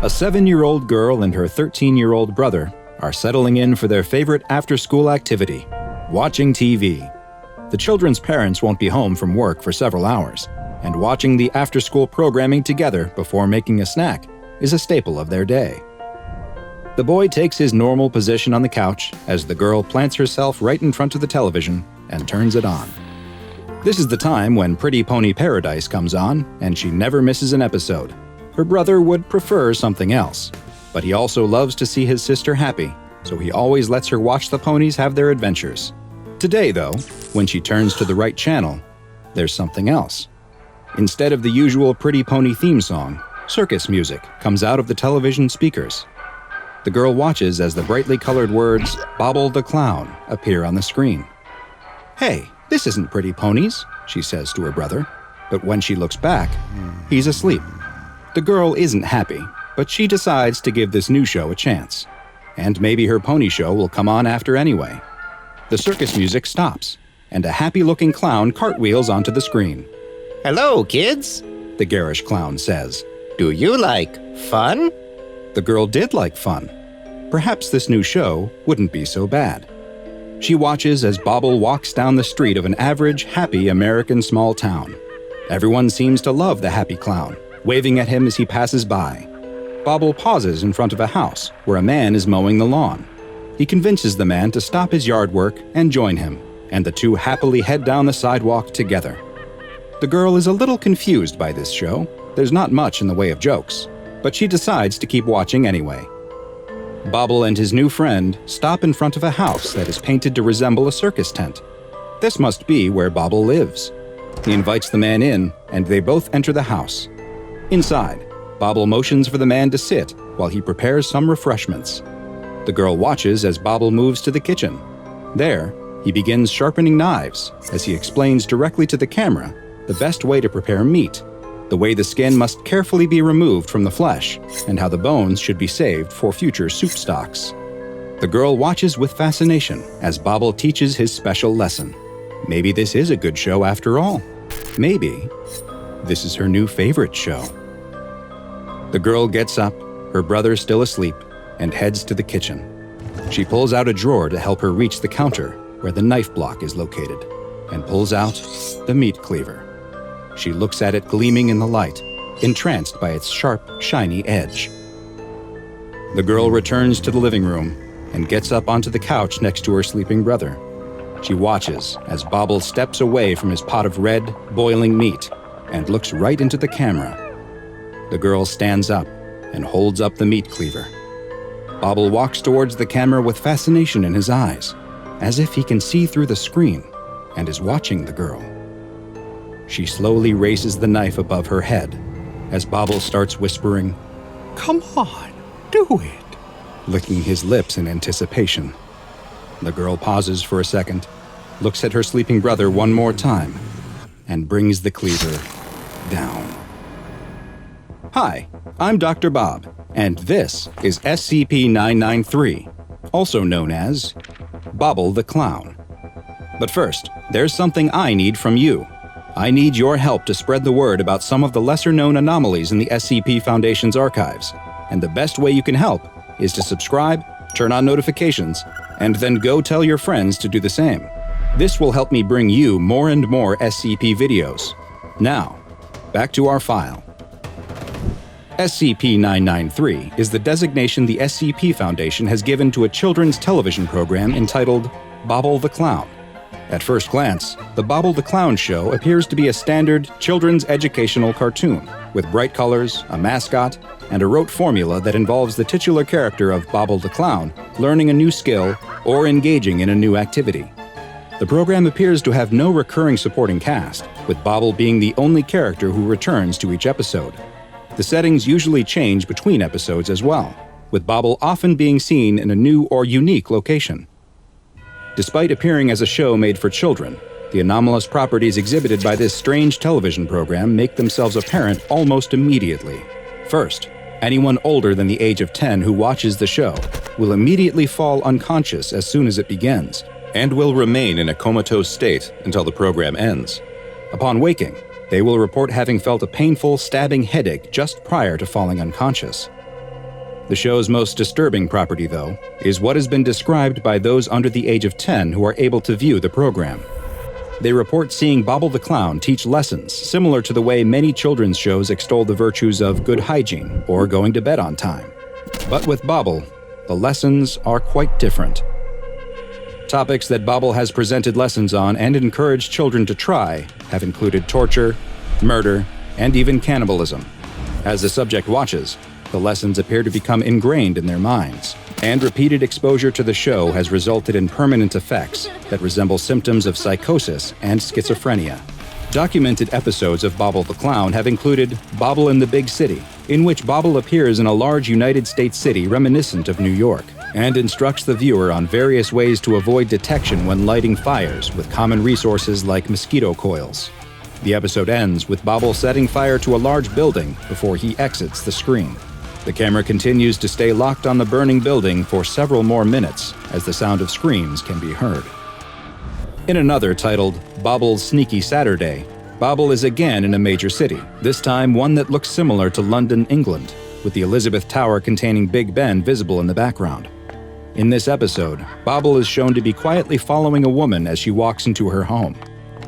A 7-year-old girl and her 13-year-old brother are settling in for their favorite after-school activity, watching TV. The children's parents won't be home from work for several hours, and watching the after-school programming together before making a snack is a staple of their day. The boy takes his normal position on the couch as the girl plants herself right in front of the television and turns it on. This is the time when Pretty Pony Paradise comes on, and she never misses an episode. Her brother would prefer something else, but he also loves to see his sister happy, so he always lets her watch the ponies have their adventures. Today, though, when she turns to the right channel, there's something else. Instead of the usual Pretty Pony theme song, circus music comes out of the television speakers. The girl watches as the brightly colored words, "Bobble the Clown," appear on the screen. "Hey, this isn't Pretty Ponies," she says to her brother, but when she looks back, he's asleep. The girl isn't happy, but she decides to give this new show a chance. And maybe her pony show will come on after anyway. The circus music stops, and a happy-looking clown cartwheels onto the screen. "Hello, kids," the garish clown says. "Do you like fun?" The girl did like fun. Perhaps this new show wouldn't be so bad. She watches as Bobble walks down the street of an average, happy American small town. Everyone seems to love the happy clown, waving at him as he passes by. Bobble pauses in front of a house where a man is mowing the lawn. He convinces the man to stop his yard work and join him, and the two happily head down the sidewalk together. The girl is a little confused by this show. There's not much in the way of jokes, but she decides to keep watching anyway. Bobble and his new friend stop in front of a house that is painted to resemble a circus tent. This must be where Bobble lives. He invites the man in, and they both enter the house. Inside, Bobble motions for the man to sit while he prepares some refreshments. The girl watches as Bobble moves to the kitchen. There, he begins sharpening knives as he explains directly to the camera the best way to prepare meat, the way the skin must carefully be removed from the flesh, and how the bones should be saved for future soup stocks. The girl watches with fascination as Bobble teaches his special lesson. Maybe this is a good show after all. Maybe this is her new favorite show. The girl gets up, her brother still asleep, and heads to the kitchen. She pulls out a drawer to help her reach the counter where the knife block is located, and pulls out the meat cleaver. She looks at it gleaming in the light, entranced by its sharp, shiny edge. The girl returns to the living room and gets up onto the couch next to her sleeping brother. She watches as Bobble steps away from his pot of red, boiling meat and looks right into the camera. The girl stands up and holds up the meat cleaver. Bobble walks towards the camera with fascination in his eyes, as if he can see through the screen and is watching the girl. She slowly raises the knife above her head as Bobble starts whispering, "Come on, do it," licking his lips in anticipation. The girl pauses for a second, looks at her sleeping brother one more time, and brings the cleaver down. Hi, I'm Dr. Bob, and this is SCP-993, also known as Bobble the Clown. But first, there's something I need from you. I need your help to spread the word about some of the lesser-known anomalies in the SCP Foundation's archives, and the best way you can help is to subscribe, turn on notifications, and then go tell your friends to do the same. This will help me bring you more and more SCP videos. Now, back to our file. SCP-993 is the designation the SCP Foundation has given to a children's television program entitled Bobble the Clown. At first glance, the Bobble the Clown show appears to be a standard children's educational cartoon, with bright colors, a mascot, and a rote formula that involves the titular character of Bobble the Clown learning a new skill or engaging in a new activity. The program appears to have no recurring supporting cast, with Bobble being the only character who returns to each episode. The settings usually change between episodes as well, with Bobble often being seen in a new or unique location. Despite appearing as a show made for children, the anomalous properties exhibited by this strange television program make themselves apparent almost immediately. First, anyone older than the age of 10 who watches the show will immediately fall unconscious as soon as it begins, and will remain in a comatose state until the program ends. Upon waking, they will report having felt a painful, stabbing headache just prior to falling unconscious. The show's most disturbing property, though, is what has been described by those under the age of 10 who are able to view the program. They report seeing Bobble the Clown teach lessons similar to the way many children's shows extol the virtues of good hygiene or going to bed on time. But with Bobble, the lessons are quite different. Topics that Bobble has presented lessons on and encouraged children to try have included torture, murder, and even cannibalism. As the subject watches, the lessons appear to become ingrained in their minds, and repeated exposure to the show has resulted in permanent effects that resemble symptoms of psychosis and schizophrenia. Documented episodes of Bobble the Clown have included Bobble in the Big City, in which Bobble appears in a large United States city reminiscent of New York, and instructs the viewer on various ways to avoid detection when lighting fires with common resources like mosquito coils. The episode ends with Bobble setting fire to a large building before he exits the screen. The camera continues to stay locked on the burning building for several more minutes as the sound of screams can be heard. In another titled Bobble's Sneaky Saturday, Bobble is again in a major city, this time one that looks similar to London, England, with the Elizabeth Tower containing Big Ben visible in the background. In this episode, Bobble is shown to be quietly following a woman as she walks into her home.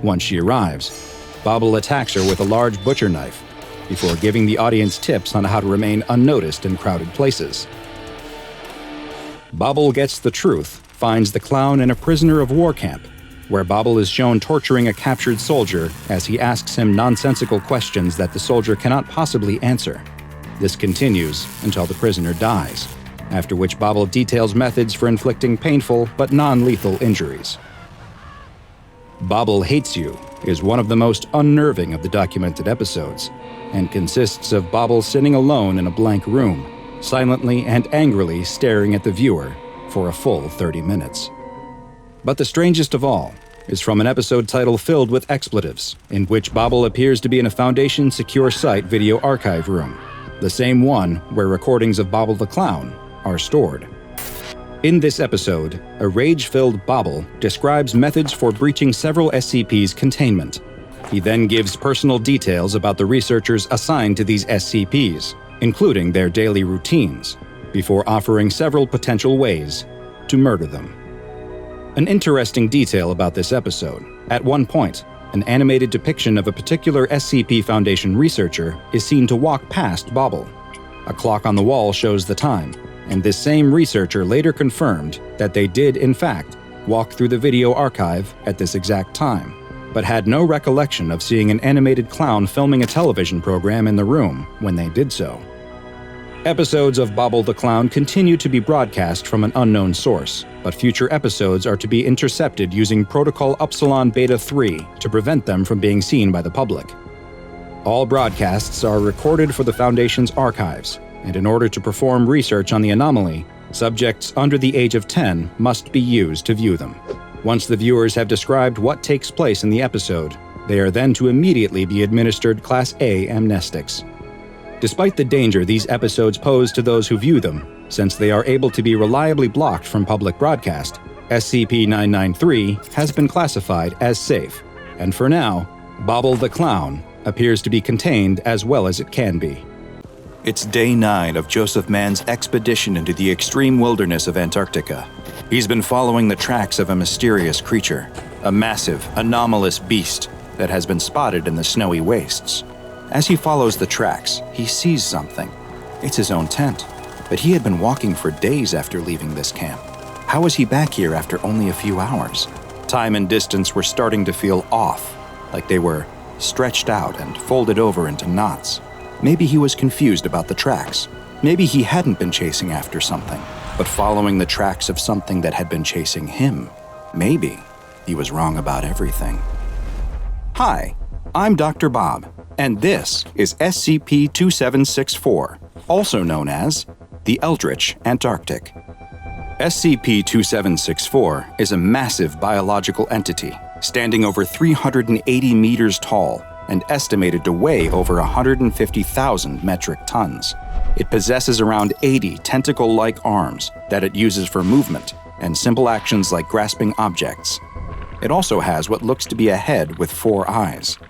Once she arrives, Bobble attacks her with a large butcher knife, before giving the audience tips on how to remain unnoticed in crowded places. Bobble Gets the Truth finds the clown in a prisoner of war camp, where Bobble is shown torturing a captured soldier as he asks him nonsensical questions that the soldier cannot possibly answer. This continues until the prisoner dies, after which Bobble details methods for inflicting painful but non-lethal injuries. Bobble Hates You is one of the most unnerving of the documented episodes, and consists of Bobble sitting alone in a blank room, silently and angrily staring at the viewer for a full 30 minutes. But the strangest of all is from an episode title filled with expletives, in which Bobble appears to be in a Foundation Secure Site video archive room, the same one where recordings of Bobble the Clown are stored. In this episode, a rage-filled Bobble describes methods for breaching several SCP's containment. He then gives personal details about the researchers assigned to these SCPs, including their daily routines, before offering several potential ways to murder them. An interesting detail about this episode: at one point, an animated depiction of a particular SCP Foundation researcher is seen to walk past Bobble. A clock on the wall shows the time, and this same researcher later confirmed that they did, in fact, walk through the video archive at this exact time, but had no recollection of seeing an animated clown filming a television program in the room when they did so. Episodes of Bobble the Clown continue to be broadcast from an unknown source, but future episodes are to be intercepted using Protocol Upsilon Beta 3 to prevent them from being seen by the public. All broadcasts are recorded for the Foundation's archives, and in order to perform research on the anomaly, subjects under the age of 10 must be used to view them. Once the viewers have described what takes place in the episode, they are then to immediately be administered Class A amnestics. Despite the danger these episodes pose to those who view them, since they are able to be reliably blocked from public broadcast, SCP-993 has been classified as safe, and for now, Bobble the Clown appears to be contained as well as it can be. It's day 9 of Joseph Mann's expedition into the extreme wilderness of Antarctica. He's been following the tracks of a mysterious creature, a massive, anomalous beast that has been spotted in the snowy wastes. As he follows the tracks, he sees something. It's his own tent, but he had been walking for days after leaving this camp. How was he back here after only a few hours? Time and distance were starting to feel off, like they were stretched out and folded over into knots. Maybe he was confused about the tracks. Maybe he hadn't been chasing after something, but following the tracks of something that had been chasing him. Maybe he was wrong about everything. Hi, I'm Dr. Bob, and this is SCP-2764, also known as the Eldritch Antarctic. SCP-2764 is a massive biological entity, standing over 380 meters tall and estimated to weigh over 150,000 metric tons. It possesses around 80 tentacle-like arms that it uses for movement and simple actions like grasping objects. It also has what looks to be a head with 4 eyes.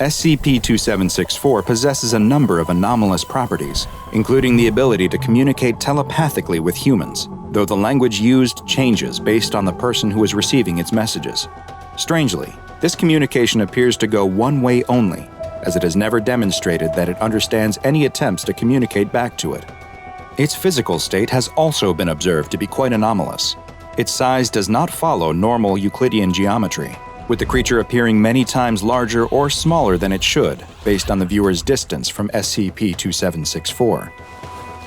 SCP-2764 possesses a number of anomalous properties, including the ability to communicate telepathically with humans, though the language used changes based on the person who is receiving its messages. Strangely, this communication appears to go one way only, as it has never demonstrated that it understands any attempts to communicate back to it. Its physical state has also been observed to be quite anomalous. Its size does not follow normal Euclidean geometry, with the creature appearing many times larger or smaller than it should, based on the viewer's distance from SCP-2764.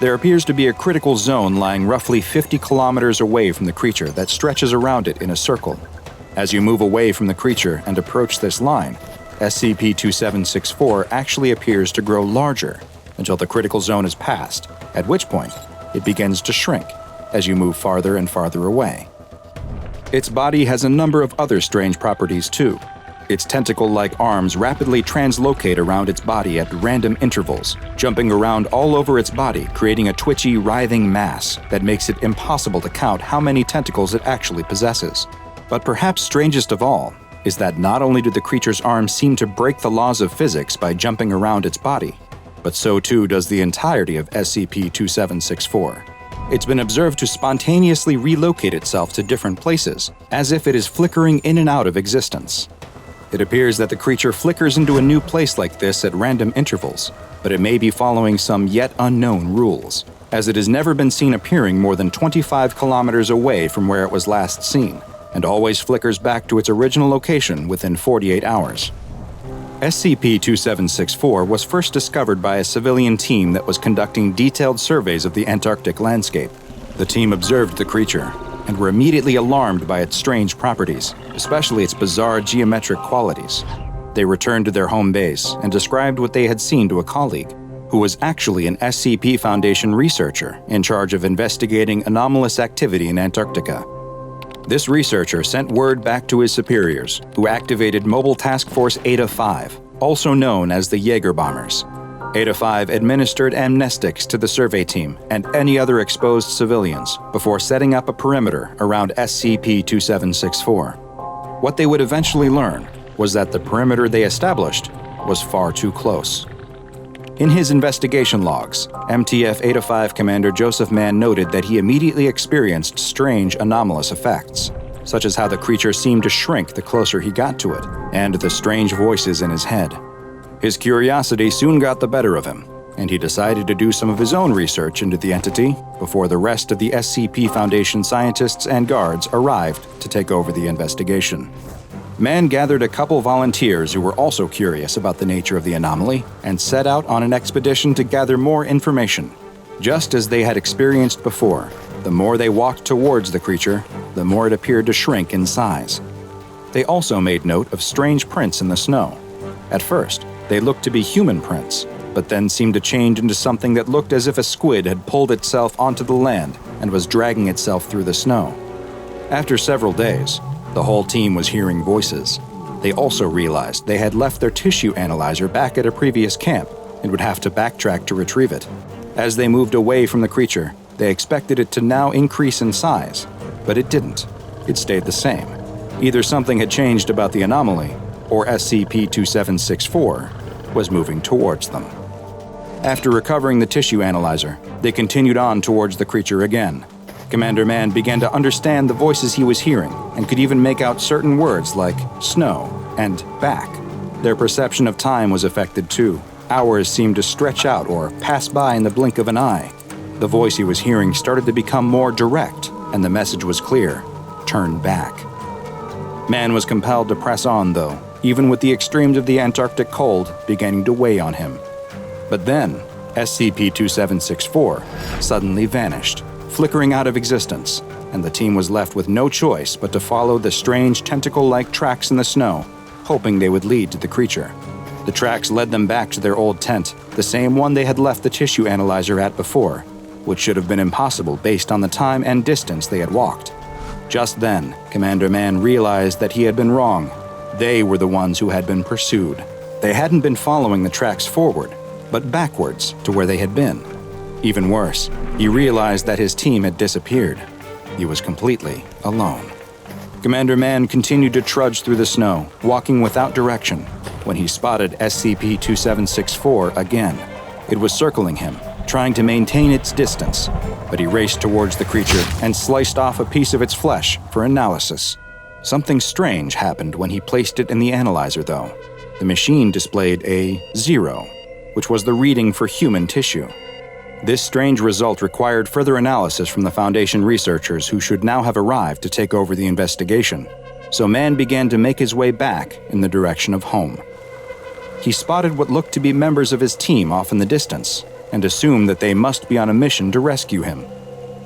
There appears to be a critical zone lying roughly 50 kilometers away from the creature that stretches around it in a circle. As you move away from the creature and approach this line, SCP-2764 actually appears to grow larger until the critical zone is passed, at which point it begins to shrink as you move farther and farther away. Its body has a number of other strange properties too. Its tentacle-like arms rapidly translocate around its body at random intervals, jumping around all over its body, creating a twitchy, writhing mass that makes it impossible to count how many tentacles it actually possesses. But perhaps strangest of all is that not only do the creature's arms seem to break the laws of physics by jumping around its body, but so too does the entirety of SCP-2764. It's been observed to spontaneously relocate itself to different places, as if it is flickering in and out of existence. It appears that the creature flickers into a new place like this at random intervals, but it may be following some yet unknown rules, as it has never been seen appearing more than 25 kilometers away from where it was last seen, and always flickers back to its original location within 48 hours. SCP-2764 was first discovered by a civilian team that was conducting detailed surveys of the Antarctic landscape. The team observed the creature and were immediately alarmed by its strange properties, especially its bizarre geometric qualities. They returned to their home base and described what they had seen to a colleague, who was actually an SCP Foundation researcher in charge of investigating anomalous activity in Antarctica. This researcher sent word back to his superiors, who activated Mobile Task Force Eta-5, also known as the Jaeger Bombers. Eta-5 administered amnestics to the survey team and any other exposed civilians before setting up a perimeter around SCP-2764. What they would eventually learn was that the perimeter they established was far too close. In his investigation logs, MTF Eta-5 Commander Joseph Mann noted that he immediately experienced strange anomalous effects, such as how the creature seemed to shrink the closer he got to it, and the strange voices in his head. His curiosity soon got the better of him, and he decided to do some of his own research into the entity before the rest of the SCP Foundation scientists and guards arrived to take over the investigation. Mann gathered a couple volunteers who were also curious about the nature of the anomaly and set out on an expedition to gather more information. Just as they had experienced before, the more they walked towards the creature, the more it appeared to shrink in size. They also made note of strange prints in the snow. At first, they looked to be human prints, but then seemed to change into something that looked as if a squid had pulled itself onto the land and was dragging itself through the snow. After several days, the whole team was hearing voices. They also realized they had left their tissue analyzer back at a previous camp and would have to backtrack to retrieve it. As they moved away from the creature, they expected it to now increase in size, but it didn't. It stayed the same. Either something had changed about the anomaly, or SCP-2764 was moving towards them. After recovering the tissue analyzer, they continued on towards the creature again. Commander Mann began to understand the voices he was hearing and could even make out certain words like snow and back. Their perception of time was affected too. Hours seemed to stretch out or pass by in the blink of an eye. The voice he was hearing started to become more direct, and the message was clear: turn back. Mann was compelled to press on, though, even with the extremes of the Antarctic cold beginning to weigh on him. But then, SCP-2764 suddenly vanished, flickering out of existence, and the team was left with no choice but to follow the strange tentacle-like tracks in the snow, hoping they would lead to the creature. The tracks led them back to their old tent, the same one they had left the tissue analyzer at before, which should have been impossible based on the time and distance they had walked. Just then, Commander Mann realized that he had been wrong. They were the ones who had been pursued. They hadn't been following the tracks forward, but backwards to where they had been. Even worse, he realized that his team had disappeared. He was completely alone. Commander Mann continued to trudge through the snow, walking without direction. when he spotted SCP-2764 again. It was circling him, trying to maintain its distance, but he raced towards the creature and sliced off a piece of its flesh for analysis. Something strange happened when he placed it in the analyzer, though. The machine displayed a 0, which was the reading for human tissue. This strange result required further analysis from the Foundation researchers who should now have arrived to take over the investigation. So Man began to make his way back in the direction of home. He spotted what looked to be members of his team off in the distance and assumed that they must be on a mission to rescue him.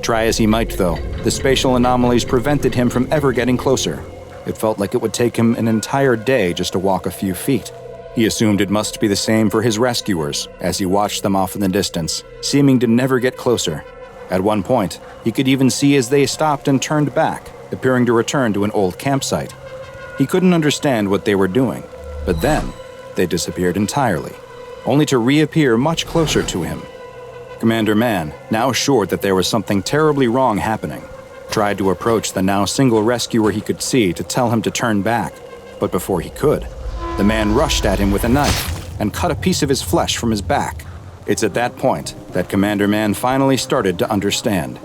Try as he might, though, the spatial anomalies prevented him from ever getting closer. It felt like it would take him an entire day just to walk a few feet. He assumed it must be the same for his rescuers as he watched them off in the distance, seeming to never get closer. At one point, he could even see as they stopped and turned back, appearing to return to an old campsite. He couldn't understand what they were doing, but then they disappeared entirely, only to reappear much closer to him. Commander Man, now sure that there was something terribly wrong happening, tried to approach the now single rescuer he could see to tell him to turn back, but before he could, the man rushed at him with a knife and cut a piece of his flesh from his back. It's at that point that Commander Man finally started to understand.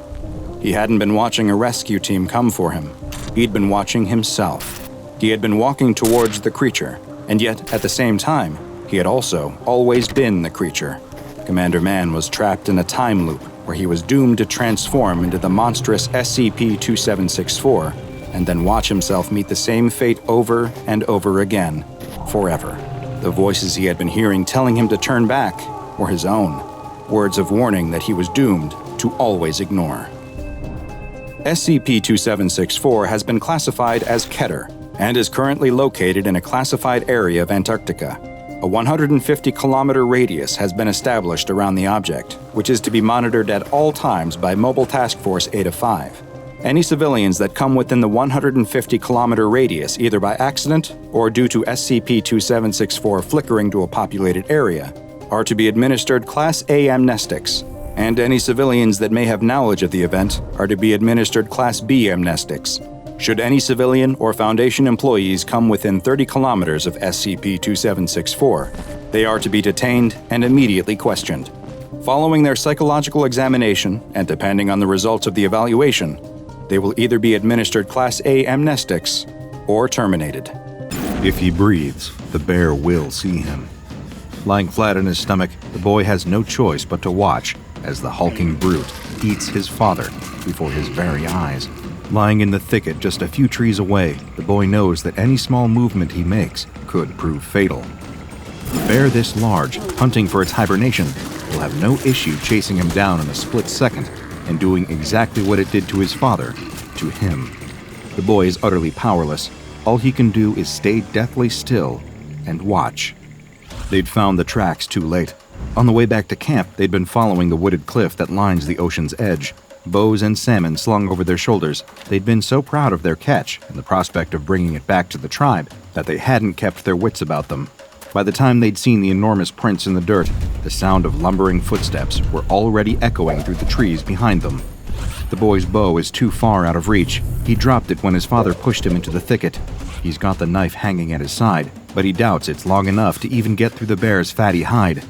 He hadn't been watching a rescue team come for him. He'd been watching himself. He had been walking towards the creature, and yet, at the same time, he had also always been the creature. Commander Man was trapped in a time loop where he was doomed to transform into the monstrous SCP-2764 and then watch himself meet the same fate over and over again, forever. The voices he had been hearing telling him to turn back were his own, words of warning that he was doomed to always ignore. SCP-2764 has been classified as Keter and is currently located in a classified area of Antarctica. A 150-kilometer radius has been established around the object, which is to be monitored at all times by Mobile Task Force Eta-5. Any civilians that come within the 150-kilometer radius, either by accident or due to SCP-2764 flickering to a populated area, are to be administered Class A amnestics, and any civilians that may have knowledge of the event are to be administered Class B amnestics. Should any civilian or Foundation employees come within 30 kilometers of SCP-2764, they are to be detained and immediately questioned. Following their psychological examination, and depending on the results of the evaluation, they will either be administered Class A amnestics or terminated. If he breathes, the bear will see him. Lying flat on his stomach, the boy has no choice but to watch as the hulking brute eats his father before his very eyes. Lying in the thicket just a few trees away, the boy knows that any small movement he makes could prove fatal. A bear this large, hunting for its hibernation, will have no issue chasing him down in a split second and doing exactly what it did to his father, to him. The boy is utterly powerless. All he can do is stay deathly still and watch. They'd found the tracks too late. On the way back to camp, they'd been following the wooded cliff that lines the ocean's edge. Bows and salmon slung over their shoulders, they'd been so proud of their catch and the prospect of bringing it back to the tribe that they hadn't kept their wits about them. By the time they'd seen the enormous prints in the dirt, the sound of lumbering footsteps were already echoing through the trees behind them. The boy's bow is too far out of reach. He dropped it when his father pushed him into the thicket. He's got the knife hanging at his side, but he doubts it's long enough to even get through the bear's fatty hide.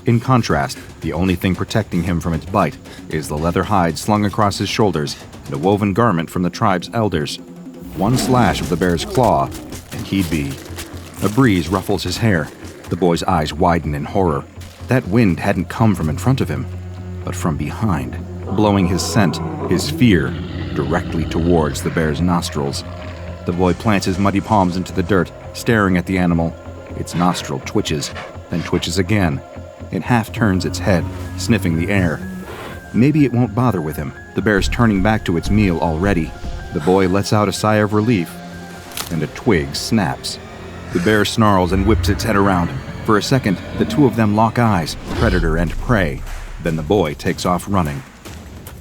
In contrast, the only thing protecting him from its bite is the leather hide slung across his shoulders and a woven garment from the tribe's elders. One slash of the bear's claw, and he'd be. A breeze ruffles his hair. The boy's eyes widen in horror. That wind hadn't come from in front of him, but from behind, blowing his scent, his fear, directly towards the bear's nostrils. The boy plants his muddy palms into the dirt, staring at the animal. Its nostril twitches, then twitches again. It half turns its head, sniffing the air. Maybe it won't bother with him. The bear's turning back to its meal already. The boy lets out a sigh of relief, and a twig snaps. The bear snarls and whips its head around. For a second, the two of them lock eyes, predator and prey. Then the boy takes off running.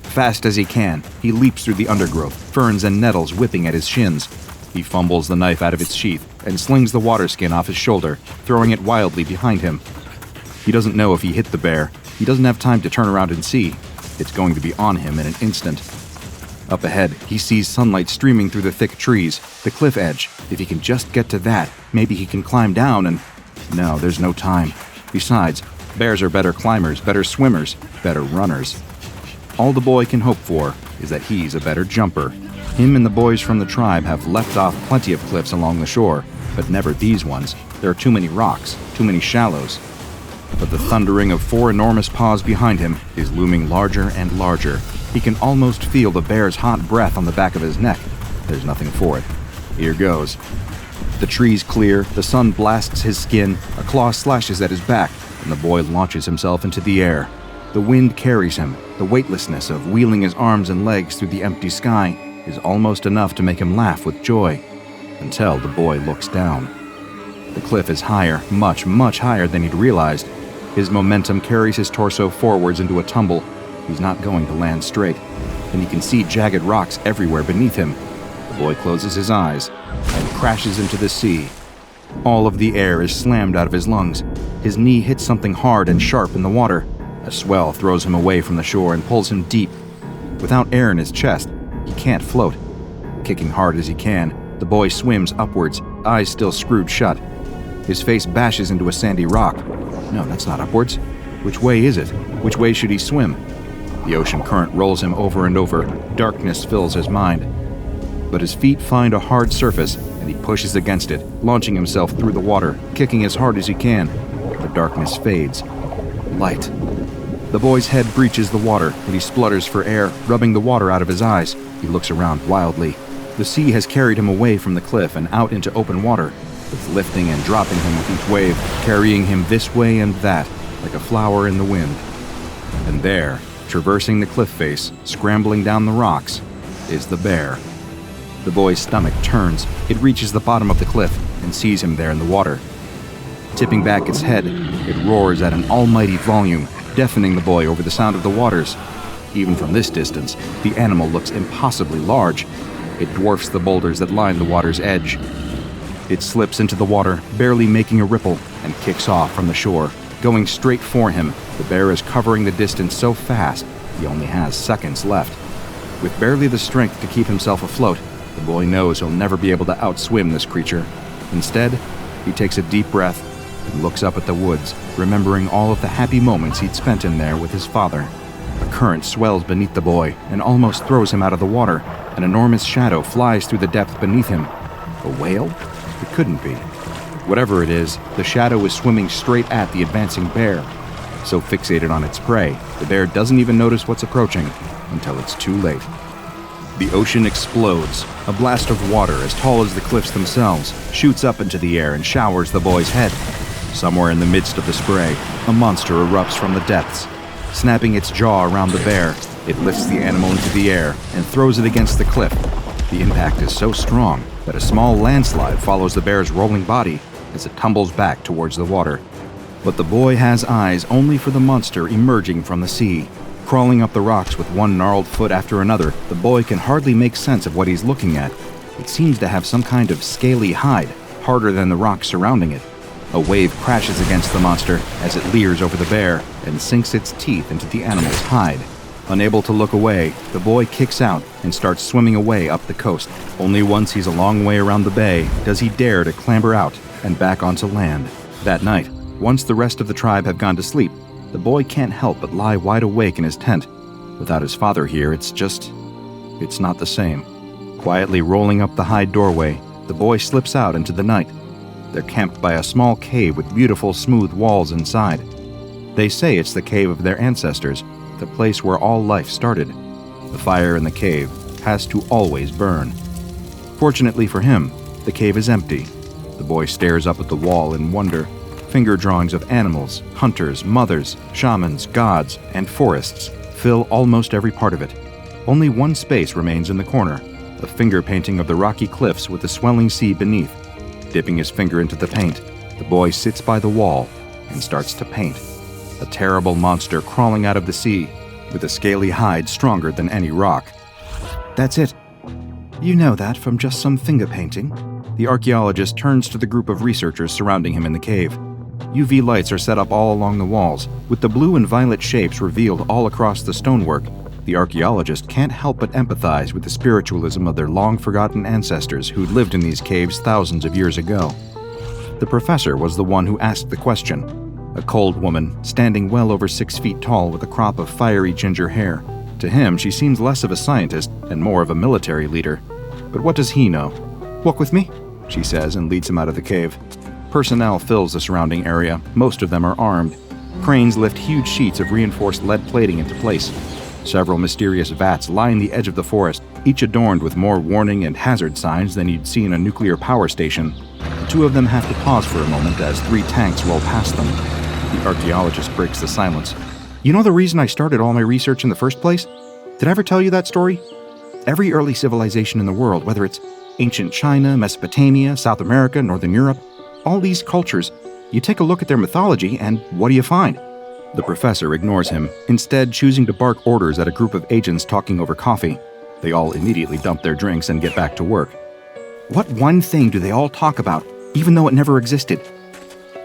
Fast as he can, he leaps through the undergrowth, ferns and nettles whipping at his shins. He fumbles the knife out of its sheath and slings the water skin off his shoulder, throwing it wildly behind him. He doesn't know if he hit the bear. He doesn't have time to turn around and see. It's going to be on him in an instant. Up ahead, he sees sunlight streaming through the thick trees, the cliff edge. If he can just get to that, maybe he can climb down and... No, there's no time. Besides, bears are better climbers, better swimmers, better runners. All the boy can hope for is that he's a better jumper. Him and the boys from the tribe have leapt off plenty of cliffs along the shore, but never these ones. There are too many rocks, too many shallows. But the thundering of 4 enormous paws behind him is looming larger and larger. He can almost feel the bear's hot breath on the back of his neck. There's nothing for it. Here goes. The trees clear, the sun blasts his skin, a claw slashes at his back, and the boy launches himself into the air. The wind carries him. The weightlessness of wheeling his arms and legs through the empty sky is almost enough to make him laugh with joy, until the boy looks down. The cliff is higher, much, much higher than he'd realized. His momentum carries his torso forwards into a tumble. He's not going to land straight, and he can see jagged rocks everywhere beneath him. The boy closes his eyes and crashes into the sea. All of the air is slammed out of his lungs. His knee hits something hard and sharp in the water. A swell throws him away from the shore and pulls him deep. Without air in his chest, he can't float. Kicking hard as he can, the boy swims upwards, eyes still screwed shut. His face bashes into a sandy rock. No, that's not upwards. Which way is it? Which way should he swim? The ocean current rolls him over and over. Darkness fills his mind. But his feet find a hard surface, and he pushes against it, launching himself through the water, kicking as hard as he can. The darkness fades. Light. The boy's head breaches the water, and he splutters for air, rubbing the water out of his eyes. He looks around wildly. The sea has carried him away from the cliff and out into open water. It's lifting and dropping him with each wave, carrying him this way and that, like a flower in the wind. And there, traversing the cliff face, scrambling down the rocks, is the bear. The boy's stomach turns. It reaches the bottom of the cliff and sees him there in the water. Tipping back its head, it roars at an almighty volume, deafening the boy over the sound of the waters. Even from this distance, the animal looks impossibly large. It dwarfs the boulders that line the water's edge. It slips into the water, barely making a ripple, and kicks off from the shore. Going straight for him, the bear is covering the distance so fast, he only has seconds left. With barely the strength to keep himself afloat, the boy knows he'll never be able to outswim this creature. Instead, he takes a deep breath and looks up at the woods, remembering all of the happy moments he'd spent in there with his father. A current swells beneath the boy and almost throws him out of the water. An enormous shadow flies through the depth beneath him. A whale? It couldn't be. Whatever it is, the shadow is swimming straight at the advancing bear. So fixated on its prey, the bear doesn't even notice what's approaching until it's too late. The ocean explodes. A blast of water as tall as the cliffs themselves shoots up into the air and showers the boy's head. Somewhere in the midst of the spray, a monster erupts from the depths. Snapping its jaw around the bear, it lifts the animal into the air and throws it against the cliff. The impact is so strong that a small landslide follows the bear's rolling body as it tumbles back towards the water. But the boy has eyes only for the monster emerging from the sea. Crawling up the rocks with one gnarled foot after another, the boy can hardly make sense of what he's looking at. It seems to have some kind of scaly hide, harder than the rocks surrounding it. A wave crashes against the monster as it leers over the bear and sinks its teeth into the animal's hide. Unable to look away, the boy kicks out and starts swimming away up the coast. Only once he's a long way around the bay does he dare to clamber out and back onto land. That night, once the rest of the tribe have gone to sleep, the boy can't help but lie wide awake in his tent. Without his father here, it's not the same. Quietly rolling up the hide doorway, the boy slips out into the night. They're camped by a small cave with beautiful smooth walls inside. They say it's the cave of their ancestors, the place where all life started. The fire in the cave has to always burn. Fortunately for him, the cave is empty. The boy stares up at the wall in wonder. Finger drawings of animals, hunters, mothers, shamans, gods, and forests fill almost every part of it. Only one space remains in the corner, a finger painting of the rocky cliffs with the swelling sea beneath. Dipping his finger into the paint, the boy sits by the wall and starts to paint. A terrible monster crawling out of the sea, with a scaly hide stronger than any rock. That's it. You know that from just some finger painting. The archaeologist turns to the group of researchers surrounding him in the cave. UV lights are set up all along the walls, with the blue and violet shapes revealed all across the stonework. The archaeologist can't help but empathize with the spiritualism of their long-forgotten ancestors who'd lived in these caves thousands of years ago. The professor was the one who asked the question, a cold woman standing well over 6 feet tall with a crop of fiery ginger hair. To him, she seems less of a scientist and more of a military leader. But what does he know? "Walk with me," she says and leads him out of the cave. Personnel fills the surrounding area. Most of them are armed. Cranes lift huge sheets of reinforced lead plating into place. Several mysterious vats line the edge of the forest, each adorned with more warning and hazard signs than you'd see in a nuclear power station. The two of them have to pause for a moment as 3 tanks roll past them. The archaeologist breaks the silence. "You know the reason I started all my research in the first place? Did I ever tell you that story? Every early civilization in the world, whether it's ancient China, Mesopotamia, South America, Northern Europe, all these cultures, you take a look at their mythology and what do you find?" The professor ignores him, instead choosing to bark orders at a group of agents talking over coffee. They all immediately dump their drinks and get back to work. What one thing do they all talk about, even though it never existed?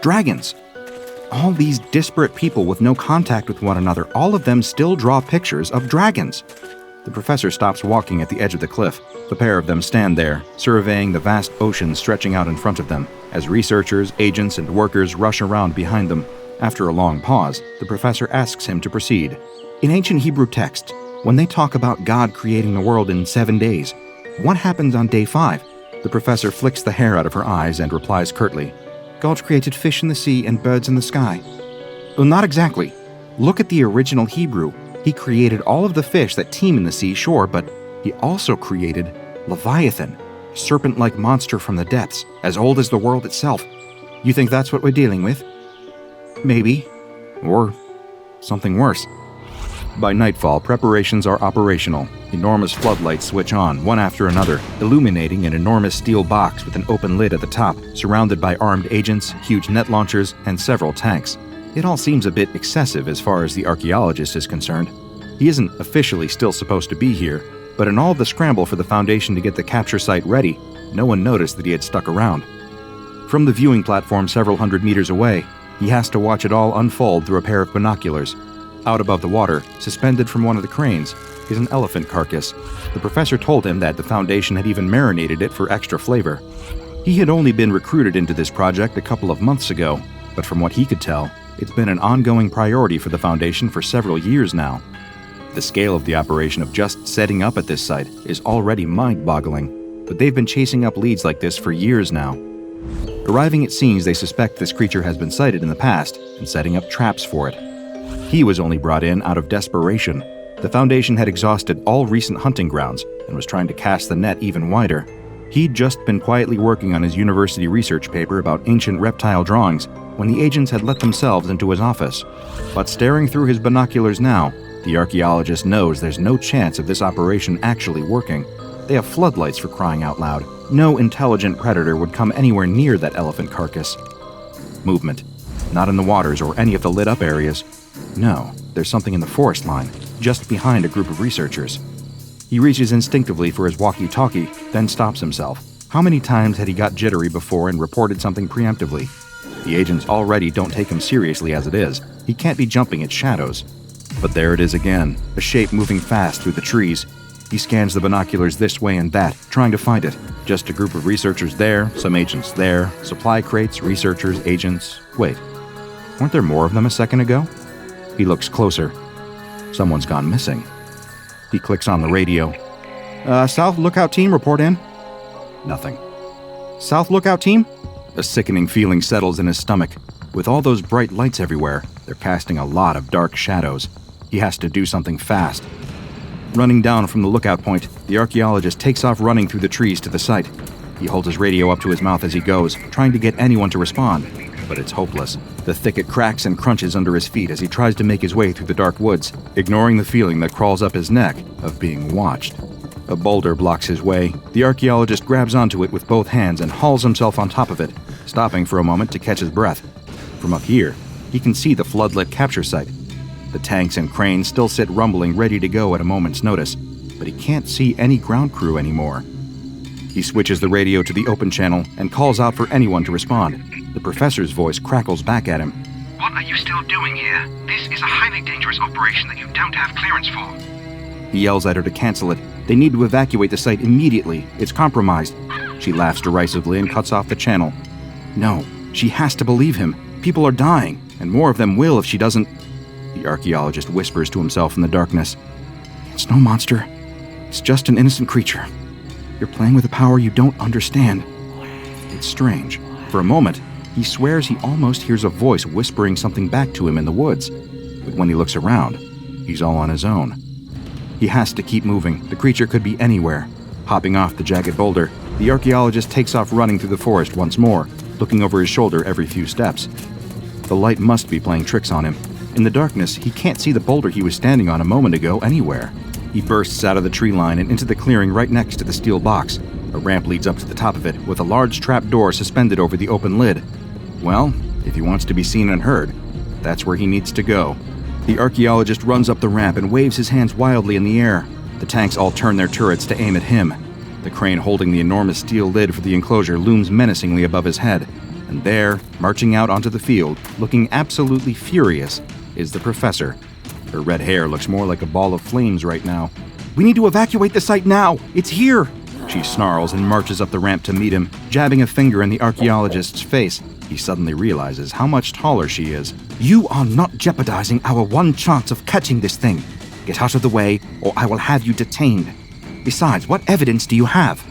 Dragons. All these disparate people with no contact with one another, all of them still draw pictures of dragons. The professor stops walking at the edge of the cliff. The pair of them stand there, surveying the vast ocean stretching out in front of them, as researchers, agents, and workers rush around behind them. After a long pause, the professor asks him to proceed. In ancient Hebrew texts, when they talk about God creating the world in 7 days, what happens on day 5? The professor flicks the hair out of her eyes and replies curtly, "God created fish in the sea and birds in the sky." Well, not exactly. Look at the original Hebrew. He created all of the fish that teem in the sea, sure, but he also created Leviathan, a serpent-like monster from the depths, as old as the world itself. You think that's what we're dealing with? Maybe. Or something worse. By nightfall, preparations are operational. Enormous floodlights switch on, one after another, illuminating an enormous steel box with an open lid at the top, surrounded by armed agents, huge net launchers, and several tanks. It all seems a bit excessive as far as the archaeologist is concerned. He isn't officially still supposed to be here, but in all of the scramble for the Foundation to get the capture site ready, no one noticed that he had stuck around. From the viewing platform several hundred meters away, he has to watch it all unfold through a pair of binoculars. Out above the water, suspended from one of the cranes, is an elephant carcass. The professor told him that the Foundation had even marinated it for extra flavor. He had only been recruited into this project a couple of months ago, but from what he could tell, it's been an ongoing priority for the Foundation for several years now. The scale of the operation of just setting up at this site is already mind-boggling, but they've been chasing up leads like this for years now. Arriving at scenes, they suspect this creature has been sighted in the past and setting up traps for it. He was only brought in out of desperation. The Foundation had exhausted all recent hunting grounds and was trying to cast the net even wider. He'd just been quietly working on his university research paper about ancient reptile drawings when the agents had let themselves into his office. But staring through his binoculars now, the archaeologist knows there's no chance of this operation actually working. They have floodlights, for crying out loud. No intelligent predator would come anywhere near that elephant carcass. Movement. Not in the waters or any of the lit-up areas. No, there's something in the forest line, just behind a group of researchers. He reaches instinctively for his walkie-talkie, then stops himself. How many times had he got jittery before and reported something preemptively? The agents already don't take him seriously as it is. He can't be jumping at shadows. But there it is again, a shape moving fast through the trees. He scans the binoculars this way and that, trying to find it. Just a group of researchers there, some agents there, supply crates, researchers, agents. Wait, weren't there more of them a second ago? He looks closer. Someone's gone missing. He clicks on the radio. South Lookout Team, report in. Nothing. South Lookout Team? A sickening feeling settles in his stomach. With all those bright lights everywhere, they're casting a lot of dark shadows. He has to do something fast. Running down from the lookout point, the archaeologist takes off running through the trees to the site. He holds his radio up to his mouth as he goes, trying to get anyone to respond. But it's hopeless. The thicket cracks and crunches under his feet as he tries to make his way through the dark woods, ignoring the feeling that crawls up his neck of being watched. A boulder blocks his way. The archaeologist grabs onto it with both hands and hauls himself on top of it, stopping for a moment to catch his breath. From up here, he can see the floodlit capture site. The tanks and cranes still sit rumbling ready to go at a moment's notice, but he can't see any ground crew anymore. He switches the radio to the open channel and calls out for anyone to respond. The professor's voice crackles back at him. What are you still doing here? This is a highly dangerous operation that you don't have clearance for. He yells at her to cancel it. They need to evacuate the site immediately. It's compromised. She laughs derisively and cuts off the channel. No, She has to believe him. People are dying, and more of them will if she doesn't. The archaeologist whispers to himself in the darkness. It's no monster. It's just an innocent creature. You're playing with a power you don't understand. It's strange. For a moment, he swears he almost hears a voice whispering something back to him in the woods. But when he looks around, he's all on his own. He has to keep moving. The creature could be anywhere. Hopping off the jagged boulder, the archaeologist takes off running through the forest once more, looking over his shoulder every few steps. The light must be playing tricks on him. In the darkness, he can't see the boulder he was standing on a moment ago anywhere. He bursts out of the tree line and into the clearing right next to the steel box. A ramp leads up to the top of it, with a large trap door suspended over the open lid. Well, if he wants to be seen and heard, that's where he needs to go. The archaeologist runs up the ramp and waves his hands wildly in the air. The tanks all turn their turrets to aim at him. The crane holding the enormous steel lid for the enclosure looms menacingly above his head. And there, marching out onto the field, looking absolutely furious, is the professor. Her red hair looks more like a ball of flames right now. We need to evacuate the site now! It's here! She snarls and marches up the ramp to meet him, jabbing a finger in the archaeologist's face. He suddenly realizes how much taller she is. You are not jeopardizing our one chance of catching this thing. Get out of the way, or I will have you detained. Besides, what evidence do you have?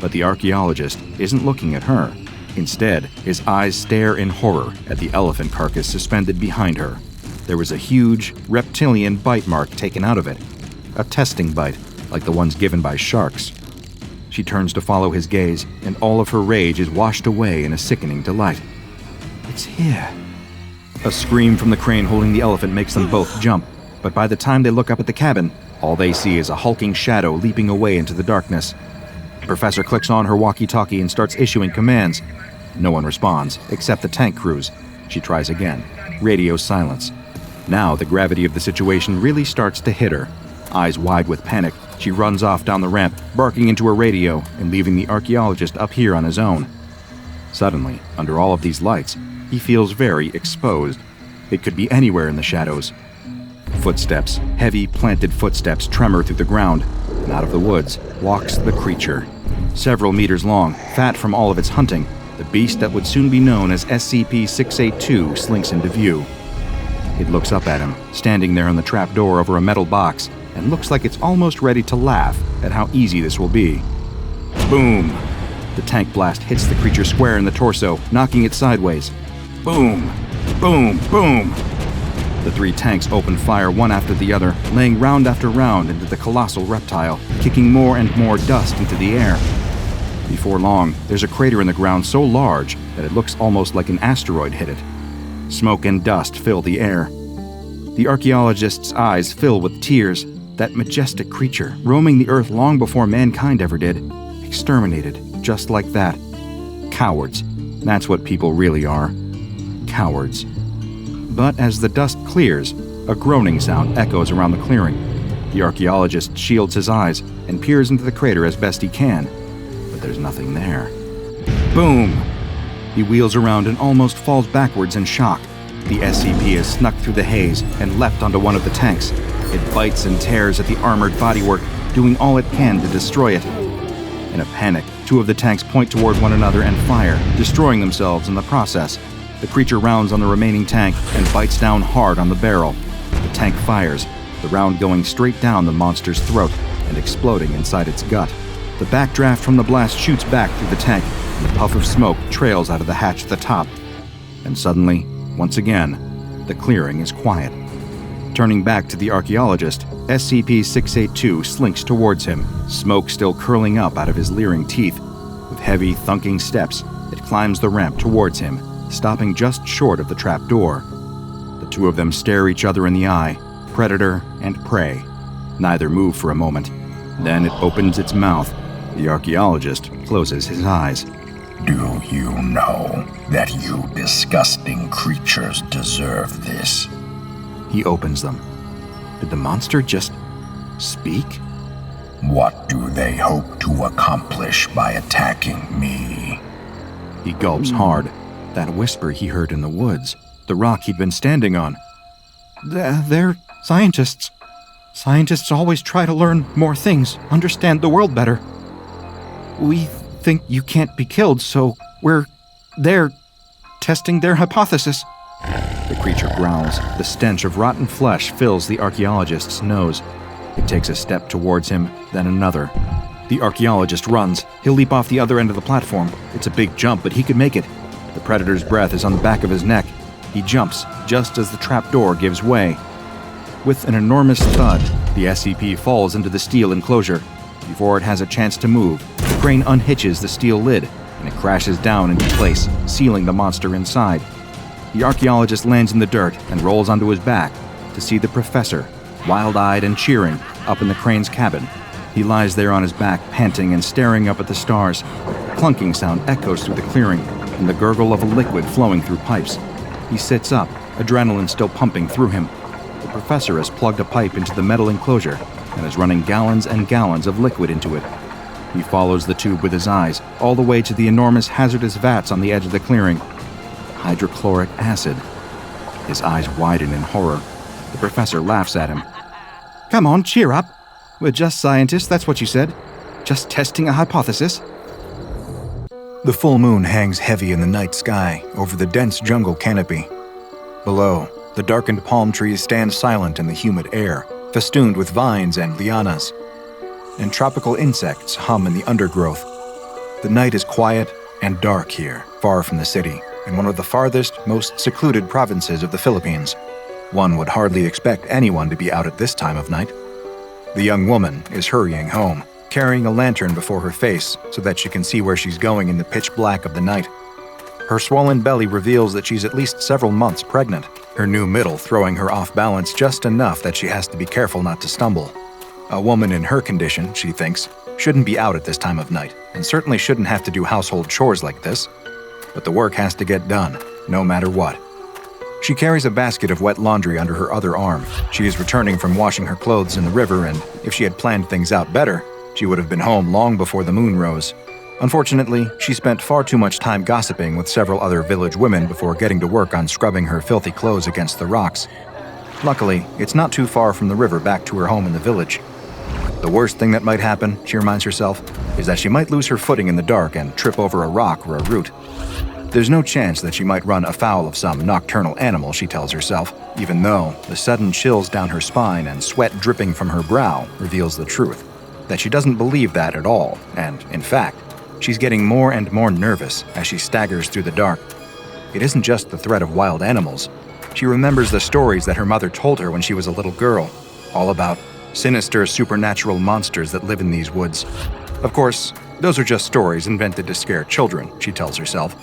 But the archaeologist isn't looking at her. Instead, his eyes stare in horror at the elephant carcass suspended behind her. There was a huge, reptilian bite mark taken out of it. A testing bite, like the ones given by sharks. She turns to follow his gaze, and all of her rage is washed away in a sickening delight. It's here. A scream from the crane holding the elephant makes them both jump, but by the time they look up at the cabin, all they see is a hulking shadow leaping away into the darkness. The professor clicks on her walkie-talkie and starts issuing commands. No one responds, except the tank crews. She tries again. Radio silence. Now the gravity of the situation really starts to hit her. Eyes wide with panic, she runs off down the ramp, barking into her radio and leaving the archaeologist up here on his own. Suddenly, under all of these lights, he feels very exposed. It could be anywhere in the shadows. Footsteps, heavy, planted footsteps tremor through the ground, and out of the woods walks the creature. Several meters long, fat from all of its hunting, the beast that would soon be known as SCP-682 slinks into view. It looks up at him, standing there on the trapdoor over a metal box, and looks like it's almost ready to laugh at how easy this will be. Boom! The tank blast hits the creature square in the torso, knocking it sideways. Boom! Boom! Boom! The three tanks open fire one after the other, laying round after round into the colossal reptile, kicking more and more dust into the air. Before long, there's a crater in the ground so large that it looks almost like an asteroid hit it. Smoke and dust fill the air. The archaeologist's eyes fill with tears. That majestic creature, roaming the earth long before mankind ever did, exterminated just like that. Cowards. That's what people really are. Cowards. But as the dust clears, a groaning sound echoes around the clearing. The archaeologist shields his eyes and peers into the crater as best he can, but there's nothing there. Boom! He wheels around and almost falls backwards in shock. The SCP has snuck through the haze and leapt onto one of the tanks. It bites and tears at the armored bodywork, doing all it can to destroy it. In a panic, two of the tanks point toward one another and fire, destroying themselves in the process. The creature rounds on the remaining tank and bites down hard on the barrel. The tank fires, the round going straight down the monster's throat and exploding inside its gut. The backdraft from the blast shoots back through the tank, and a puff of smoke trails out of the hatch at the top. And suddenly, once again, the clearing is quiet. Turning back to the archaeologist, SCP-682 slinks towards him, smoke still curling up out of his leering teeth. With heavy, thunking steps, it climbs the ramp towards him, stopping just short of the trap door. The two of them stare each other in the eye, predator and prey. Neither move for a moment. Then it opens its mouth. The archaeologist closes his eyes. Do you know that you disgusting creatures deserve this? He opens them. Did the monster just speak? What do they hope to accomplish by attacking me? He gulps hard. That whisper he heard in the woods, the rock he'd been standing on. They're scientists. Scientists always try to learn more things, understand the world better. We think you can't be killed, so we're there testing their hypothesis. The creature growls. The stench of rotten flesh fills the archaeologist's nose. It takes a step towards him, then another. The archaeologist runs. He'll leap off the other end of the platform. It's a big jump, but he could make it. The predator's breath is on the back of his neck. He jumps just as the trapdoor gives way. With an enormous thud, the SCP falls into the steel enclosure. Before it has a chance to move, the crane unhitches the steel lid, and it crashes down into place, sealing the monster inside. The archaeologist lands in the dirt and rolls onto his back to see the professor, wild-eyed and cheering, up in the crane's cabin. He lies there on his back, panting and staring up at the stars. A clunking sound echoes through the clearing, and the gurgle of a liquid flowing through pipes. He sits up, adrenaline still pumping through him. The professor has plugged a pipe into the metal enclosure and is running gallons and gallons of liquid into it. He follows the tube with his eyes, all the way to the enormous hazardous vats on the edge of the clearing. Hydrochloric acid. His eyes widen in horror. The professor laughs at him. "Come on, cheer up. We're just scientists, that's what you said. Just testing a hypothesis." The full moon hangs heavy in the night sky over the dense jungle canopy. Below, the darkened palm trees stand silent in the humid air, festooned with vines and lianas. And tropical insects hum in the undergrowth. The night is quiet and dark here, far from the city, in one of the farthest, most secluded provinces of the Philippines. One would hardly expect anyone to be out at this time of night. The young woman is hurrying home, carrying a lantern before her face so that she can see where she's going in the pitch black of the night. Her swollen belly reveals that she's at least several months pregnant, her new middle throwing her off balance just enough that she has to be careful not to stumble. A woman in her condition, she thinks, shouldn't be out at this time of night, and certainly shouldn't have to do household chores like this. But the work has to get done, no matter what. She carries a basket of wet laundry under her other arm. She is returning from washing her clothes in the river, and if she had planned things out better, she would have been home long before the moon rose. Unfortunately, she spent far too much time gossiping with several other village women before getting to work on scrubbing her filthy clothes against the rocks. Luckily, it's not too far from the river back to her home in the village. The worst thing that might happen, she reminds herself, is that she might lose her footing in the dark and trip over a rock or a root. There's no chance that she might run afoul of some nocturnal animal, she tells herself, even though the sudden chills down her spine and sweat dripping from her brow reveals the truth, that she doesn't believe that at all, and, in fact, she's getting more and more nervous as she staggers through the dark. It isn't just the threat of wild animals. She remembers the stories that her mother told her when she was a little girl, all about sinister supernatural monsters that live in these woods. Of course, those are just stories invented to scare children, she tells herself.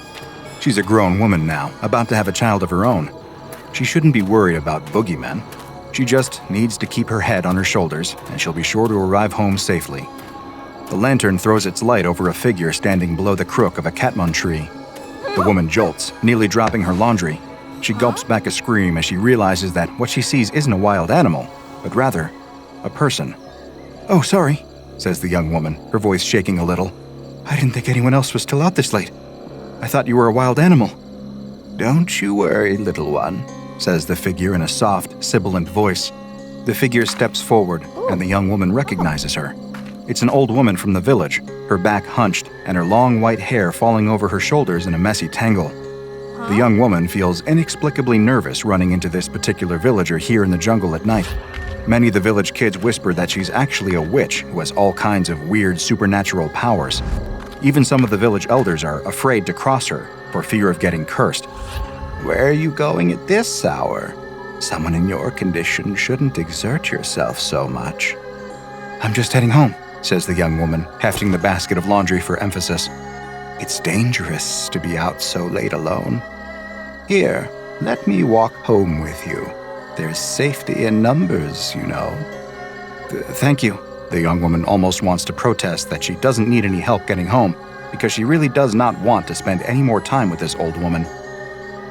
She's a grown woman now, about to have a child of her own. She shouldn't be worried about boogeymen. She just needs to keep her head on her shoulders, and she'll be sure to arrive home safely. The lantern throws its light over a figure standing below the crook of a catmon tree. The woman jolts, nearly dropping her laundry. She gulps back a scream as she realizes that what she sees isn't a wild animal, but rather a person. "Oh, sorry," says the young woman, her voice shaking a little. "I didn't think anyone else was still out this late. I thought you were a wild animal." "Don't you worry, little one," says the figure in a soft, sibilant voice. The figure steps forward, and the young woman recognizes her. It's an old woman from the village, her back hunched and her long white hair falling over her shoulders in a messy tangle. The young woman feels inexplicably nervous running into this particular villager here in the jungle at night. Many of the village kids whisper that she's actually a witch who has all kinds of weird supernatural powers. Even some of the village elders are afraid to cross her for fear of getting cursed. "Where are you going at this hour? Someone in your condition shouldn't exert yourself so much." "I'm just heading home," says the young woman, hefting the basket of laundry for emphasis. "It's dangerous to be out so late alone. Here, let me walk home with you. There's safety in numbers, you know." Thank you." The young woman almost wants to protest that she doesn't need any help getting home because she really does not want to spend any more time with this old woman.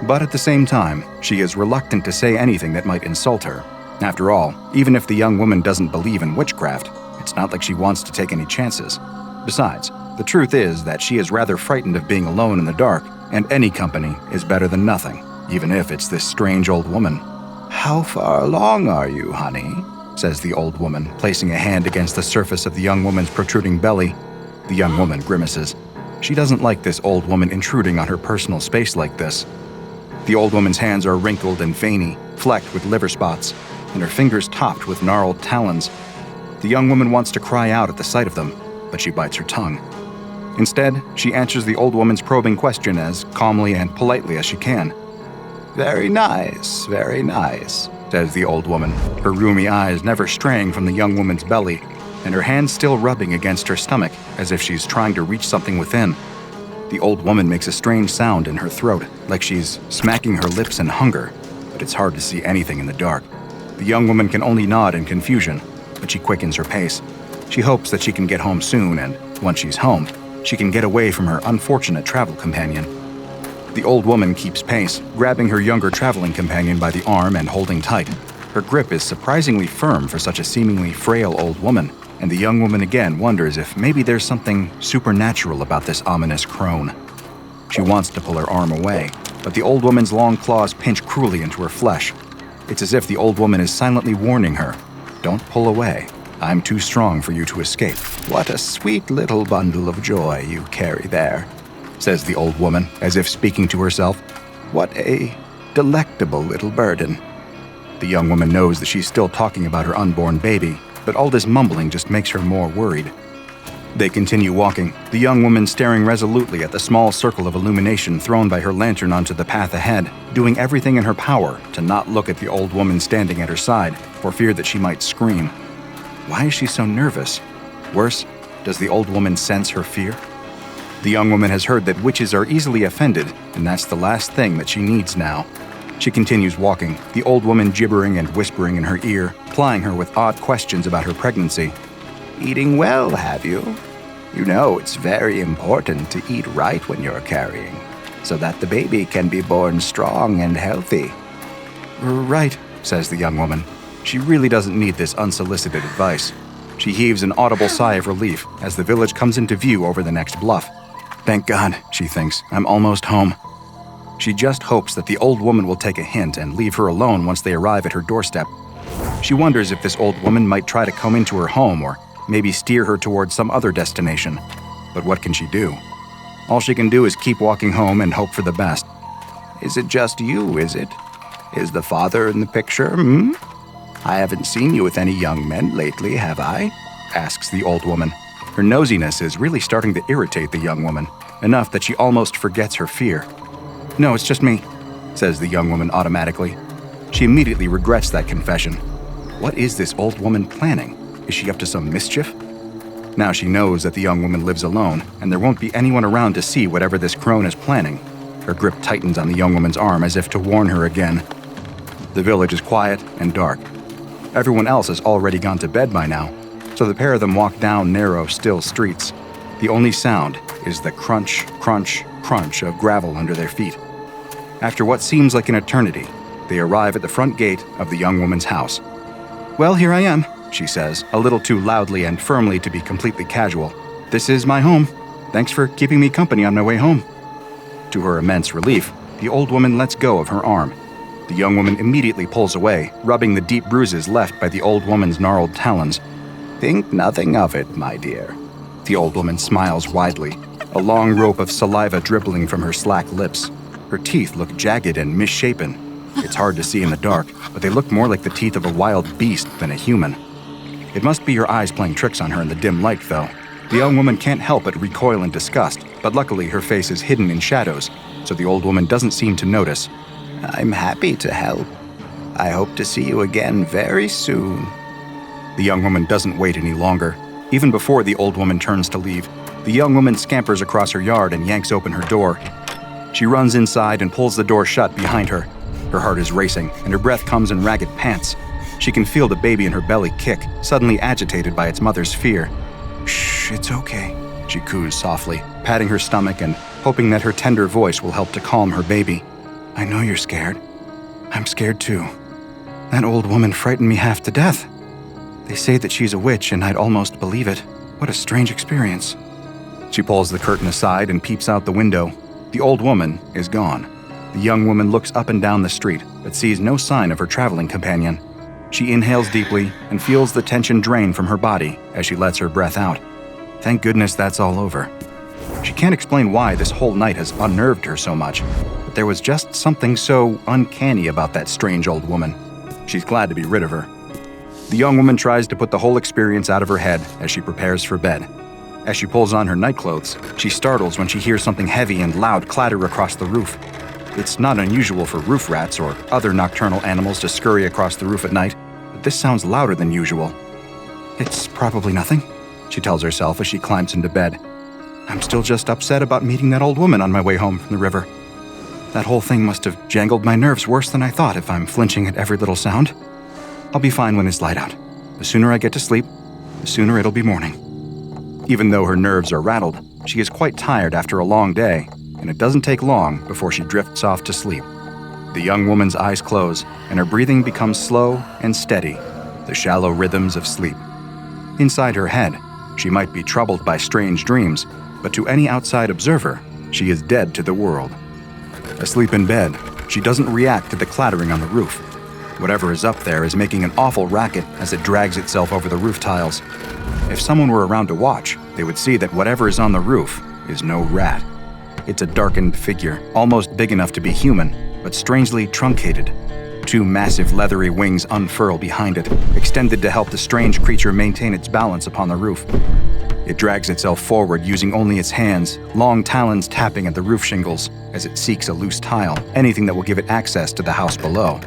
But at the same time, she is reluctant to say anything that might insult her. After all, even if the young woman doesn't believe in witchcraft, it's not like she wants to take any chances. Besides, the truth is that she is rather frightened of being alone in the dark, and any company is better than nothing, even if it's this strange old woman. "How far along are you, honey?" says the old woman, placing a hand against the surface of the young woman's protruding belly. The young woman grimaces. She doesn't like this old woman intruding on her personal space like this. The old woman's hands are wrinkled and veiny, flecked with liver spots, and her fingers topped with gnarled talons. The young woman wants to cry out at the sight of them, but she bites her tongue. Instead, she answers the old woman's probing question as calmly and politely as she can. Very nice, says the old woman, her rheumy eyes never straying from the young woman's belly, and her hands still rubbing against her stomach as if she's trying to reach something within. The old woman makes a strange sound in her throat, like she's smacking her lips in hunger, but it's hard to see anything in the dark. The young woman can only nod in confusion, but she quickens her pace. She hopes that she can get home soon, and once she's home, she can get away from her unfortunate travel companion. The old woman keeps pace, grabbing her younger traveling companion by the arm and holding tight. Her grip is surprisingly firm for such a seemingly frail old woman, and the young woman again wonders if maybe there's something supernatural about this ominous crone. She wants to pull her arm away, but the old woman's long claws pinch cruelly into her flesh. It's as if the old woman is silently warning her, "Don't pull away. I'm too strong for you to escape." "What a sweet little bundle of joy you carry there," says the old woman, as if speaking to herself. "What a delectable little burden." The young woman knows that she's still talking about her unborn baby, but all this mumbling just makes her more worried. They continue walking, the young woman staring resolutely at the small circle of illumination thrown by her lantern onto the path ahead, doing everything in her power to not look at the old woman standing at her side, for fear that she might scream. Why is she so nervous? Worse, does the old woman sense her fear? The young woman has heard that witches are easily offended, and that's the last thing that she needs now. She continues walking, the old woman gibbering and whispering in her ear, plying her with odd questions about her pregnancy. "Eating well, have you? You know it's very important to eat right when you're carrying, so that the baby can be born strong and healthy." "Right," says the young woman. She really doesn't need this unsolicited advice. She heaves an audible sigh of relief as the village comes into view over the next bluff. Thank God, she thinks, I'm almost home. She just hopes that the old woman will take a hint and leave her alone once they arrive at her doorstep. She wonders if this old woman might try to come into her home or maybe steer her towards some other destination. But what can she do? All she can do is keep walking home and hope for the best. "Is it just you, is it? Is the father in the picture, I haven't seen you with any young men lately, have I?" asks the old woman. Her nosiness is really starting to irritate the young woman, enough that she almost forgets her fear. "No, it's just me," says the young woman automatically. She immediately regrets that confession. What is this old woman planning? Is she up to some mischief? Now she knows that the young woman lives alone, and there won't be anyone around to see whatever this crone is planning. Her grip tightens on the young woman's arm as if to warn her again. The village is quiet and dark. Everyone else has already gone to bed by now, so the pair of them walk down narrow, still streets. The only sound is the crunch, crunch, crunch of gravel under their feet. After what seems like an eternity, they arrive at the front gate of the young woman's house. "Well, here I am," she says, a little too loudly and firmly to be completely casual. "This is my home. Thanks for keeping me company on my way home." To her immense relief, the old woman lets go of her arm. The young woman immediately pulls away, rubbing the deep bruises left by the old woman's gnarled talons. "Think nothing of it, my dear." The old woman smiles widely, a long rope of saliva dribbling from her slack lips. Her teeth look jagged and misshapen. It's hard to see in the dark, but they look more like the teeth of a wild beast than a human. It must be her eyes playing tricks on her in the dim light, though. The young woman can't help but recoil in disgust, but luckily her face is hidden in shadows, so the old woman doesn't seem to notice. "I'm happy to help. I hope to see you again very soon." The young woman doesn't wait any longer. Even before the old woman turns to leave, the young woman scampers across her yard and yanks open her door. She runs inside and pulls the door shut behind her. Her heart is racing, and her breath comes in ragged pants. She can feel the baby in her belly kick, suddenly agitated by its mother's fear. "Shh, it's okay," she coos softly, patting her stomach and hoping that her tender voice will help to calm her baby. "I know you're scared. I'm scared too. That old woman frightened me half to death. They say that she's a witch, and I'd almost believe it. What a strange experience." She pulls the curtain aside and peeps out the window. The old woman is gone. The young woman looks up and down the street, but sees no sign of her traveling companion. She inhales deeply and feels the tension drain from her body as she lets her breath out. Thank goodness that's all over. She can't explain why this whole night has unnerved her so much, but there was just something so uncanny about that strange old woman. She's glad to be rid of her. The young woman tries to put the whole experience out of her head as she prepares for bed. As she pulls on her nightclothes, she startles when she hears something heavy and loud clatter across the roof. It's not unusual for roof rats or other nocturnal animals to scurry across the roof at night, but this sounds louder than usual. It's probably nothing, she tells herself as she climbs into bed. I'm still just upset about meeting that old woman on my way home from the river. That whole thing must have jangled my nerves worse than I thought if I'm flinching at every little sound. I'll be fine when it's light out. The sooner I get to sleep, the sooner it'll be morning. Even though her nerves are rattled, she is quite tired after a long day, and it doesn't take long before she drifts off to sleep. The young woman's eyes close, and her breathing becomes slow and steady, the shallow rhythms of sleep. Inside her head, she might be troubled by strange dreams, but to any outside observer, she is dead to the world. Asleep in bed, she doesn't react to the clattering on the roof. Whatever is up there is making an awful racket as it drags itself over the roof tiles. If someone were around to watch, they would see that whatever is on the roof is no rat. It's a darkened figure, almost big enough to be human, but strangely truncated. Two massive leathery wings unfurl behind it, extended to help the strange creature maintain its balance upon the roof. It drags itself forward using only its hands, long talons tapping at the roof shingles as it seeks a loose tile, anything that will give it access to the house below.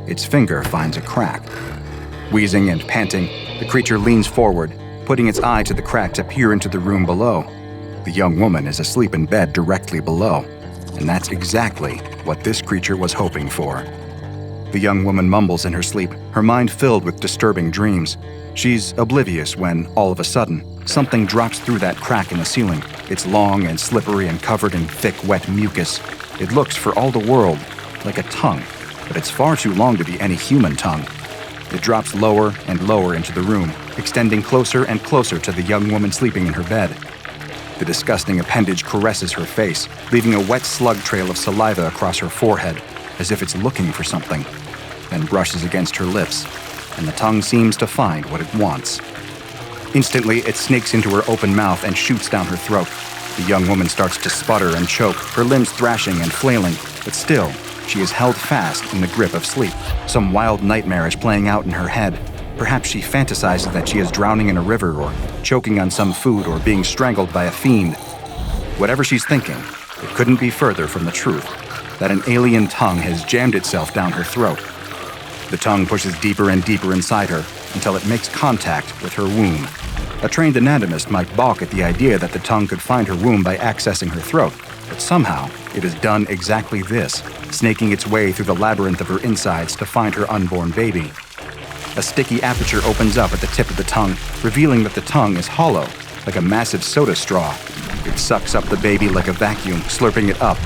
Its finger finds a crack. Wheezing and panting, the creature leans forward, putting its eye to the crack to peer into the room below. The young woman is asleep in bed directly below, and that's exactly what this creature was hoping for. The young woman mumbles in her sleep, her mind filled with disturbing dreams. She's oblivious when, all of a sudden, something drops through that crack in the ceiling. It's long and slippery and covered in thick, wet mucus. It looks, for all the world, like a tongue, but it's far too long to be any human tongue. It drops lower and lower into the room, extending closer and closer to the young woman sleeping in her bed. The disgusting appendage caresses her face, leaving a wet slug trail of saliva across her forehead, as if it's looking for something, then brushes against her lips, and the tongue seems to find what it wants. Instantly, it snakes into her open mouth and shoots down her throat. The young woman starts to sputter and choke, her limbs thrashing and flailing, but still, she is held fast in the grip of sleep. Some wild nightmare is playing out in her head. Perhaps she fantasizes that she is drowning in a river or choking on some food or being strangled by a fiend. Whatever she's thinking, it couldn't be further from the truth, that an alien tongue has jammed itself down her throat. The tongue pushes deeper and deeper inside her until it makes contact with her womb. A trained anatomist might balk at the idea that the tongue could find her womb by accessing her throat, but somehow it has done exactly this, snaking its way through the labyrinth of her insides to find her unborn baby. A sticky aperture opens up at the tip of the tongue, revealing that the tongue is hollow, like a massive soda straw. It sucks up the baby like a vacuum, slurping it up,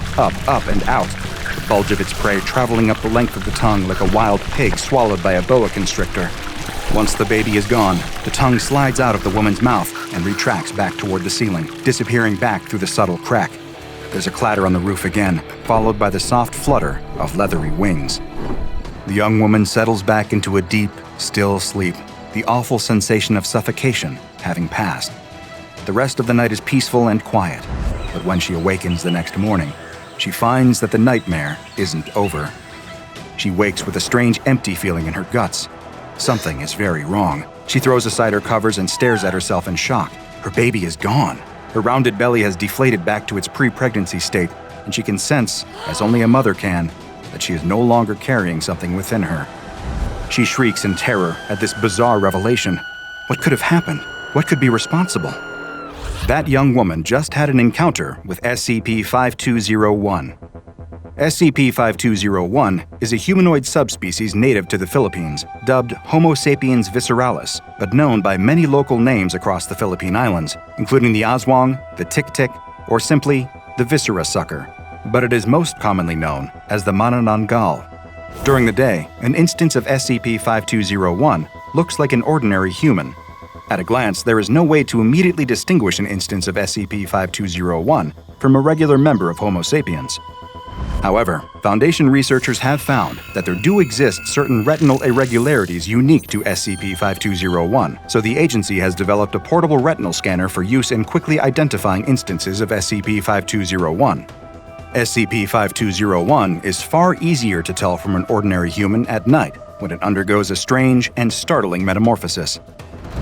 and out, the bulge of its prey traveling up the length of the tongue like a wild pig swallowed by a boa constrictor. Once the baby is gone, the tongue slides out of the woman's mouth and retracts back toward the ceiling, disappearing back through the subtle crack. There's a clatter on the roof again, followed by the soft flutter of leathery wings. The young woman settles back into a deep, still sleep, the awful sensation of suffocation having passed. The rest of the night is peaceful and quiet, but when she awakens the next morning, she finds that the nightmare isn't over. She wakes with a strange empty feeling in her guts. Something is very wrong. She throws aside her covers and stares at herself in shock. Her baby is gone. Her rounded belly has deflated back to its pre-pregnancy state, and she can sense, as only a mother can, that she is no longer carrying something within her. She shrieks in terror at this bizarre revelation. What could have happened? What could be responsible? That young woman just had an encounter with SCP-5201. SCP-5201 is a humanoid subspecies native to the Philippines, dubbed Homo sapiens visceralis, but known by many local names across the Philippine Islands, including the Aswang, the Tik-Tik, or simply the Viscera Sucker. But it is most commonly known as the Manananggal. During the day, an instance of SCP-5201 looks like an ordinary human. At a glance, there is no way to immediately distinguish an instance of SCP-5201 from a regular member of Homo sapiens. However, Foundation researchers have found that there do exist certain retinal irregularities unique to SCP-5201, so the agency has developed a portable retinal scanner for use in quickly identifying instances of SCP-5201. SCP-5201 is far easier to tell from an ordinary human at night when it undergoes a strange and startling metamorphosis.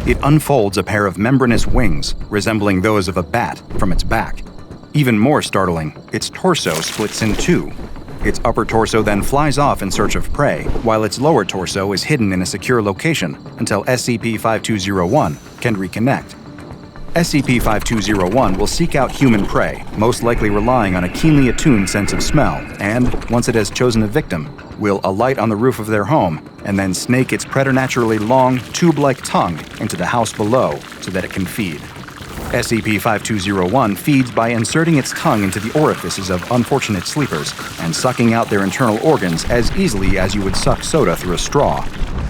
It unfolds a pair of membranous wings, resembling those of a bat, from its back. Even more startling, its torso splits in two. Its upper torso then flies off in search of prey, while its lower torso is hidden in a secure location until SCP-5201 can reconnect. SCP-5201 will seek out human prey, most likely relying on a keenly attuned sense of smell, and, once it has chosen a victim, will alight on the roof of their home and then snake its preternaturally long, tube-like tongue into the house below so that it can feed. SCP-5201 feeds by inserting its tongue into the orifices of unfortunate sleepers and sucking out their internal organs as easily as you would suck soda through a straw.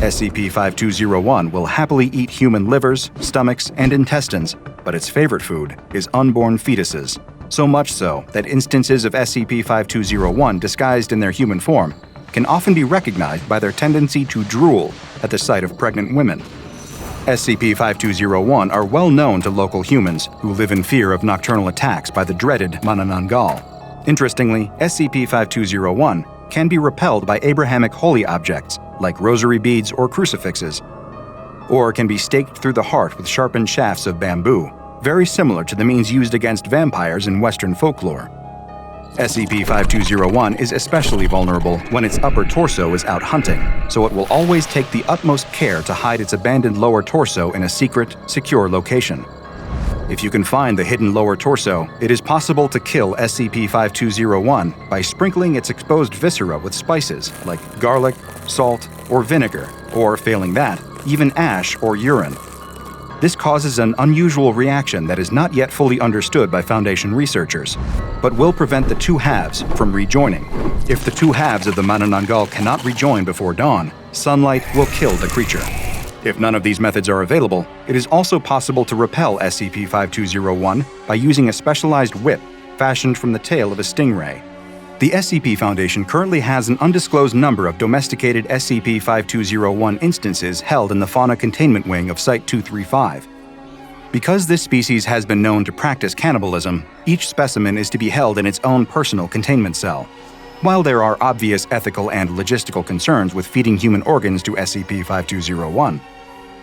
SCP-5201 will happily eat human livers, stomachs, and intestines, but its favorite food is unborn fetuses. So much so that instances of SCP-5201 disguised in their human form can often be recognized by their tendency to drool at the sight of pregnant women. SCP-5201 are well known to local humans who live in fear of nocturnal attacks by the dreaded Manananggal. Interestingly, SCP-5201 can be repelled by Abrahamic holy objects like rosary beads or crucifixes, or can be staked through the heart with sharpened shafts of bamboo, very similar to the means used against vampires in Western folklore. SCP-5201 is especially vulnerable when its upper torso is out hunting, so it will always take the utmost care to hide its abandoned lower torso in a secret, secure location. If you can find the hidden lower torso, it is possible to kill SCP-5201 by sprinkling its exposed viscera with spices like garlic, salt, or vinegar, or failing that, even ash or urine. This causes an unusual reaction that is not yet fully understood by Foundation researchers, but will prevent the two halves from rejoining. If the two halves of the Manananggal cannot rejoin before dawn, sunlight will kill the creature. If none of these methods are available, it is also possible to repel SCP-5201 by using a specialized whip fashioned from the tail of a stingray. The SCP Foundation currently has an undisclosed number of domesticated SCP-5201 instances held in the Fauna Containment Wing of Site-235. Because this species has been known to practice cannibalism, each specimen is to be held in its own personal containment cell. While there are obvious ethical and logistical concerns with feeding human organs to SCP-5201,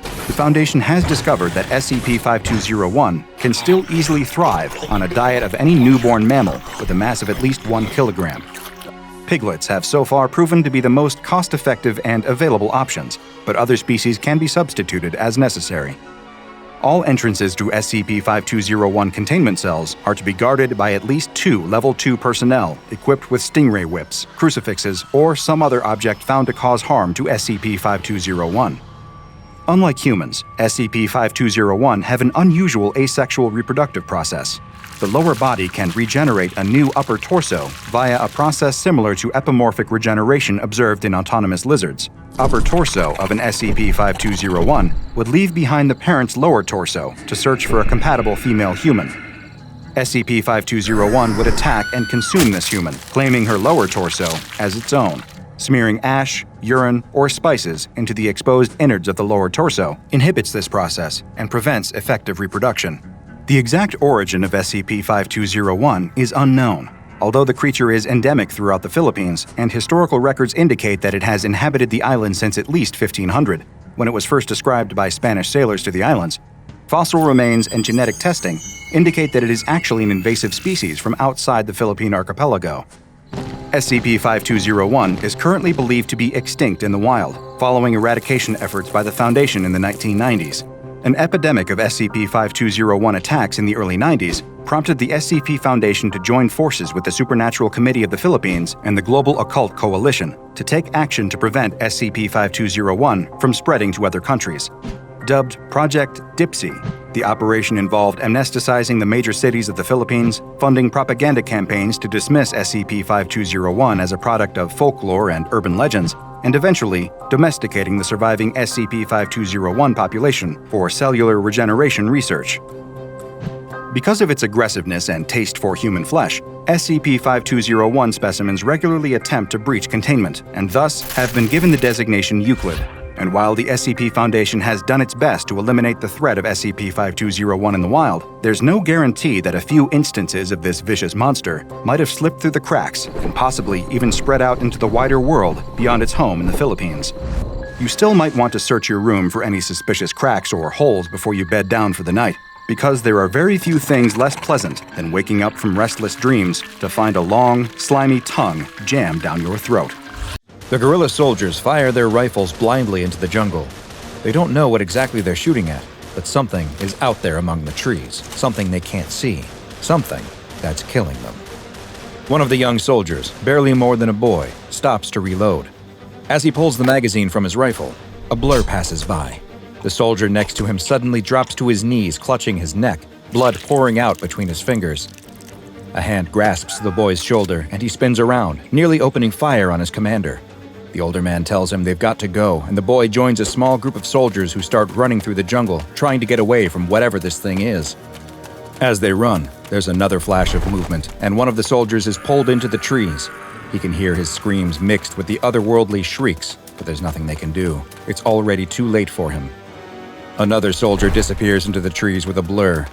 the Foundation has discovered that SCP-5201 can still easily thrive on a diet of any newborn mammal with a mass of at least 1 kilogram. Piglets have so far proven to be the most cost-effective and available options, but other species can be substituted as necessary. All entrances to SCP-5201 containment cells are to be guarded by at least 2 Level 2 personnel equipped with stingray whips, crucifixes, or some other object found to cause harm to SCP-5201. Unlike humans, SCP-5201 have an unusual asexual reproductive process. The lower body can regenerate a new upper torso via a process similar to epimorphic regeneration observed in autonomous lizards. Upper torso of an SCP-5201 would leave behind the parent's lower torso to search for a compatible female human. SCP-5201 would attack and consume this human, claiming her lower torso as its own. Smearing ash, urine, or spices into the exposed innards of the lower torso inhibits this process and prevents effective reproduction. The exact origin of SCP-5201 is unknown, although the creature is endemic throughout the Philippines, and historical records indicate that it has inhabited the island since at least 1500, when it was first described by Spanish sailors to the islands. Fossil remains and genetic testing indicate that it is actually an invasive species from outside the Philippine archipelago. SCP-5201 is currently believed to be extinct in the wild, following eradication efforts by the Foundation in the 1990s. An epidemic of SCP-5201 attacks in the early 90s prompted the SCP Foundation to join forces with the Supernatural Committee of the Philippines and the Global Occult Coalition to take action to prevent SCP-5201 from spreading to other countries. Dubbed Project Dipsy, the operation involved amnesticizing the major cities of the Philippines, funding propaganda campaigns to dismiss SCP-5201 as a product of folklore and urban legends, and eventually domesticating the surviving SCP-5201 population for cellular regeneration research. Because of its aggressiveness and taste for human flesh, SCP-5201 specimens regularly attempt to breach containment, and thus have been given the designation Euclid. And while the SCP Foundation has done its best to eliminate the threat of SCP-5201 in the wild, there's no guarantee that a few instances of this vicious monster might have slipped through the cracks and possibly even spread out into the wider world beyond its home in the Philippines. You still might want to search your room for any suspicious cracks or holes before you bed down for the night, because there are very few things less pleasant than waking up from restless dreams to find a long, slimy tongue jammed down your throat. The guerrilla soldiers fire their rifles blindly into the jungle. They don't know what exactly they're shooting at, but something is out there among the trees, something they can't see, something that's killing them. One of the young soldiers, barely more than a boy, stops to reload. As he pulls the magazine from his rifle, a blur passes by. The soldier next to him suddenly drops to his knees, clutching his neck, blood pouring out between his fingers. A hand grasps the boy's shoulder and he spins around, nearly opening fire on his commander. The older man tells him they've got to go, and the boy joins a small group of soldiers who start running through the jungle, trying to get away from whatever this thing is. As they run, there's another flash of movement, and one of the soldiers is pulled into the trees. He can hear his screams mixed with the otherworldly shrieks, but there's nothing they can do. It's already too late for him. Another soldier disappears into the trees with a blur.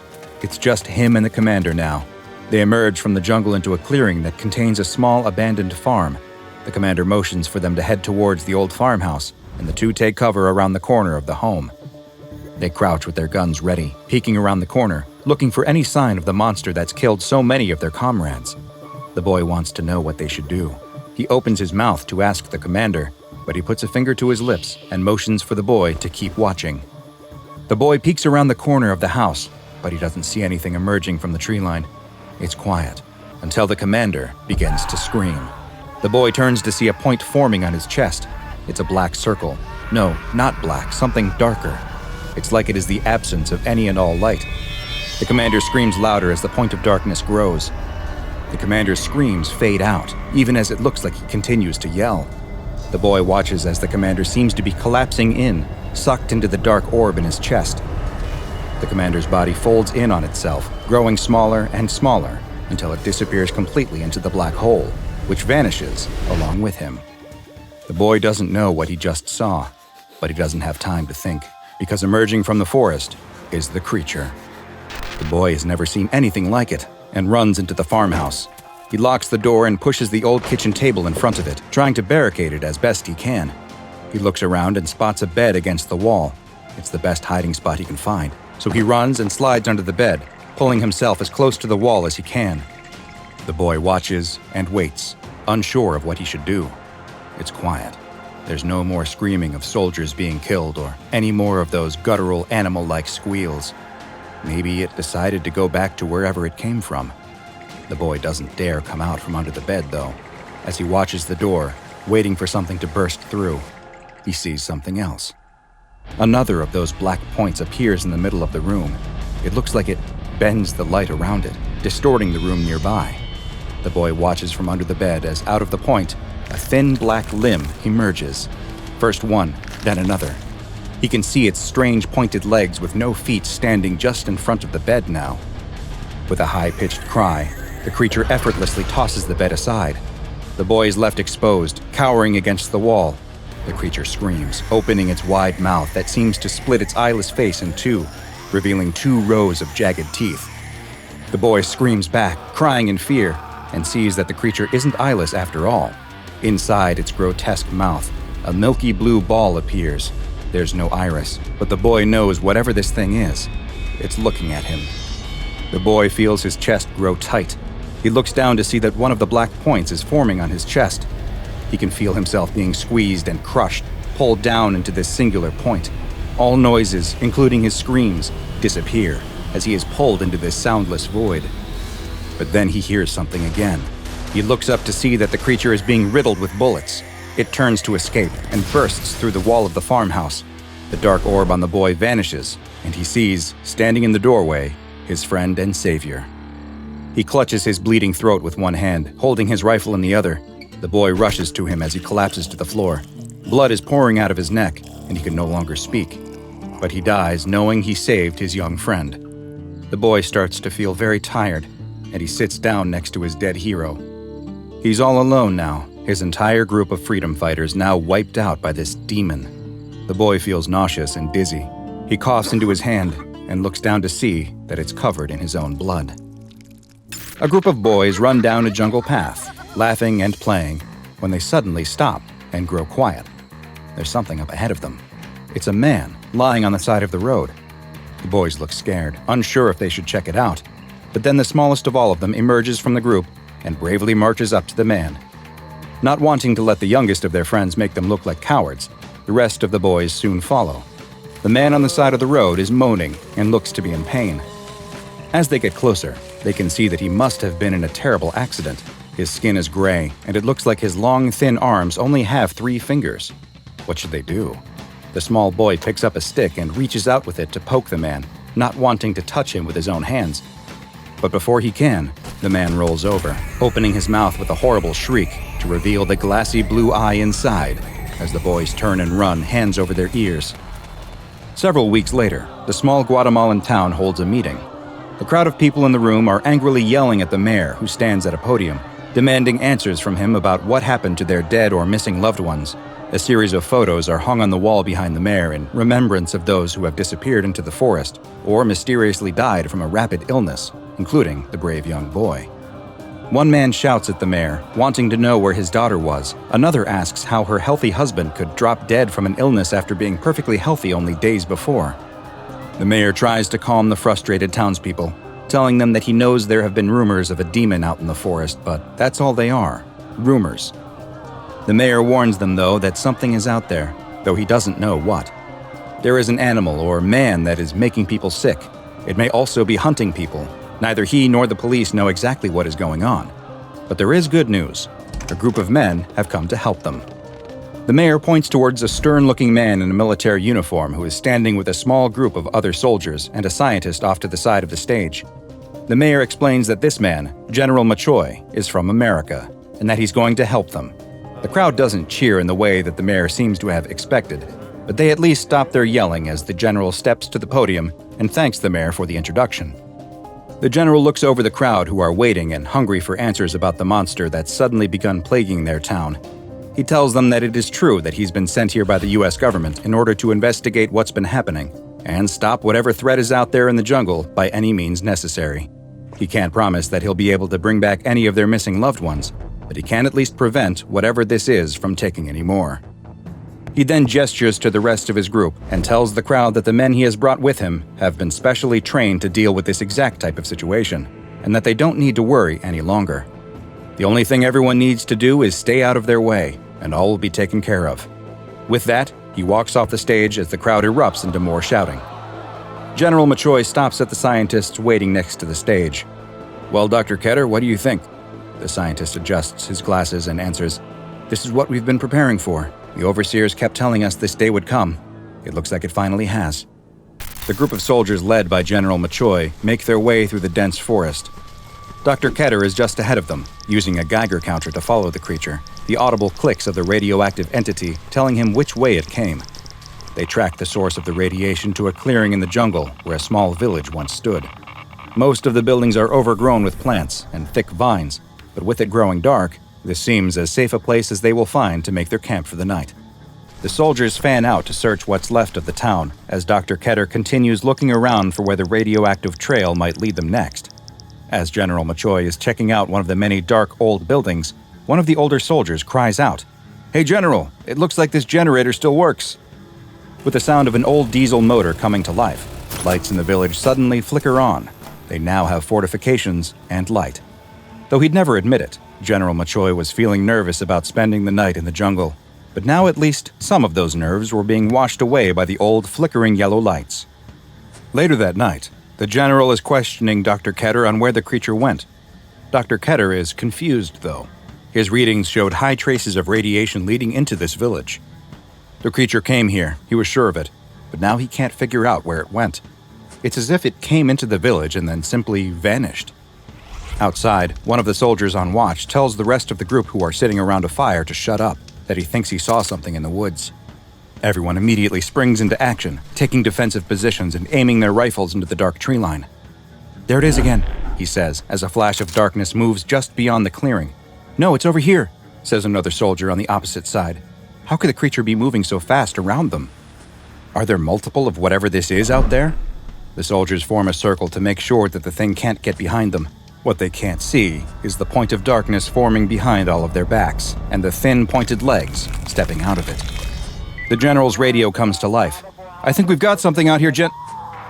It's just him and the commander now. They emerge from the jungle into a clearing that contains a small abandoned farm. The commander motions for them to head towards the old farmhouse, and the two take cover around the corner of the home. They crouch with their guns ready, peeking around the corner, looking for any sign of the monster that's killed so many of their comrades. The boy wants to know what they should do. He opens his mouth to ask the commander, but he puts a finger to his lips and motions for the boy to keep watching. The boy peeks around the corner of the house, but he doesn't see anything emerging from the tree line. It's quiet, until the commander begins to scream. The boy turns to see a point forming on his chest. It's a black circle. No, not black, something darker. It's like it is the absence of any and all light. The commander screams louder as the point of darkness grows. The commander's screams fade out, even as it looks like he continues to yell. The boy watches as the commander seems to be collapsing in, sucked into the dark orb in his chest. The commander's body folds in on itself, growing smaller and smaller, until it disappears completely into the black hole, which vanishes along with him. The boy doesn't know what he just saw, but he doesn't have time to think, because emerging from the forest is the creature. The boy has never seen anything like it, and runs into the farmhouse. He locks the door and pushes the old kitchen table in front of it, trying to barricade it as best he can. He looks around and spots a bed against the wall. It's the best hiding spot he can find, so he runs and slides under the bed, pulling himself as close to the wall as he can. The boy watches and waits, unsure of what he should do. It's quiet. There's no more screaming of soldiers being killed or any more of those guttural animal-like squeals. Maybe it decided to go back to wherever it came from. The boy doesn't dare come out from under the bed, though. As he watches the door, waiting for something to burst through, he sees something else. Another of those black points appears in the middle of the room. It looks like it bends the light around it, distorting the room nearby. The boy watches from under the bed as out of the point, a thin black limb emerges. First one, then another. He can see its strange pointed legs with no feet standing just in front of the bed now. With a high-pitched cry, the creature effortlessly tosses the bed aside. The boy is left exposed, cowering against the wall. The creature screams, opening its wide mouth that seems to split its eyeless face in two, revealing 2 rows of jagged teeth. The boy screams back, crying in fear, and sees that the creature isn't eyeless after all. Inside its grotesque mouth, a milky blue ball appears. There's no iris, but the boy knows whatever this thing is, it's looking at him. The boy feels his chest grow tight. He looks down to see that one of the black points is forming on his chest. He can feel himself being squeezed and crushed, pulled down into this singular point. All noises, including his screams, disappear as he is pulled into this soundless void. But then he hears something again. He looks up to see that the creature is being riddled with bullets. It turns to escape and bursts through the wall of the farmhouse. The dark orb on the boy vanishes, and he sees, standing in the doorway, his friend and savior. He clutches his bleeding throat with one hand, holding his rifle in the other. The boy rushes to him as he collapses to the floor. Blood is pouring out of his neck, and he can no longer speak. But he dies knowing he saved his young friend. The boy starts to feel very tired. and he sits down next to his dead hero. He's all alone now, his entire group of freedom fighters now wiped out by this demon. The boy feels nauseous and dizzy. He coughs into his hand and looks down to see that it's covered in his own blood. A group of boys run down a jungle path, laughing and playing, when they suddenly stop and grow quiet. There's something up ahead of them. It's a man lying on the side of the road. The boys look scared, unsure if they should check it out. But then the smallest of all of them emerges from the group and bravely marches up to the man. Not wanting to let the youngest of their friends make them look like cowards, the rest of the boys soon follow. The man on the side of the road is moaning and looks to be in pain. As they get closer, they can see that he must have been in a terrible accident. His skin is gray, and it looks like his long, thin arms only have 3 fingers. What should they do? The small boy picks up a stick and reaches out with it to poke the man, not wanting to touch him with his own hands. But before he can, the man rolls over, opening his mouth with a horrible shriek to reveal the glassy blue eye inside as the boys turn and run, hands over their ears. Several weeks later, the small Guatemalan town holds a meeting. The crowd of people in the room are angrily yelling at the mayor, who stands at a podium, demanding answers from him about what happened to their dead or missing loved ones. A series of photos are hung on the wall behind the mayor in remembrance of those who have disappeared into the forest or mysteriously died from a rapid illness, including the brave young boy. One man shouts at the mayor, wanting to know where his daughter was. Another asks how her healthy husband could drop dead from an illness after being perfectly healthy only days before. The mayor tries to calm the frustrated townspeople, telling them that he knows there have been rumors of a demon out in the forest, but that's all they are, rumors. The mayor warns them, though, that something is out there, though he doesn't know what. There is an animal or man that is making people sick. It may also be hunting people. Neither he nor the police know exactly what is going on. But there is good news. A group of men have come to help them. The mayor points towards a stern-looking man in a military uniform who is standing with a small group of other soldiers and a scientist off to the side of the stage. The mayor explains that this man, General Machoy, is from America, and that he's going to help them. The crowd doesn't cheer in the way that the mayor seems to have expected, but they at least stop their yelling as the general steps to the podium and thanks the mayor for the introduction. The general looks over the crowd who are waiting and hungry for answers about the monster that's suddenly begun plaguing their town. He tells them that it is true that he's been sent here by the US government in order to investigate what's been happening and stop whatever threat is out there in the jungle by any means necessary. He can't promise that he'll be able to bring back any of their missing loved ones, but he can at least prevent whatever this is from taking any more. He then gestures to the rest of his group and tells the crowd that the men he has brought with him have been specially trained to deal with this exact type of situation, and that they don't need to worry any longer. The only thing everyone needs to do is stay out of their way, and all will be taken care of. With that, he walks off the stage as the crowd erupts into more shouting. General Machoy stops at the scientists waiting next to the stage. "Well, Dr. Ketter, what do you think?" The scientist adjusts his glasses and answers, "This is what we've been preparing for. The overseers kept telling us this day would come. It looks like it finally has." The group of soldiers led by General Machoy make their way through the dense forest. Dr. Ketter is just ahead of them, using a Geiger counter to follow the creature, the audible clicks of the radioactive entity telling him which way it came. They track the source of the radiation to a clearing in the jungle where a small village once stood. Most of the buildings are overgrown with plants and thick vines, but with it growing dark, this seems as safe a place as they will find to make their camp for the night. The soldiers fan out to search what's left of the town as Dr. Ketter continues looking around for where the radioactive trail might lead them next. As General Machoy is checking out one of the many dark old buildings, one of the older soldiers cries out, "Hey General, it looks like this generator still works." With the sound of an old diesel motor coming to life, lights in the village suddenly flicker on. They now have fortifications and light. Though he'd never admit it, General Machoy was feeling nervous about spending the night in the jungle. But now at least some of those nerves were being washed away by the old flickering yellow lights. Later that night, the general is questioning Dr. Ketter on where the creature went. Dr. Ketter is confused, though. His readings showed high traces of radiation leading into this village. The creature came here, he was sure of it, but now he can't figure out where it went. It's as if it came into the village and then simply vanished. Outside, one of the soldiers on watch tells the rest of the group who are sitting around a fire to shut up, that he thinks he saw something in the woods. Everyone immediately springs into action, taking defensive positions and aiming their rifles into the dark tree line. "There it is again. he says, as a flash of darkness moves just beyond the clearing. "No, it's over here," says another soldier on the opposite side. How could the creature be moving so fast around them? Are there multiple of whatever this is out there? The soldiers form a circle to make sure that the thing can't get behind them. What they can't see is the point of darkness forming behind all of their backs, and the thin, pointed legs stepping out of it. The general's radio comes to life. "I think we've got something out here,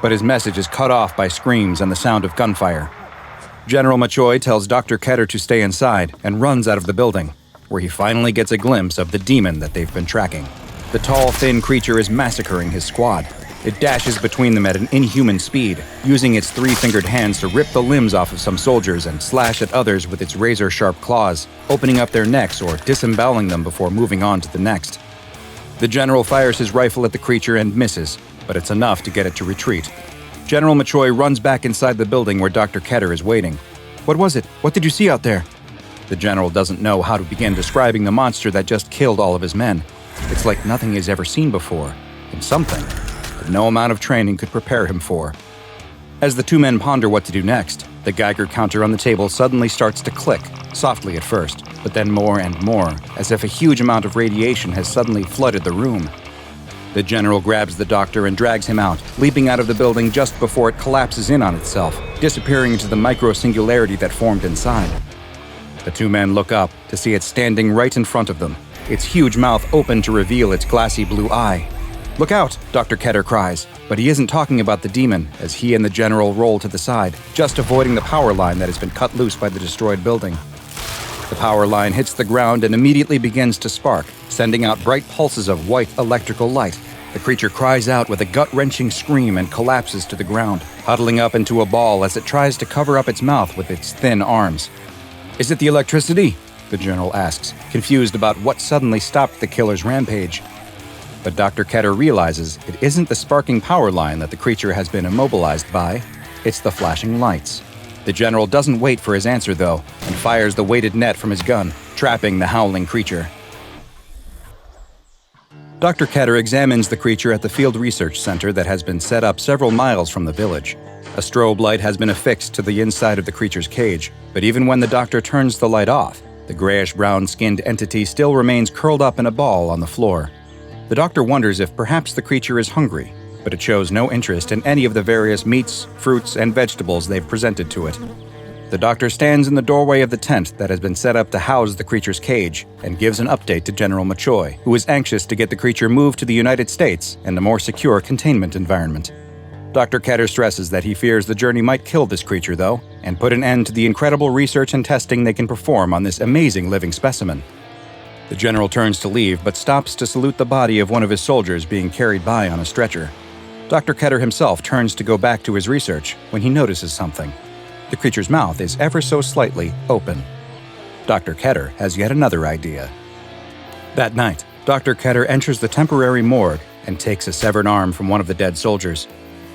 But his message is cut off by screams and the sound of gunfire. General Machoy tells Dr. Ketter to stay inside and runs out of the building, where he finally gets a glimpse of the demon that they've been tracking. The tall, thin creature is massacring his squad. It dashes between them at an inhuman speed, using its three-fingered hands to rip the limbs off of some soldiers and slash at others with its razor-sharp claws, opening up their necks or disemboweling them before moving on to the next. The general fires his rifle at the creature and misses, but it's enough to get it to retreat. General Machoy runs back inside the building where Dr. Ketter is waiting. "What was it? What did you see out there?" The general doesn't know how to begin describing the monster that just killed all of his men. It's like nothing he's ever seen before, and something that no amount of training could prepare him for. As the two men ponder what to do next, the Geiger counter on the table suddenly starts to click, softly at first, but then more and more, as if a huge amount of radiation has suddenly flooded the room. The general grabs the doctor and drags him out, leaping out of the building just before it collapses in on itself, disappearing into the micro-singularity that formed inside. The two men look up to see it standing right in front of them, its huge mouth open to reveal its glassy blue eye. "Look out!" Dr. Ketter cries, but he isn't talking about the demon as he and the general roll to the side, just avoiding the power line that has been cut loose by the destroyed building. The power line hits the ground and immediately begins to spark, sending out bright pulses of white electrical light. The creature cries out with a gut-wrenching scream and collapses to the ground, huddling up into a ball as it tries to cover up its mouth with its thin arms. "Is it the electricity?" the general asks, confused about what suddenly stopped the killer's rampage. But Dr. Ketter realizes it isn't the sparking power line that the creature has been immobilized by, it's the flashing lights. The general doesn't wait for his answer, though, and fires the weighted net from his gun, trapping the howling creature. Dr. Ketter examines the creature at the Field Research Center that has been set up several miles from the village. A strobe light has been affixed to the inside of the creature's cage, but even when the doctor turns the light off, the grayish-brown skinned entity still remains curled up in a ball on the floor. The doctor wonders if perhaps the creature is hungry, but it shows no interest in any of the various meats, fruits, and vegetables they've presented to it. The doctor stands in the doorway of the tent that has been set up to house the creature's cage and gives an update to General Machoy, who is anxious to get the creature moved to the United States and a more secure containment environment. Dr. Ketter stresses that he fears the journey might kill this creature, though, and put an end to the incredible research and testing they can perform on this amazing living specimen. The general turns to leave, but stops to salute the body of one of his soldiers being carried by on a stretcher. Dr. Ketter himself turns to go back to his research when he notices something. The creature's mouth is ever so slightly open. Dr. Ketter has yet another idea. That night, Dr. Ketter enters the temporary morgue and takes a severed arm from one of the dead soldiers.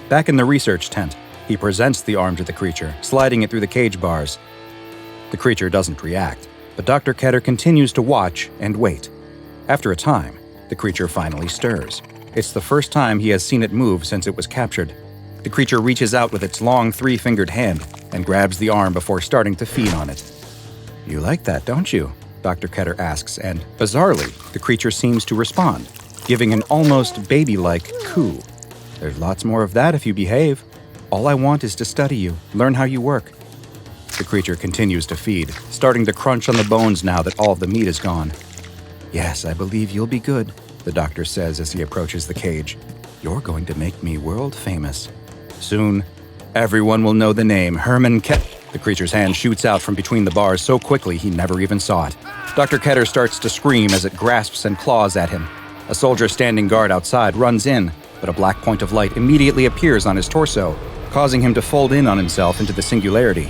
Back in the research tent, he presents the arm to the creature, sliding it through the cage bars. The creature doesn't react, but Dr. Ketter continues to watch and wait. After a time, the creature finally stirs. It's the first time he has seen it move since it was captured. The creature reaches out with its long three-fingered hand and grabs the arm before starting to feed on it. "You like that, don't you?" Dr. Ketter asks, and, bizarrely, the creature seems to respond, giving an almost baby-like coo. "There's lots more of that if you behave. All I want is to study you, learn how you work." The creature continues to feed, starting to crunch on the bones now that all of the meat is gone. "Yes, I believe you'll be good," the doctor says as he approaches the cage. "You're going to make me world famous. Soon, everyone will know the name Herman Ket." The creature's hand shoots out from between the bars so quickly he never even saw it. Dr. Ketter starts to scream as it grasps and claws at him. A soldier standing guard outside runs in, but a black point of light immediately appears on his torso, causing him to fold in on himself into the singularity.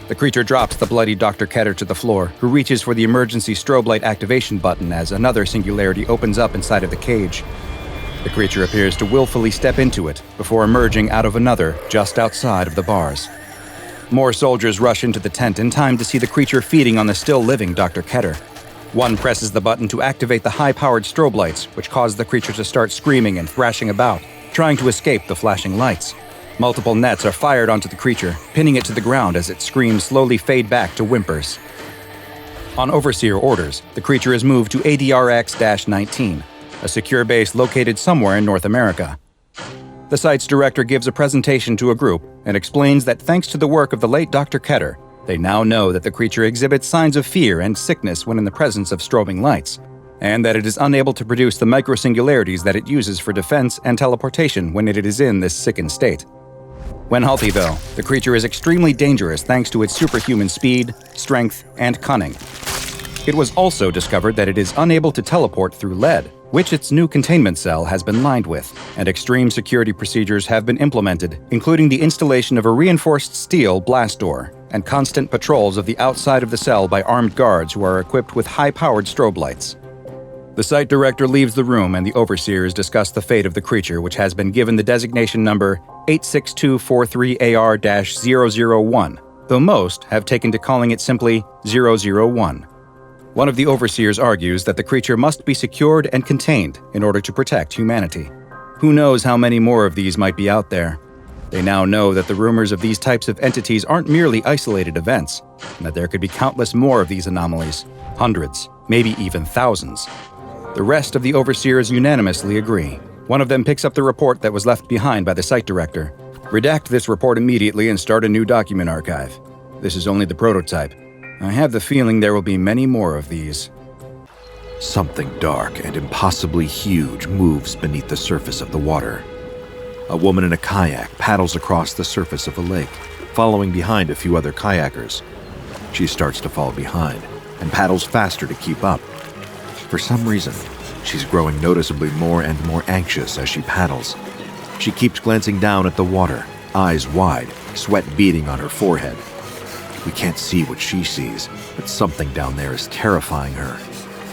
The creature drops the bloody Dr. Ketter to the floor, who reaches for the emergency strobe light activation button as another singularity opens up inside of the cage. The creature appears to willfully step into it before emerging out of another just outside of the bars. More soldiers rush into the tent in time to see the creature feeding on the still-living Dr. Ketter. One presses the button to activate the high-powered strobe lights, which cause the creature to start screaming and thrashing about, trying to escape the flashing lights. Multiple nets are fired onto the creature, pinning it to the ground as its screams slowly fade back to whimpers. On Overseer orders, the creature is moved to ADRX-19, a secure base located somewhere in North America. The site's director gives a presentation to a group and explains that thanks to the work of the late Dr. Ketter, they now know that the creature exhibits signs of fear and sickness when in the presence of strobing lights, and that it is unable to produce the microsingularities that it uses for defense and teleportation when it is in this sickened state. When healthy, though, the creature is extremely dangerous thanks to its superhuman speed, strength, and cunning. It was also discovered that it is unable to teleport through lead, which its new containment cell has been lined with, and extreme security procedures have been implemented, including the installation of a reinforced steel blast door and constant patrols of the outside of the cell by armed guards who are equipped with high-powered strobe lights. The site director leaves the room and the overseers discuss the fate of the creature, which has been given the designation number 86243AR-001, though most have taken to calling it simply 001. One of the overseers argues that the creature must be secured and contained in order to protect humanity. Who knows how many more of these might be out there? They now know that the rumors of these types of entities aren't merely isolated events, and that there could be countless more of these anomalies, hundreds, maybe even thousands. The rest of the overseers unanimously agree. One of them picks up the report that was left behind by the site director. Redact this report immediately and start a new document archive. This is only the prototype. I have the feeling there will be many more of these. Something dark and impossibly huge moves beneath the surface of the water. A woman in a kayak paddles across the surface of a lake, following behind a few other kayakers. She starts to fall behind and paddles faster to keep up. For some reason, she's growing noticeably more and more anxious as she paddles. She keeps glancing down at the water, eyes wide, sweat beading on her forehead. We can't see what she sees, but something down there is terrifying her.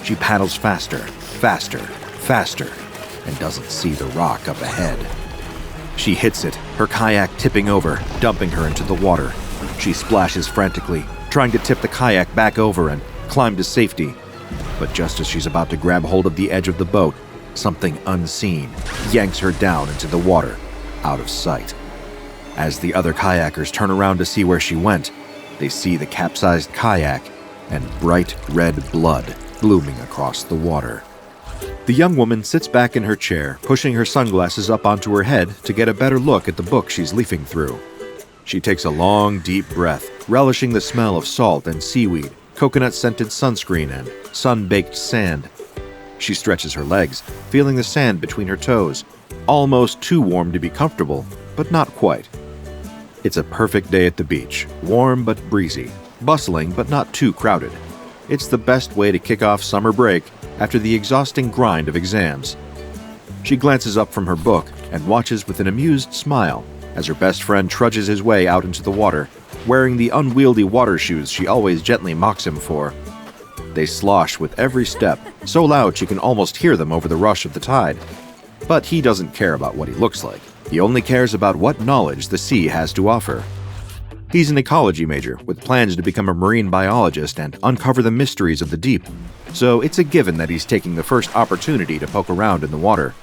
She paddles faster, faster, faster, and doesn't see the rock up ahead. She hits it, her kayak tipping over, dumping her into the water. She splashes frantically, trying to tip the kayak back over and climb to safety. But just as she's about to grab hold of the edge of the boat, something unseen yanks her down into the water, out of sight. As the other kayakers turn around to see where she went, they see the capsized kayak and bright red blood blooming across the water. The young woman sits back in her chair, pushing her sunglasses up onto her head to get a better look at the book she's leafing through. She takes a long, deep breath, relishing the smell of salt and seaweed, coconut-scented sunscreen, and sun-baked sand. She stretches her legs, feeling the sand between her toes, almost too warm to be comfortable, but not quite. It's a perfect day at the beach, warm but breezy, bustling but not too crowded. It's the best way to kick off summer break after the exhausting grind of exams. She glances up from her book and watches with an amused smile as her best friend trudges his way out into the water, wearing the unwieldy water shoes she always gently mocks him for. They slosh with every step, so loud she can almost hear them over the rush of the tide. But he doesn't care about what he looks like. He only cares about what knowledge the sea has to offer. He's an ecology major with plans to become a marine biologist and uncover the mysteries of the deep, so it's a given that he's taking the first opportunity to poke around in the water.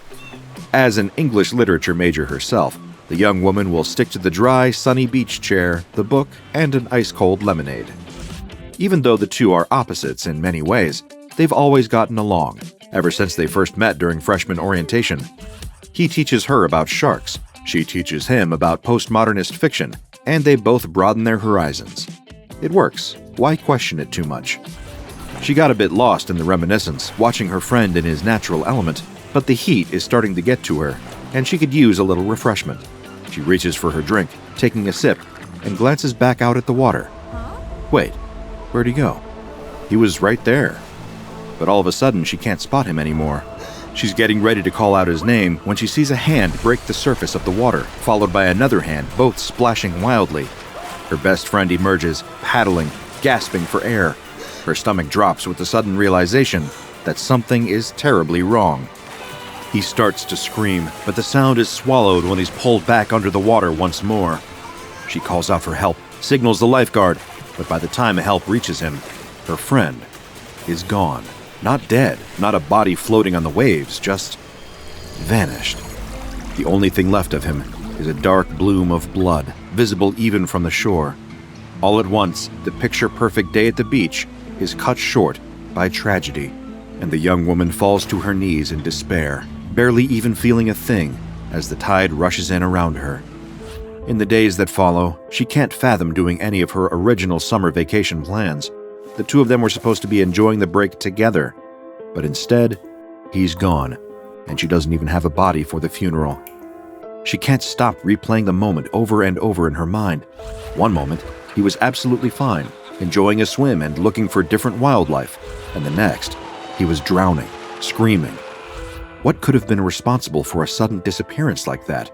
As an English literature major herself, the young woman will stick to the dry, sunny beach chair, the book, and an ice-cold lemonade. Even though the two are opposites in many ways, they've always gotten along, ever since they first met during freshman orientation. He teaches her about sharks, she teaches him about postmodernist fiction, and they both broaden their horizons. It works. Why question it too much? She got a bit lost in the reminiscence, watching her friend in his natural element, but the heat is starting to get to her, and she could use a little refreshment. She reaches for her drink, taking a sip, and glances back out at the water. Wait, where'd he go? He was right there. But all of a sudden, she can't spot him anymore. She's getting ready to call out his name when she sees a hand break the surface of the water, followed by another hand, both splashing wildly. Her best friend emerges, paddling, gasping for air. Her stomach drops with the sudden realization that something is terribly wrong. He starts to scream, but the sound is swallowed when he's pulled back under the water once more. She calls out for help, signals the lifeguard, but by the time help reaches him, her friend is gone. Not dead, not a body floating on the waves, just vanished. The only thing left of him is a dark bloom of blood, visible even from the shore. All at once, the picture-perfect day at the beach is cut short by tragedy, and the young woman falls to her knees in despair, barely even feeling a thing as the tide rushes in around her. In the days that follow, she can't fathom doing any of her original summer vacation plans. The two of them were supposed to be enjoying the break together, but instead, he's gone, and she doesn't even have a body for the funeral. She can't stop replaying the moment over and over in her mind. One moment, he was absolutely fine, enjoying a swim and looking for different wildlife, and the next, he was drowning, screaming. What could have been responsible for a sudden disappearance like that?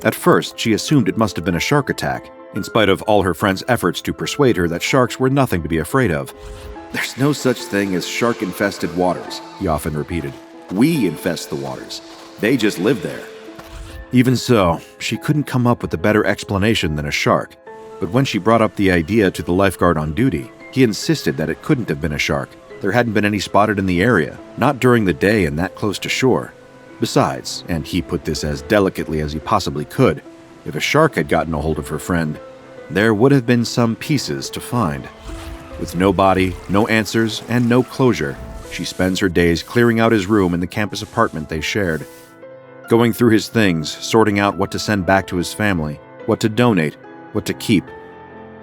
At first, she assumed it must have been a shark attack, in spite of all her friends' efforts to persuade her that sharks were nothing to be afraid of. "There's no such thing as shark-infested waters," he often repeated. "We infest the waters. They just live there." Even so, she couldn't come up with a better explanation than a shark. But when she brought up the idea to the lifeguard on duty, he insisted that it couldn't have been a shark. There hadn't been any spotted in the area, not during the day and that close to shore. Besides, and he put this as delicately as he possibly could, if a shark had gotten a hold of her friend, there would have been some pieces to find. With no body, no answers, and no closure, she spends her days clearing out his room in the campus apartment they shared. Going through his things, sorting out what to send back to his family, what to donate, what to keep.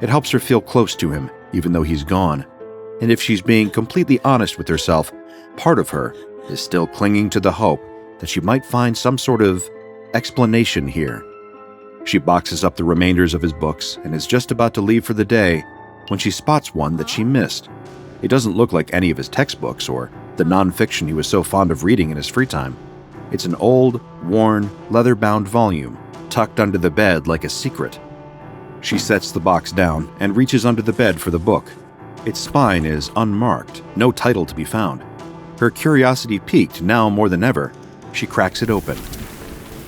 It helps her feel close to him, even though he's gone. And if she's being completely honest with herself, part of her is still clinging to the hope that she might find some sort of explanation here. She boxes up the remainders of his books and is just about to leave for the day when she spots one that she missed. It doesn't look like any of his textbooks or the nonfiction he was so fond of reading in his free time. It's an old, worn, leather-bound volume, tucked under the bed like a secret. She sets the box down and reaches under the bed for the book. Its spine is unmarked, no title to be found. Her curiosity piqued now more than ever. She cracks it open.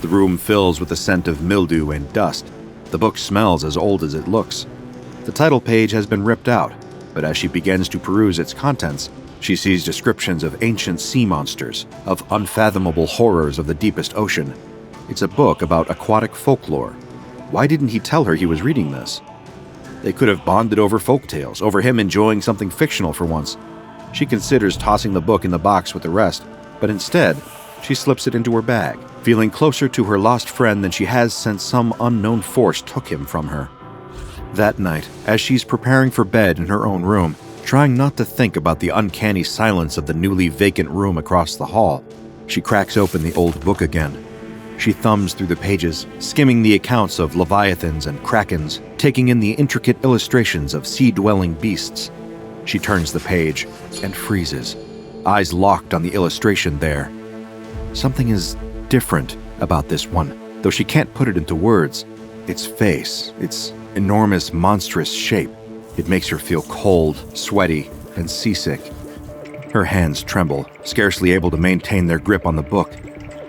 The room fills with the scent of mildew and dust. The book smells as old as it looks. The title page has been ripped out, but as she begins to peruse its contents, she sees descriptions of ancient sea monsters, of unfathomable horrors of the deepest ocean. It's a book about aquatic folklore. Why didn't he tell her he was reading this? They could have bonded over folktales, over him enjoying something fictional for once. She considers tossing the book in the box with the rest, but instead, she slips it into her bag, feeling closer to her lost friend than she has since some unknown force took him from her. That night, as she's preparing for bed in her own room, trying not to think about the uncanny silence of the newly vacant room across the hall, she cracks open the old book again. She thumbs through the pages, skimming the accounts of leviathans and krakens, taking in the intricate illustrations of sea-dwelling beasts. She turns the page and freezes, eyes locked on the illustration there. Something is different about this one, though she can't put it into words. Its face, its enormous, monstrous shape, it makes her feel cold, sweaty, and seasick. Her hands tremble, scarcely able to maintain their grip on the book.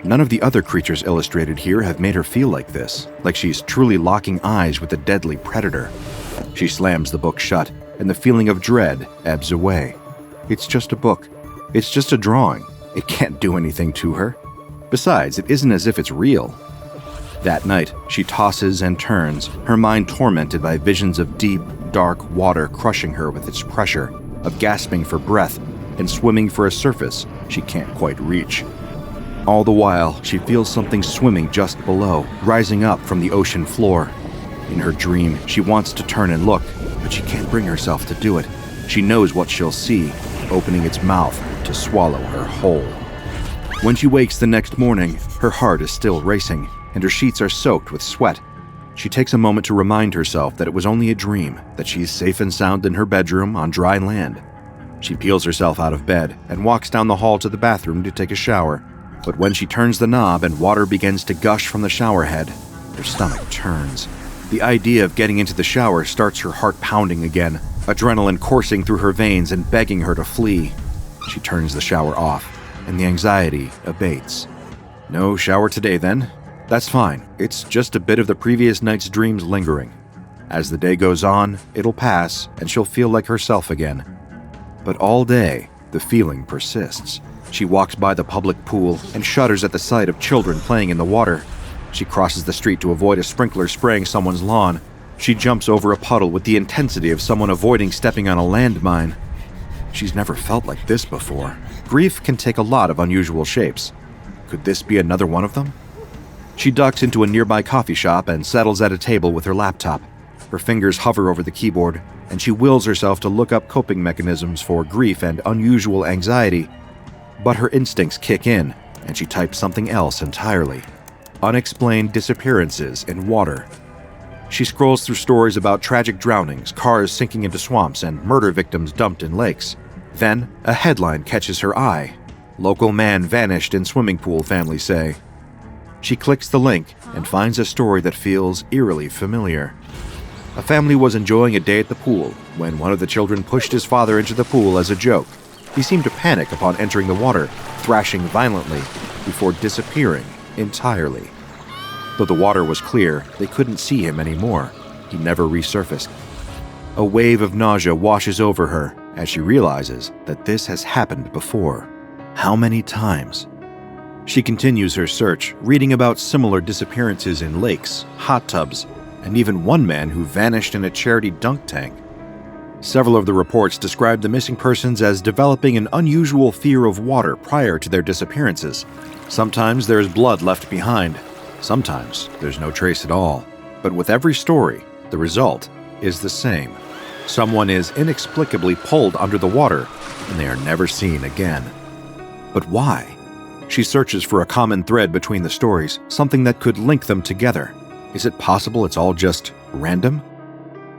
None of the other creatures illustrated here have made her feel like this, like she's truly locking eyes with a deadly predator. She slams the book shut, and the feeling of dread ebbs away. It's just a book. It's just a drawing. It can't do anything to her. Besides, it isn't as if it's real. That night, she tosses and turns, her mind tormented by visions of deep, dark water crushing her with its pressure, of gasping for breath and swimming for a surface she can't quite reach. All the while, she feels something swimming just below, rising up from the ocean floor. In her dream, she wants to turn and look, but she can't bring herself to do it. She knows what she'll see, opening its mouth to swallow her whole. When she wakes the next morning, her heart is still racing, and her sheets are soaked with sweat. She takes a moment to remind herself that it was only a dream, that she's safe and sound in her bedroom on dry land. She peels herself out of bed and walks down the hall to the bathroom to take a shower. But when she turns the knob and water begins to gush from the shower head, her stomach turns. The idea of getting into the shower starts her heart pounding again, adrenaline coursing through her veins and begging her to flee. She turns the shower off, and the anxiety abates. No shower today, then? That's fine. It's just a bit of the previous night's dreams lingering. As the day goes on, it'll pass, and she'll feel like herself again. But all day, the feeling persists. She walks by the public pool and shudders at the sight of children playing in the water. She crosses the street to avoid a sprinkler spraying someone's lawn. She jumps over a puddle with the intensity of someone avoiding stepping on a landmine. She's never felt like this before. Grief can take a lot of unusual shapes. Could this be another one of them? She ducks into a nearby coffee shop and settles at a table with her laptop. Her fingers hover over the keyboard, and she wills herself to look up coping mechanisms for grief and unusual anxiety. But her instincts kick in, and she types something else entirely. Unexplained disappearances in water. She scrolls through stories about tragic drownings, cars sinking into swamps, and murder victims dumped in lakes. Then, a headline catches her eye. Local man vanished in swimming pool, families say. She clicks the link and finds a story that feels eerily familiar. A family was enjoying a day at the pool when one of the children pushed his father into the pool as a joke. He seemed to panic upon entering the water, thrashing violently, before disappearing entirely. Though the water was clear, they couldn't see him anymore. He never resurfaced. A wave of nausea washes over her as she realizes that this has happened before. How many times? She continues her search, reading about similar disappearances in lakes, hot tubs, and even one man who vanished in a charity dunk tank. Several of the reports describe the missing persons as developing an unusual fear of water prior to their disappearances. Sometimes there is blood left behind. Sometimes there's no trace at all. But with every story, the result is the same. Someone is inexplicably pulled under the water, and they are never seen again. But why? She searches for a common thread between the stories, something that could link them together. Is it possible it's all just random?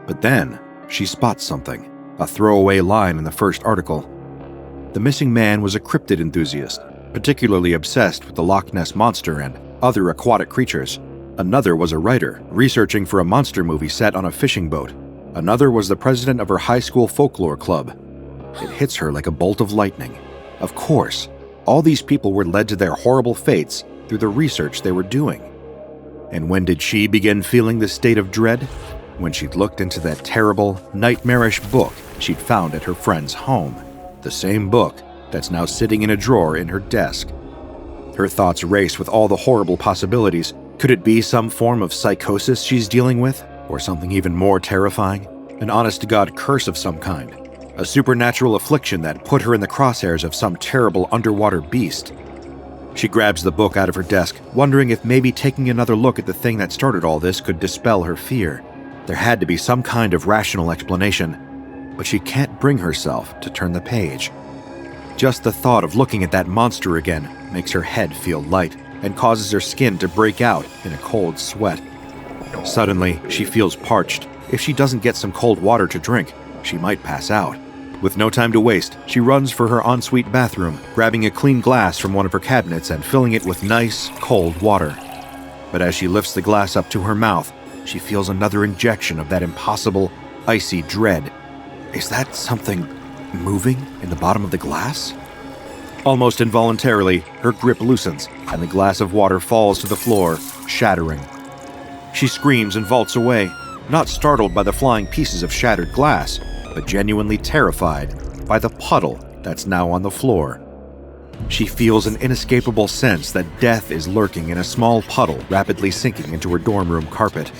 But then, she spots something, a throwaway line in the first article. The missing man was a cryptid enthusiast, particularly obsessed with the Loch Ness Monster and other aquatic creatures. Another was a writer, researching for a monster movie set on a fishing boat. Another was the president of her high school folklore club. It hits her like a bolt of lightning. Of course, all these people were led to their horrible fates through the research they were doing. And when did she begin feeling this state of dread? When she'd looked into that terrible, nightmarish book she'd found at her friend's home. The same book that's now sitting in a drawer in her desk. Her thoughts race with all the horrible possibilities. Could it be some form of psychosis she's dealing with? Or something even more terrifying? An honest-to-God curse of some kind? A supernatural affliction that put her in the crosshairs of some terrible underwater beast? She grabs the book out of her desk, wondering if maybe taking another look at the thing that started all this could dispel her fear. There had to be some kind of rational explanation, but she can't bring herself to turn the page. Just the thought of looking at that monster again makes her head feel light and causes her skin to break out in a cold sweat. Suddenly, she feels parched. If she doesn't get some cold water to drink, she might pass out. With no time to waste, she runs for her ensuite bathroom, grabbing a clean glass from one of her cabinets and filling it with nice, cold water. But as she lifts the glass up to her mouth, she feels another injection of that impossible, icy dread. Is that something moving in the bottom of the glass? Almost involuntarily, her grip loosens, and the glass of water falls to the floor, shattering. She screams and vaults away, not startled by the flying pieces of shattered glass, but genuinely terrified by the puddle that's now on the floor. She feels an inescapable sense that death is lurking in a small puddle rapidly sinking into her dorm room carpet.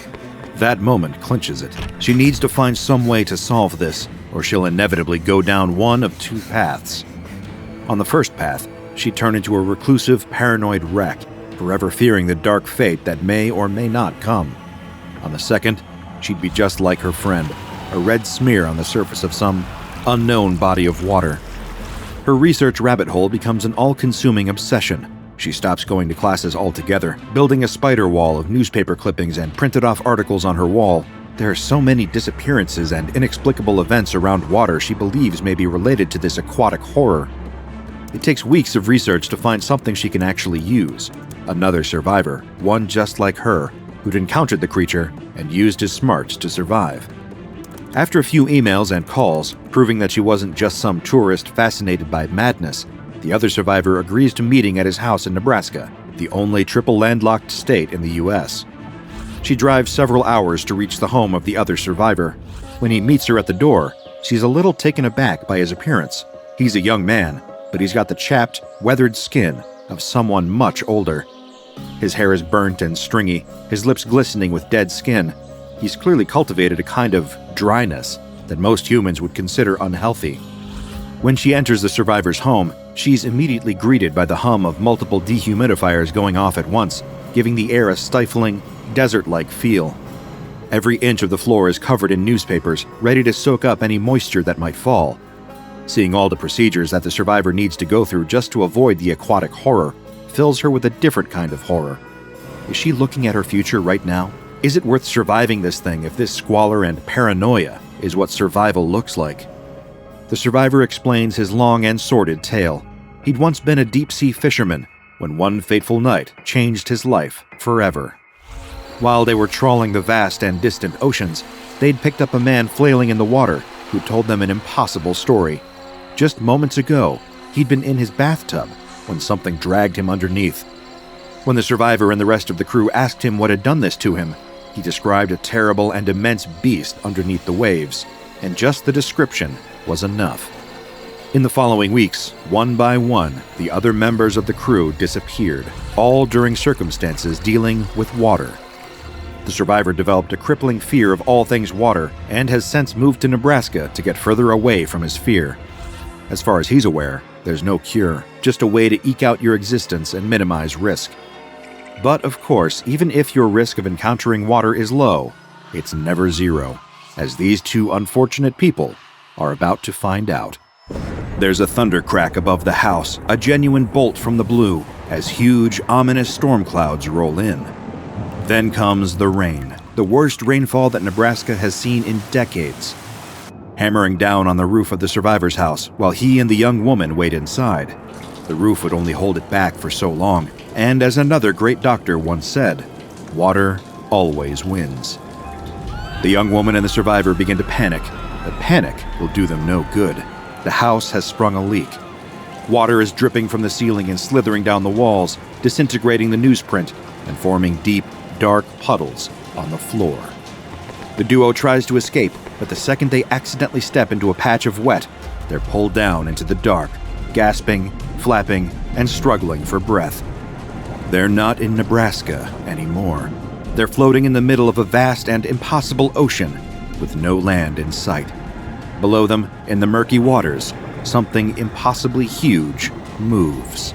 That moment clinches it. She needs to find some way to solve this, or she'll inevitably go down one of two paths. On the first path, she'd turn into a reclusive, paranoid wreck, forever fearing the dark fate that may or may not come. On the second, she'd be just like her friend, a red smear on the surface of some unknown body of water. Her research rabbit hole becomes an all-consuming obsession. She stops going to classes altogether, building a spider wall of newspaper clippings and printed-off articles on her wall. There are so many disappearances and inexplicable events around water she believes may be related to this aquatic horror. It takes weeks of research to find something she can actually use. Another survivor, one just like her, who'd encountered the creature and used his smarts to survive. After a few emails and calls, proving that she wasn't just some tourist fascinated by madness, the other survivor agrees to meeting at his house in Nebraska, the only triple landlocked state in the U.S. She drives several hours to reach the home of the other survivor. When he meets her at the door, she's a little taken aback by his appearance. He's a young man, but he's got the chapped, weathered skin of someone much older. His hair is burnt and stringy, his lips glistening with dead skin. He's clearly cultivated a kind of dryness that most humans would consider unhealthy. When she enters the survivor's home, she's immediately greeted by the hum of multiple dehumidifiers going off at once, giving the air a stifling, desert-like feel. Every inch of the floor is covered in newspapers, ready to soak up any moisture that might fall. Seeing all the procedures that the survivor needs to go through just to avoid the aquatic horror fills her with a different kind of horror. Is she looking at her future right now? Is it worth surviving this thing if this squalor and paranoia is what survival looks like? The survivor explains his long and sordid tale. He'd once been a deep-sea fisherman when one fateful night changed his life forever. While they were trawling the vast and distant oceans, they'd picked up a man flailing in the water who told them an impossible story. Just moments ago, he'd been in his bathtub when something dragged him underneath. When the survivor and the rest of the crew asked him what had done this to him, he described a terrible and immense beast underneath the waves, and just the description was enough. In the following weeks, one by one, the other members of the crew disappeared, all during circumstances dealing with water. The survivor developed a crippling fear of all things water and has since moved to Nebraska to get further away from his fear. As far as he's aware, there's no cure, just a way to eke out your existence and minimize risk. But of course, even if your risk of encountering water is low, it's never zero, as these two unfortunate people are about to find out. There's a thunder crack above the house, a genuine bolt from the blue, as huge, ominous storm clouds roll in. Then comes the rain, the worst rainfall that Nebraska has seen in decades. Hammering down on the roof of the survivor's house while he and the young woman wait inside. The roof would only hold it back for so long, and as another great doctor once said, water always wins. The young woman and the survivor begin to panic, but panic will do them no good. The house has sprung a leak. Water is dripping from the ceiling and slithering down the walls, disintegrating the newsprint and forming deep, dark puddles on the floor. The duo tries to escape, but the second they accidentally step into a patch of wet, they're pulled down into the dark, gasping, flapping, and struggling for breath. They're not in Nebraska anymore. They're floating in the middle of a vast and impossible ocean with no land in sight. Below them, in the murky waters, something impossibly huge moves.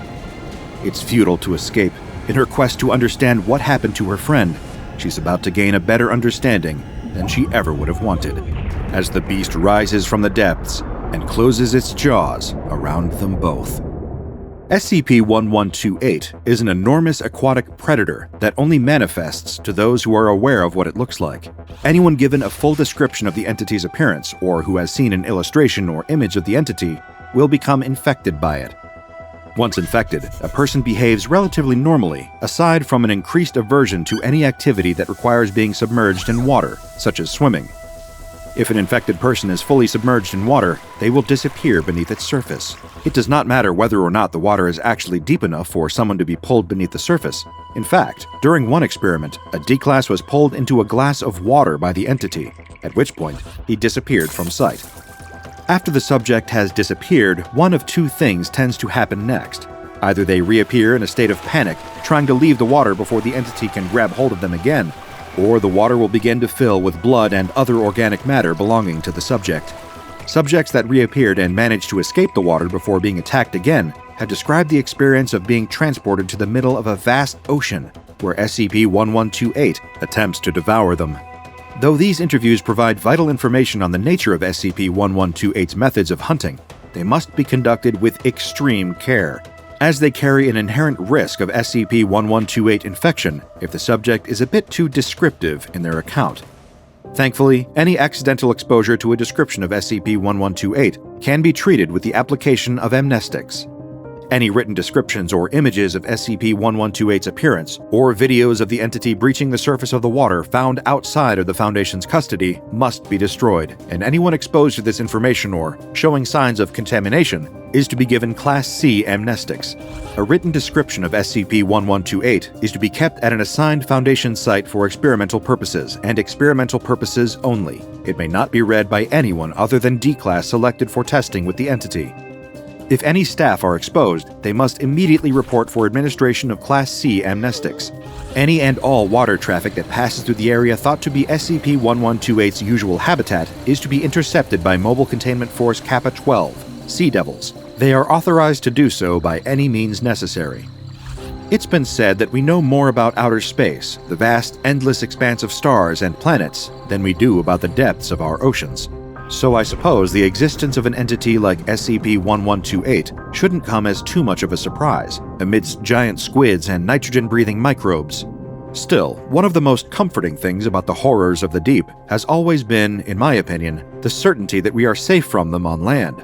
It's futile to escape. In her quest to understand what happened to her friend, she's about to gain a better understanding than she ever would have wanted, as the beast rises from the depths and closes its jaws around them both. SCP-1128 is an enormous aquatic predator that only manifests to those who are aware of what it looks like. Anyone given a full description of the entity's appearance, or who has seen an illustration or image of the entity, will become infected by it. Once infected, a person behaves relatively normally, aside from an increased aversion to any activity that requires being submerged in water, such as swimming. If an infected person is fully submerged in water, they will disappear beneath its surface. It does not matter whether or not the water is actually deep enough for someone to be pulled beneath the surface. In fact, during one experiment, a D-class was pulled into a glass of water by the entity, at which point he disappeared from sight. After the subject has disappeared, one of two things tends to happen next. Either they reappear in a state of panic, trying to leave the water before the entity can grab hold of them again, or the water will begin to fill with blood and other organic matter belonging to the subject. Subjects that reappeared and managed to escape the water before being attacked again have described the experience of being transported to the middle of a vast ocean, where SCP-1128 attempts to devour them. Though these interviews provide vital information on the nature of SCP-1128's methods of hunting, they must be conducted with extreme care, as they carry an inherent risk of SCP-1128 infection if the subject is a bit too descriptive in their account. Thankfully, any accidental exposure to a description of SCP-1128 can be treated with the application of amnestics. Any written descriptions or images of SCP-1128's appearance, or videos of the entity breaching the surface of the water found outside of the Foundation's custody must be destroyed, and anyone exposed to this information or showing signs of contamination is to be given Class C amnestics. A written description of SCP-1128 is to be kept at an assigned Foundation site for experimental purposes, and experimental purposes only. It may not be read by anyone other than D-Class selected for testing with the entity. If any staff are exposed, they must immediately report for administration of Class C amnestics. Any and all water traffic that passes through the area thought to be SCP-1128's usual habitat is to be intercepted by Mobile Containment Force Kappa 12, Sea Devils. They are authorized to do so by any means necessary. It's been said that we know more about outer space, the vast, endless expanse of stars and planets, than we do about the depths of our oceans. So I suppose the existence of an entity like SCP-1128 shouldn't come as too much of a surprise, amidst giant squids and nitrogen-breathing microbes. Still, one of the most comforting things about the horrors of the deep has always been, in my opinion, the certainty that we are safe from them on land.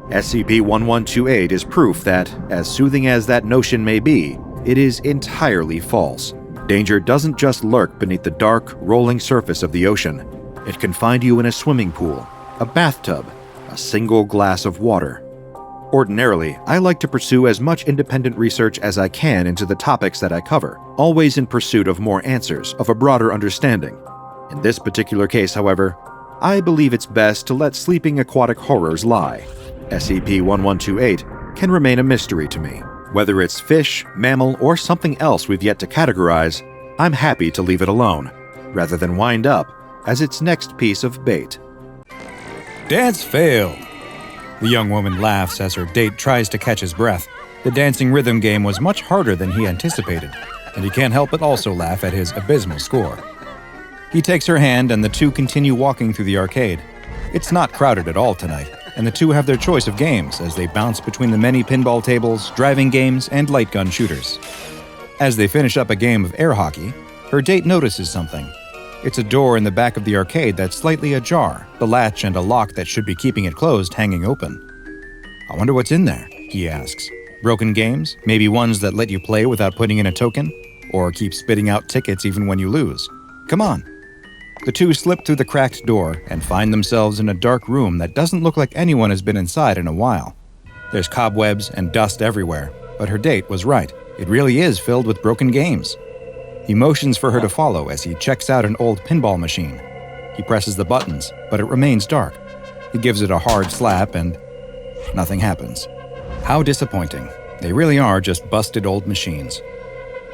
SCP-1128 is proof that, as soothing as that notion may be, it is entirely false. Danger doesn't just lurk beneath the dark, rolling surface of the ocean. It can find you in a swimming pool, a bathtub, a single glass of water. Ordinarily, I like to pursue as much independent research as I can into the topics that I cover, always in pursuit of more answers, of a broader understanding. In this particular case, however, I believe it's best to let sleeping aquatic horrors lie. SCP-1128 can remain a mystery to me. Whether it's fish, mammal, or something else we've yet to categorize, I'm happy to leave it alone, rather than wind up as its next piece of bait. Dance failed. The young woman laughs as her date tries to catch his breath. The dancing rhythm game was much harder than he anticipated, and he can't help but also laugh at his abysmal score. He takes her hand and the two continue walking through the arcade. It's not crowded at all tonight, and the two have their choice of games as they bounce between the many pinball tables, driving games, and light gun shooters. As they finish up a game of air hockey, her date notices something. It's a door in the back of the arcade that's slightly ajar, the latch and a lock that should be keeping it closed hanging open. "I wonder what's in there," he asks. "Broken games? Maybe ones that let you play without putting in a token? Or keep spitting out tickets even when you lose? Come on." The two slip through the cracked door and find themselves in a dark room that doesn't look like anyone has been inside in a while. There's cobwebs and dust everywhere, but her date was right. It really is filled with broken games. He motions for her to follow as he checks out an old pinball machine. He presses the buttons, but it remains dark. He gives it a hard slap and nothing happens. How disappointing. They really are just busted old machines.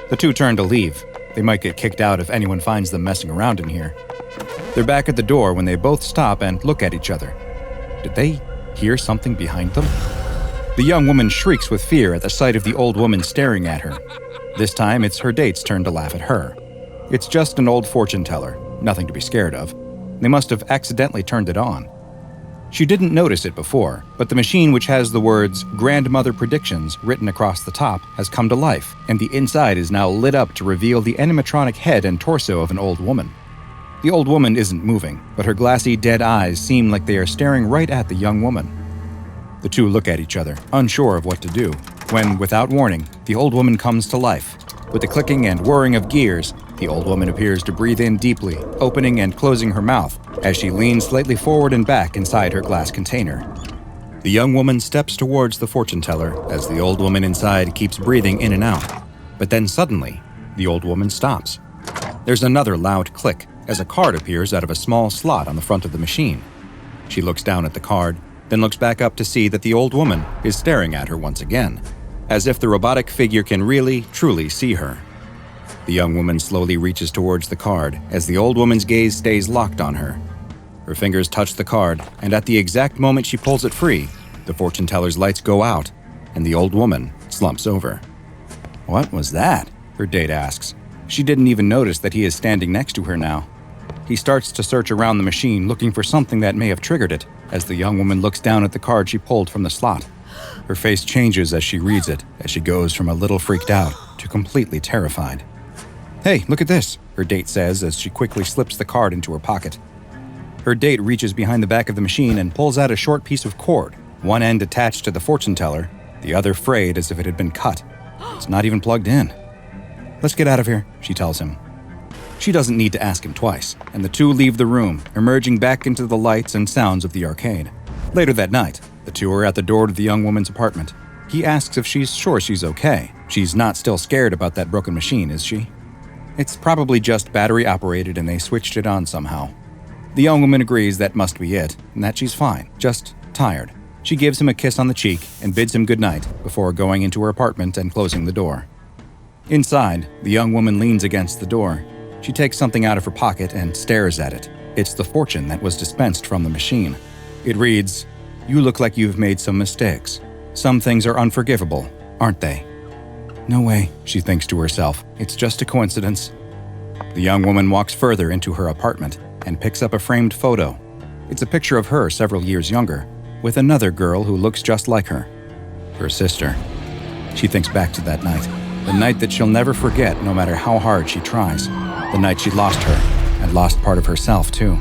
The two turn to leave. They might get kicked out if anyone finds them messing around in here. They're back at the door when they both stop and look at each other. Did they hear something behind them? The young woman shrieks with fear at the sight of the old woman staring at her. This time, it's her date's turn to laugh at her. It's just an old fortune teller, nothing to be scared of. They must have accidentally turned it on. She didn't notice it before, but the machine which has the words "Grandmother Predictions" written across the top has come to life, and the inside is now lit up to reveal the animatronic head and torso of an old woman. The old woman isn't moving, but her glassy, dead eyes seem like they are staring right at the young woman. The two look at each other, unsure of what to do, when, without warning, the old woman comes to life. With the clicking and whirring of gears, the old woman appears to breathe in deeply, opening and closing her mouth as she leans slightly forward and back inside her glass container. The young woman steps towards the fortune teller as the old woman inside keeps breathing in and out. But then suddenly, the old woman stops. There's another loud click as a card appears out of a small slot on the front of the machine. She looks down at the card, then looks back up to see that the old woman is staring at her once again, as if the robotic figure can really, truly see her. The young woman slowly reaches towards the card as the old woman's gaze stays locked on her. Her fingers touch the card, and at the exact moment she pulls it free, the fortune teller's lights go out, and the old woman slumps over. "What was that?" her date asks. She didn't even notice that he is standing next to her now. He starts to search around the machine looking for something that may have triggered it, as the young woman looks down at the card she pulled from the slot. Her face changes as she reads it, as she goes from a little freaked out to completely terrified. "Hey, look at this," her date says as she quickly slips the card into her pocket. Her date reaches behind the back of the machine and pulls out a short piece of cord, one end attached to the fortune teller, the other frayed as if it had been cut. It's not even plugged in. "Let's get out of here," she tells him. She doesn't need to ask him twice, and the two leave the room, emerging back into the lights and sounds of the arcade. Later that night, the two are at the door to the young woman's apartment. He asks if she's sure she's okay. She's not still scared about that broken machine, is she? It's probably just battery operated and they switched it on somehow. The young woman agrees that must be it, and that she's fine, just tired. She gives him a kiss on the cheek and bids him goodnight before going into her apartment and closing the door. Inside, the young woman leans against the door. She takes something out of her pocket and stares at it. It's the fortune that was dispensed from the machine. It reads, "You look like you've made some mistakes. Some things are unforgivable, aren't they?" No way, she thinks to herself. It's just a coincidence. The young woman walks further into her apartment and picks up a framed photo. It's a picture of her several years younger, with another girl who looks just like her. Her sister. She thinks back to that night. The night that she'll never forget no matter how hard she tries. The night she lost her, and lost part of herself too.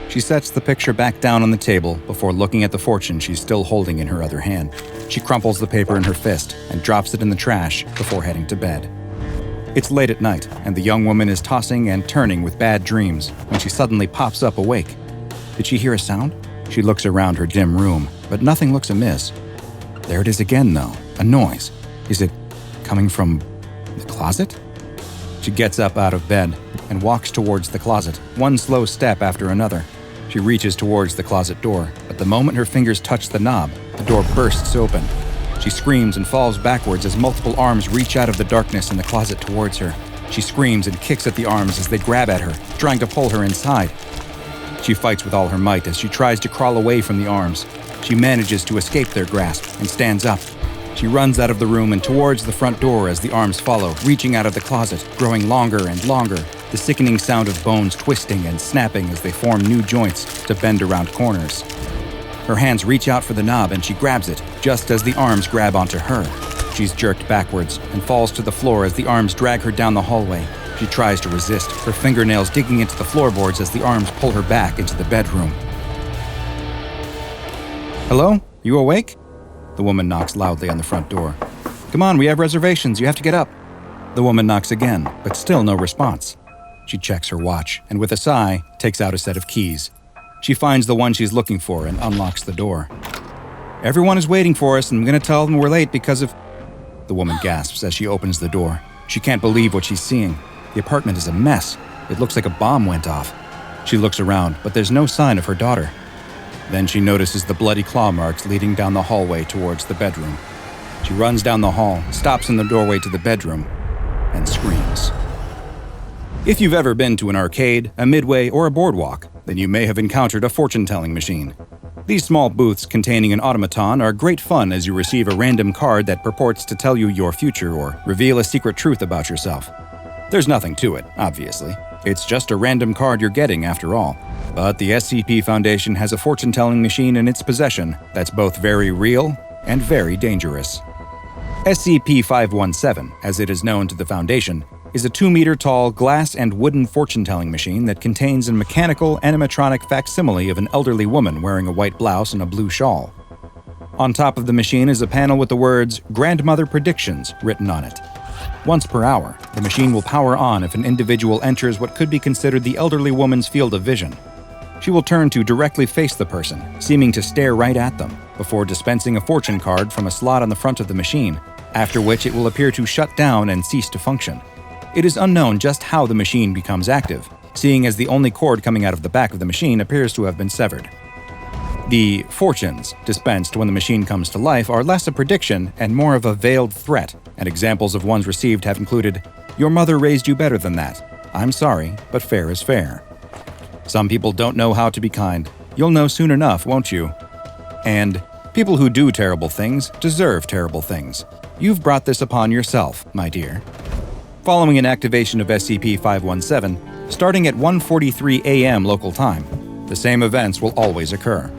She sets the picture back down on the table before looking at the fortune she's still holding in her other hand. She crumples the paper in her fist and drops it in the trash before heading to bed. It's late at night, and the young woman is tossing and turning with bad dreams when she suddenly pops up awake. Did she hear a sound? She looks around her dim room, but nothing looks amiss. There it is again, though, a noise. Is it coming from the closet? She gets up out of bed and walks towards the closet, one slow step after another. She reaches towards the closet door, but the moment her fingers touch the knob, the door bursts open. She screams and falls backwards as multiple arms reach out of the darkness in the closet towards her. She screams and kicks at the arms as they grab at her, trying to pull her inside. She fights with all her might as she tries to crawl away from the arms. She manages to escape their grasp and stands up. She runs out of the room and towards the front door as the arms follow, reaching out of the closet, growing longer and longer, the sickening sound of bones twisting and snapping as they form new joints to bend around corners. Her hands reach out for the knob and she grabs it, just as the arms grab onto her. She's jerked backwards and falls to the floor as the arms drag her down the hallway. She tries to resist, her fingernails digging into the floorboards as the arms pull her back into the bedroom. "Hello? You awake?" The woman knocks loudly on the front door. "Come on, we have reservations. You have to get up." The woman knocks again, but still no response. She checks her watch and with a sigh, takes out a set of keys. She finds the one she's looking for and unlocks the door. "Everyone is waiting for us and I'm going to tell them we're late because of..." The woman gasps as she opens the door. She can't believe what she's seeing. The apartment is a mess. It looks like a bomb went off. She looks around, but there's no sign of her daughter. Then she notices the bloody claw marks leading down the hallway towards the bedroom. She runs down the hall, stops in the doorway to the bedroom, and screams. If you've ever been to an arcade, a midway, or a boardwalk, then you may have encountered a fortune-telling machine. These small booths containing an automaton are great fun as you receive a random card that purports to tell you your future or reveal a secret truth about yourself. There's nothing to it, obviously. It's just a random card you're getting after all. But the SCP Foundation has a fortune-telling machine in its possession that's both very real and very dangerous. SCP-517, as it is known to the Foundation, is a 2-meter-tall glass and wooden fortune-telling machine that contains a mechanical animatronic facsimile of an elderly woman wearing a white blouse and a blue shawl. On top of the machine is a panel with the words "Grandmother Predictions" written on it. Once per hour, the machine will power on if an individual enters what could be considered the elderly woman's field of vision. She will turn to directly face the person, seeming to stare right at them, before dispensing a fortune card from a slot on the front of the machine, after which it will appear to shut down and cease to function. It is unknown just how the machine becomes active, seeing as the only cord coming out of the back of the machine appears to have been severed. The fortunes dispensed when the machine comes to life are less a prediction and more of a veiled threat, and examples of ones received have included, "Your mother raised you better than that. I'm sorry, but fair is fair. Some people don't know how to be kind. You'll know soon enough, won't you?" And, "People who do terrible things deserve terrible things. You've brought this upon yourself, my dear." Following an activation of SCP-517, starting at 1:43 a.m. local time, the same events will always occur.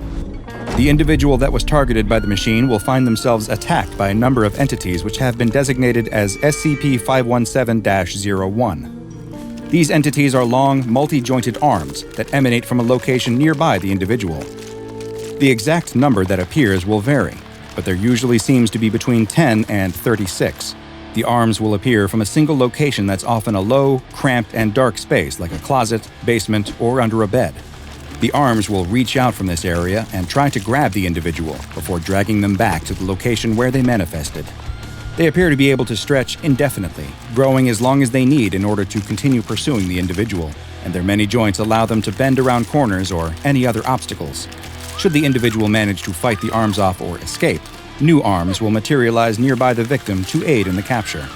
The individual that was targeted by the machine will find themselves attacked by a number of entities which have been designated as SCP-517-01. These entities are long, multi-jointed arms that emanate from a location nearby the individual. The exact number that appears will vary, but there usually seems to be between 10 and 36. The arms will appear from a single location that's often a low, cramped, and dark space like a closet, basement, or under a bed. The arms will reach out from this area and try to grab the individual before dragging them back to the location where they manifested. They appear to be able to stretch indefinitely, growing as long as they need in order to continue pursuing the individual, and their many joints allow them to bend around corners or any other obstacles. Should the individual manage to fight the arms off or escape, new arms will materialize nearby the victim to aid in the capture.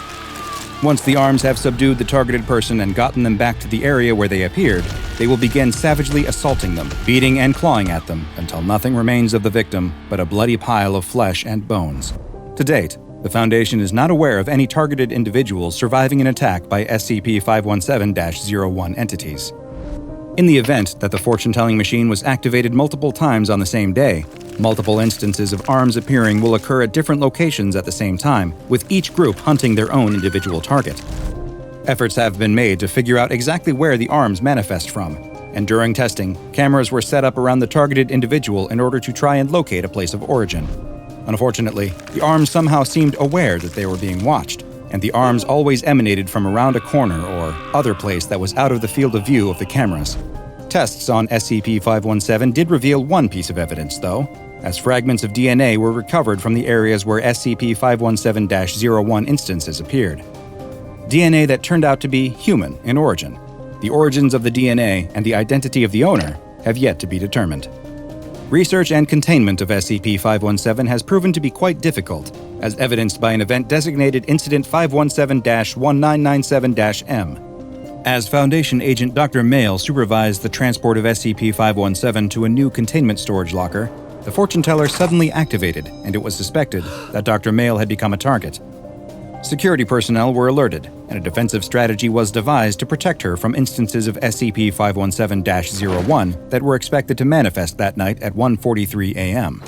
Once the arms have subdued the targeted person and gotten them back to the area where they appeared, they will begin savagely assaulting them, beating and clawing at them until nothing remains of the victim but a bloody pile of flesh and bones. To date, the Foundation is not aware of any targeted individuals surviving an attack by SCP-517-01 entities. In the event that the fortune-telling machine was activated multiple times on the same day, multiple instances of arms appearing will occur at different locations at the same time, with each group hunting their own individual target. Efforts have been made to figure out exactly where the arms manifest from, and during testing, cameras were set up around the targeted individual in order to try and locate a place of origin. Unfortunately, the arms somehow seemed aware that they were being watched, and the arms always emanated from around a corner or other place that was out of the field of view of the cameras. Tests on SCP-517 did reveal one piece of evidence, though, as fragments of DNA were recovered from the areas where SCP-517-01 instances appeared. DNA that turned out to be human in origin. The origins of the DNA and the identity of the owner have yet to be determined. Research and containment of SCP-517 has proven to be quite difficult, as evidenced by an event designated Incident 517-1997-M. As Foundation Agent Dr. Mail supervised the transport of SCP-517 to a new containment storage locker, the fortune-teller suddenly activated, and it was suspected that Dr. Mail had become a target. Security personnel were alerted, and a defensive strategy was devised to protect her from instances of SCP-517-01 that were expected to manifest that night at 1:43 a.m.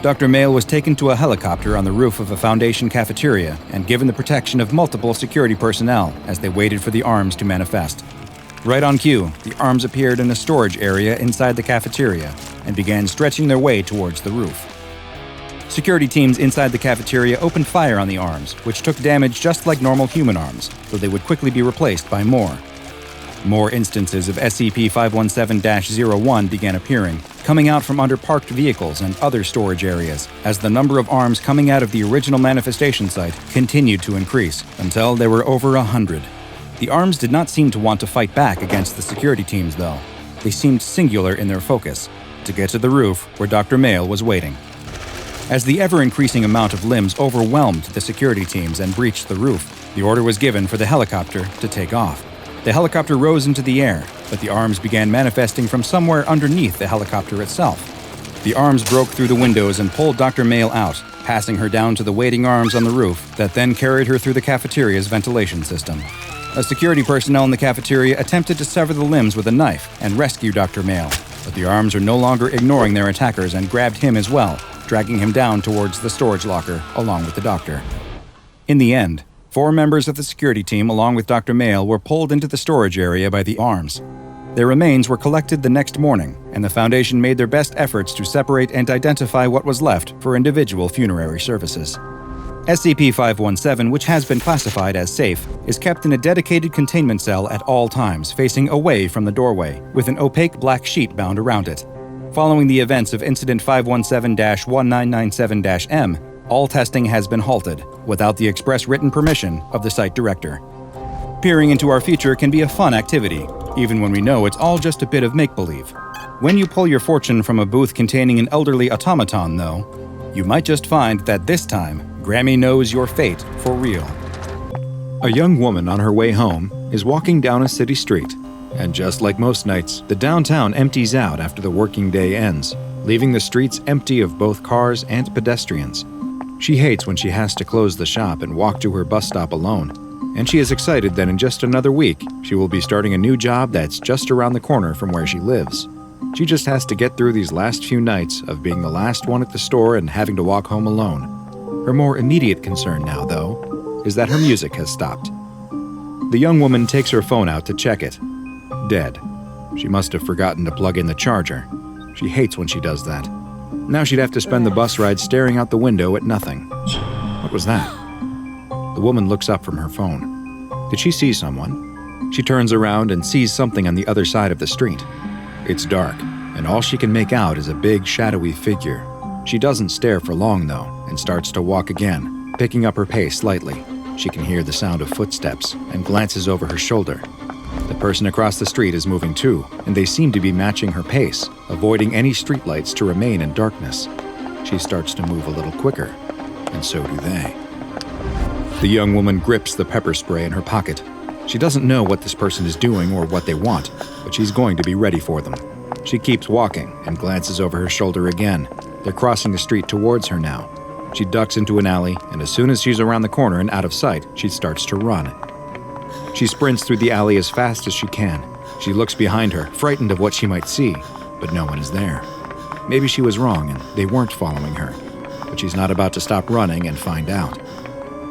Dr. Mail was taken to a helicopter on the roof of a Foundation cafeteria and given the protection of multiple security personnel as they waited for the arms to manifest. Right on cue, the arms appeared in a storage area inside the cafeteria and began stretching their way towards the roof. Security teams inside the cafeteria opened fire on the arms, which took damage just like normal human arms, though they would quickly be replaced by more. More instances of SCP-517-01 began appearing, coming out from under parked vehicles and other storage areas, as the number of arms coming out of the original manifestation site continued to increase, until there were over 100. The arms did not seem to want to fight back against the security teams, though. They seemed singular in their focus, to get to the roof where Dr. Mail was waiting. As the ever-increasing amount of limbs overwhelmed the security teams and breached the roof, the order was given for the helicopter to take off. The helicopter rose into the air, but the arms began manifesting from somewhere underneath the helicopter itself. The arms broke through the windows and pulled Dr. Mail out, passing her down to the waiting arms on the roof that then carried her through the cafeteria's ventilation system. A security personnel in the cafeteria attempted to sever the limbs with a knife and rescue Dr. Mail, but the arms were no longer ignoring their attackers and grabbed him as well, dragging him down towards the storage locker along with the doctor. In the end, 4 members of the security team along with Dr. Mail were pulled into the storage area by the arms. Their remains were collected the next morning, and the Foundation made their best efforts to separate and identify what was left for individual funerary services. SCP-517, which has been classified as safe, is kept in a dedicated containment cell at all times, facing away from the doorway, with an opaque black sheet bound around it. Following the events of Incident 517-1997-M, all testing has been halted, without the express written permission of the site director. Peering into our future can be a fun activity, even when we know it's all just a bit of make-believe. When you pull your fortune from a booth containing an elderly automaton, though, you might just find that this time, Grammie knows your fate for real. A young woman on her way home is walking down a city street, and just like most nights, the downtown empties out after the working day ends, leaving the streets empty of both cars and pedestrians. She hates when she has to close the shop and walk to her bus stop alone, and she is excited that in just another week, she will be starting a new job that's just around the corner from where she lives. She just has to get through these last few nights of being the last one at the store and having to walk home alone. Her more immediate concern now, though, is that her music has stopped. The young woman takes her phone out to check it. Dead. She must have forgotten to plug in the charger. She hates when she does that. Now she'd have to spend the bus ride staring out the window at nothing. What was that? The woman looks up from her phone. Did she see someone? She turns around and sees something on the other side of the street. It's dark, and all she can make out is a big, shadowy figure. She doesn't stare for long, though, and starts to walk again, picking up her pace slightly. She can hear the sound of footsteps and glances over her shoulder. The person across the street is moving too, and they seem to be matching her pace, avoiding any streetlights to remain in darkness. She starts to move a little quicker, and so do they. The young woman grips the pepper spray in her pocket. She doesn't know what this person is doing or what they want, but she's going to be ready for them. She keeps walking and glances over her shoulder again. They're crossing the street towards her now. She ducks into an alley, and as soon as she's around the corner and out of sight, she starts to run. She sprints through the alley as fast as she can. She looks behind her, frightened of what she might see, but no one is there. Maybe she was wrong and they weren't following her, but she's not about to stop running and find out.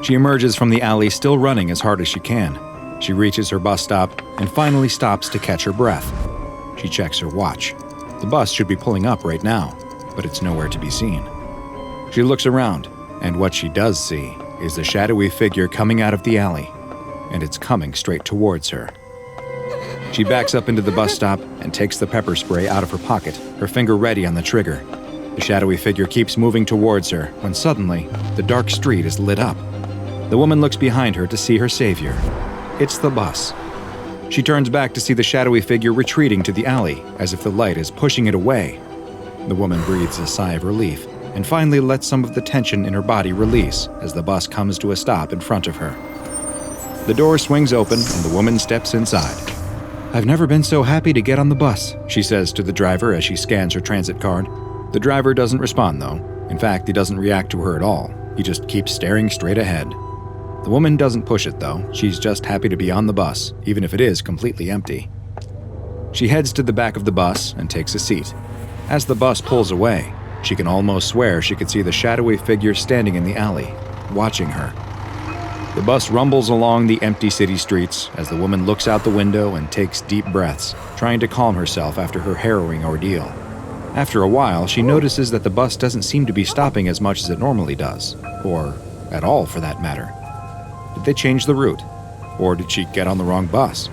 She emerges from the alley, still running as hard as she can. She reaches her bus stop and finally stops to catch her breath. She checks her watch. The bus should be pulling up right now, but it's nowhere to be seen. She looks around, and what she does see is a shadowy figure coming out of the alley, and it's coming straight towards her. She backs up into the bus stop and takes the pepper spray out of her pocket, her finger ready on the trigger. The shadowy figure keeps moving towards her when suddenly, the dark street is lit up. The woman looks behind her to see her savior. It's the bus. She turns back to see the shadowy figure retreating to the alley, as if the light is pushing it away. The woman breathes a sigh of relief, and finally lets some of the tension in her body release as the bus comes to a stop in front of her. The door swings open, and the woman steps inside. "I've never been so happy to get on the bus," she says to the driver as she scans her transit card. The driver doesn't respond, though. In fact, he doesn't react to her at all. He just keeps staring straight ahead. The woman doesn't push it, though. She's just happy to be on the bus, even if it is completely empty. She heads to the back of the bus and takes a seat. As the bus pulls away, she can almost swear she could see the shadowy figure standing in the alley, watching her. The bus rumbles along the empty city streets as the woman looks out the window and takes deep breaths, trying to calm herself after her harrowing ordeal. After a while, she notices that the bus doesn't seem to be stopping as much as it normally does, or at all for that matter. Did they change the route? Or did she get on the wrong bus?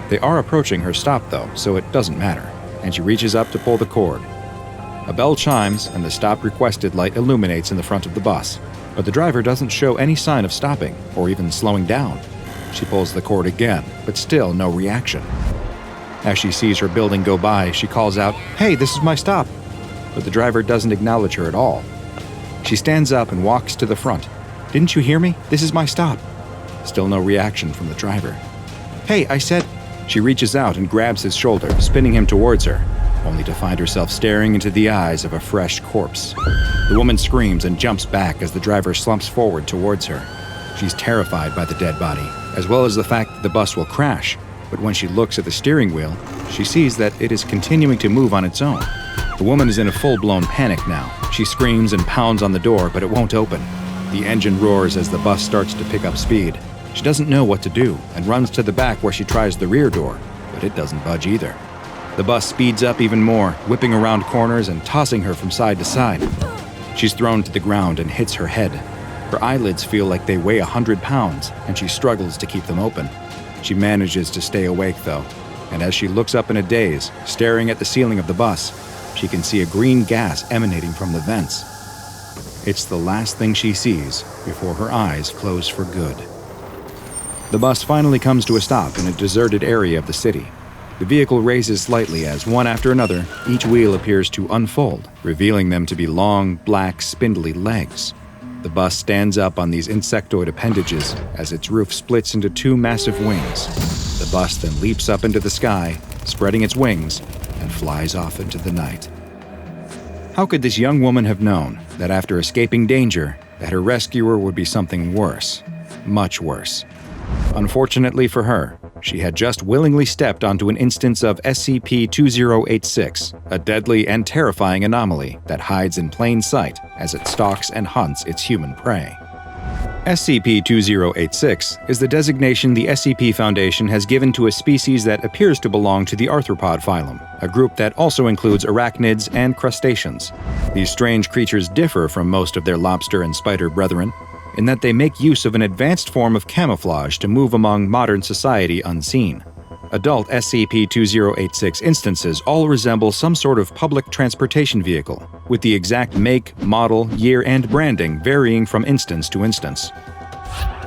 They are approaching her stop, though, so it doesn't matter, and she reaches up to pull the cord. A bell chimes, and the stop requested light illuminates in the front of the bus, but the driver doesn't show any sign of stopping or even slowing down. She pulls the cord again, but still no reaction. As she sees her building go by, she calls out, "Hey, this is my stop!" But the driver doesn't acknowledge her at all. She stands up and walks to the front. "Didn't you hear me? This is my stop." Still no reaction from the driver. "Hey, I said..." She reaches out and grabs his shoulder, spinning him towards her, only to find herself staring into the eyes of a fresh corpse. The woman screams and jumps back as the driver slumps forward towards her. She's terrified by the dead body, as well as the fact that the bus will crash, but when she looks at the steering wheel, she sees that it is continuing to move on its own. The woman is in a full-blown panic now. She screams and pounds on the door, but it won't open. The engine roars as the bus starts to pick up speed. She doesn't know what to do and runs to the back where she tries the rear door, but it doesn't budge either. The bus speeds up even more, whipping around corners and tossing her from side to side. She's thrown to the ground and hits her head. Her eyelids feel like they weigh 100 pounds, and she struggles to keep them open. She manages to stay awake, though, and as she looks up in a daze, staring at the ceiling of the bus, she can see a green gas emanating from the vents. It's the last thing she sees before her eyes close for good. The bus finally comes to a stop in a deserted area of the city. The vehicle raises slightly as, one after another, each wheel appears to unfold, revealing them to be long, black, spindly legs. The bus stands up on these insectoid appendages as its roof splits into two massive wings. The bus then leaps up into the sky, spreading its wings, and flies off into the night. How could this young woman have known that after escaping danger, that her rescuer would be something worse, much worse? Unfortunately for her, she had just willingly stepped onto an instance of SCP-2086, a deadly and terrifying anomaly that hides in plain sight as it stalks and hunts its human prey. SCP-2086 is the designation the SCP Foundation has given to a species that appears to belong to the arthropod phylum, a group that also includes arachnids and crustaceans. These strange creatures differ from most of their lobster and spider brethren, in that they make use of an advanced form of camouflage to move among modern society unseen. Adult SCP-2086 instances all resemble some sort of public transportation vehicle, with the exact make, model, year, and branding varying from instance to instance.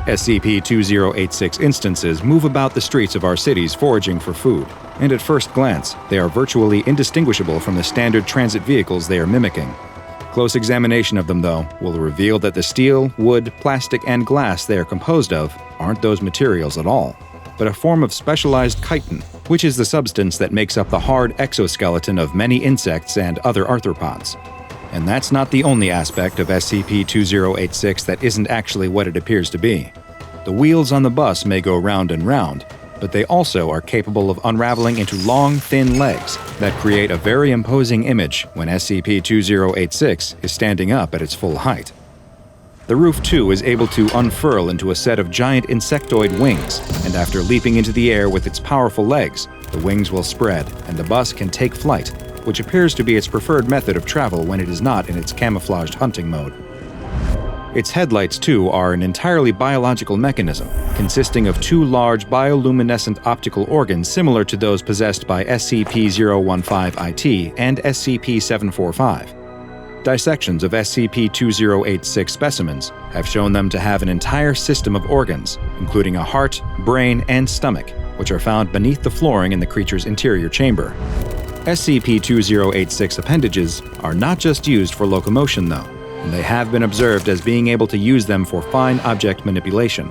SCP-2086 instances move about the streets of our cities foraging for food, and at first glance, they are virtually indistinguishable from the standard transit vehicles they are mimicking. Close examination of them, though, will reveal that the steel, wood, plastic, and glass they are composed of aren't those materials at all, but a form of specialized chitin, which is the substance that makes up the hard exoskeleton of many insects and other arthropods. And that's not the only aspect of SCP-2086 that isn't actually what it appears to be. The wheels on the bus may go round and round, but they also are capable of unraveling into long, thin legs that create a very imposing image when SCP-2086 is standing up at its full height. The roof, too, is able to unfurl into a set of giant insectoid wings, and after leaping into the air with its powerful legs, the wings will spread and the bus can take flight, which appears to be its preferred method of travel when it is not in its camouflaged hunting mode. Its headlights, too, are an entirely biological mechanism, consisting of two large bioluminescent optical organs similar to those possessed by SCP-015-IT and SCP-745. Dissections of SCP-2086 specimens have shown them to have an entire system of organs, including a heart, brain, and stomach, which are found beneath the flooring in the creature's interior chamber. SCP-2086 appendages are not just used for locomotion, though, and they have been observed as being able to use them for fine object manipulation.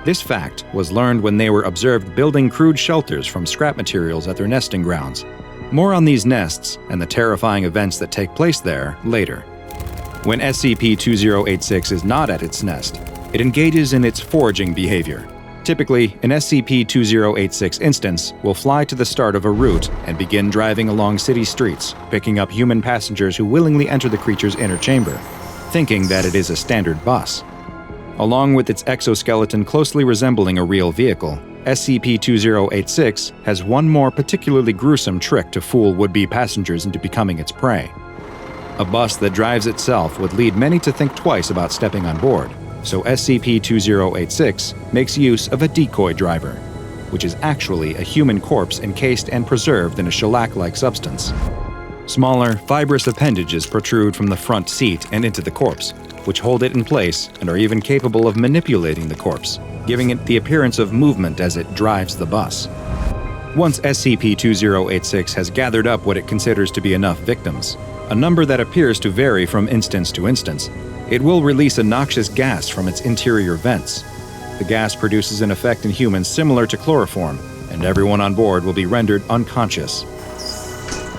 This fact was learned when they were observed building crude shelters from scrap materials at their nesting grounds. More on these nests and the terrifying events that take place there later. When SCP-2086 is not at its nest, it engages in its foraging behavior. Typically, an SCP-2086 instance will fly to the start of a route and begin driving along city streets, picking up human passengers who willingly enter the creature's inner chamber, thinking that it is a standard bus. Along with its exoskeleton closely resembling a real vehicle, SCP-2086 has one more particularly gruesome trick to fool would-be passengers into becoming its prey. A bus that drives itself would lead many to think twice about stepping on board, so SCP-2086 makes use of a decoy driver, which is actually a human corpse encased and preserved in a shellac-like substance. Smaller, fibrous appendages protrude from the front seat and into the corpse, which hold it in place and are even capable of manipulating the corpse, giving it the appearance of movement as it drives the bus. Once SCP-2086 has gathered up what it considers to be enough victims, a number that appears to vary from instance to instance, it will release a noxious gas from its interior vents. The gas produces an effect in humans similar to chloroform, and everyone on board will be rendered unconscious.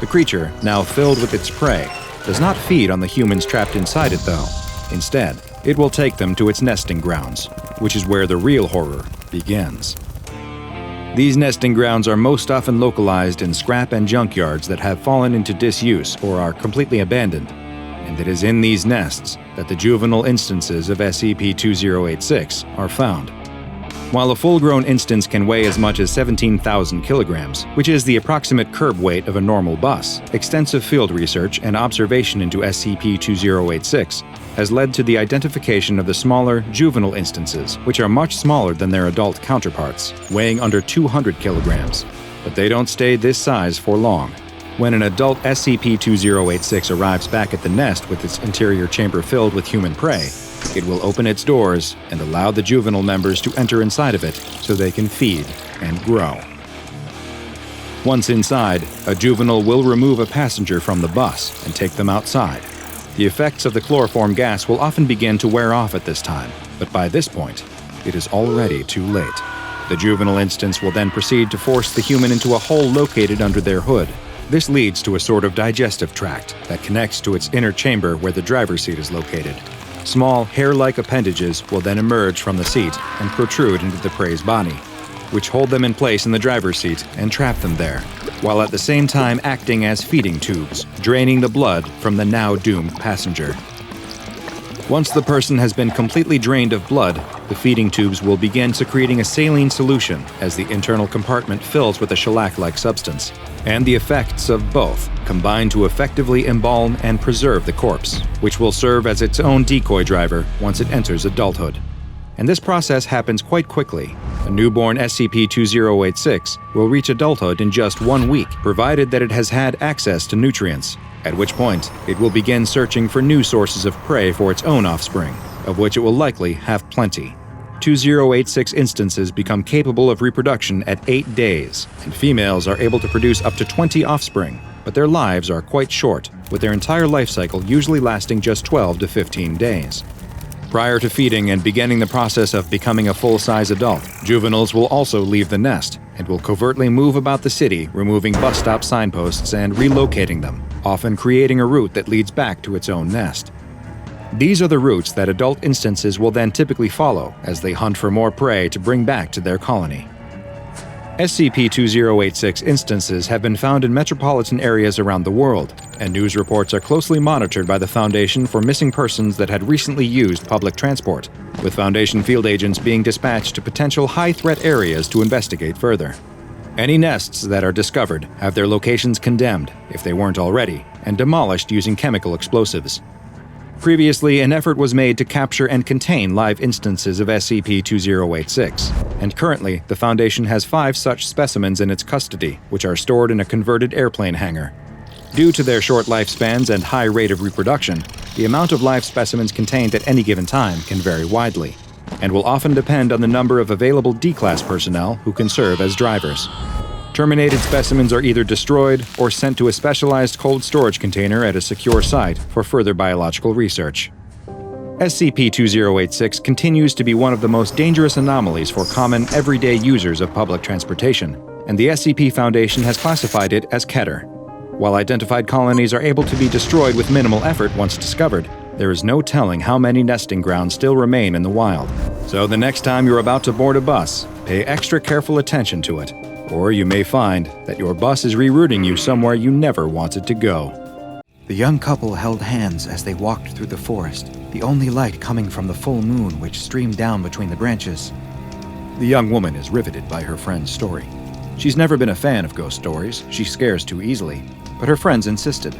The creature, now filled with its prey, does not feed on the humans trapped inside it, though. Instead, it will take them to its nesting grounds, which is where the real horror begins. These nesting grounds are most often localized in scrap and junkyards that have fallen into disuse or are completely abandoned, and it is in these nests that the juvenile instances of SCP-2086 are found. While a full-grown instance can weigh as much as 17,000 kilograms, which is the approximate curb weight of a normal bus, extensive field research and observation into SCP-2086 has led to the identification of the smaller, juvenile instances, which are much smaller than their adult counterparts, weighing under 200 kilograms. But they don't stay this size for long. When an adult SCP-2086 arrives back at the nest with its interior chamber filled with human prey, it will open its doors and allow the juvenile members to enter inside of it so they can feed and grow. Once inside, a juvenile will remove a passenger from the bus and take them outside. The effects of the chloroform gas will often begin to wear off at this time, but by this point, it is already too late. The juvenile instance will then proceed to force the human into a hole located under their hood. This leads to a sort of digestive tract that connects to its inner chamber where the driver's seat is located. Small, hair-like appendages will then emerge from the seat and protrude into the prey's body, which hold them in place in the driver's seat and trap them there, while at the same time acting as feeding tubes, draining the blood from the now doomed passenger. Once the person has been completely drained of blood, the feeding tubes will begin secreting a saline solution as the internal compartment fills with a shellac-like substance, and the effects of both combine to effectively embalm and preserve the corpse, which will serve as its own decoy driver once it enters adulthood. And this process happens quite quickly. A newborn SCP-2086 will reach adulthood in just 1 week, provided that it has had access to nutrients, at which point it will begin searching for new sources of prey for its own offspring, of which it will likely have plenty. 2086 instances become capable of reproduction at 8 days, and females are able to produce up to 20 offspring, but their lives are quite short, with their entire life cycle usually lasting just 12 to 15 days. Prior to feeding and beginning the process of becoming a full-size adult, juveniles will also leave the nest and will covertly move about the city, removing bus stop signposts and relocating them, often creating a route that leads back to its own nest. These are the routes that adult instances will then typically follow as they hunt for more prey to bring back to their colony. SCP-2086 instances have been found in metropolitan areas around the world, and news reports are closely monitored by the Foundation for missing persons that had recently used public transport, with Foundation field agents being dispatched to potential high-threat areas to investigate further. Any nests that are discovered have their locations condemned, if they weren't already, and demolished using chemical explosives. Previously, an effort was made to capture and contain live instances of SCP-2086, and currently, the Foundation has 5 such specimens in its custody, which are stored in a converted airplane hangar. Due to their short lifespans and high rate of reproduction, the amount of live specimens contained at any given time can vary widely, and will often depend on the number of available D-Class personnel who can serve as drivers. Terminated specimens are either destroyed or sent to a specialized cold storage container at a secure site for further biological research. SCP-2086 continues to be one of the most dangerous anomalies for common, everyday users of public transportation, and the SCP Foundation has classified it as Keter. While identified colonies are able to be destroyed with minimal effort once discovered, there is no telling how many nesting grounds still remain in the wild. So the next time you're about to board a bus, pay extra careful attention to it. Or you may find that your bus is rerouting you somewhere you never wanted to go. The young couple held hands as they walked through the forest, the only light coming from the full moon which streamed down between the branches. The young woman is riveted by her friend's story. She's never been a fan of ghost stories, she scares too easily, but her friends insisted.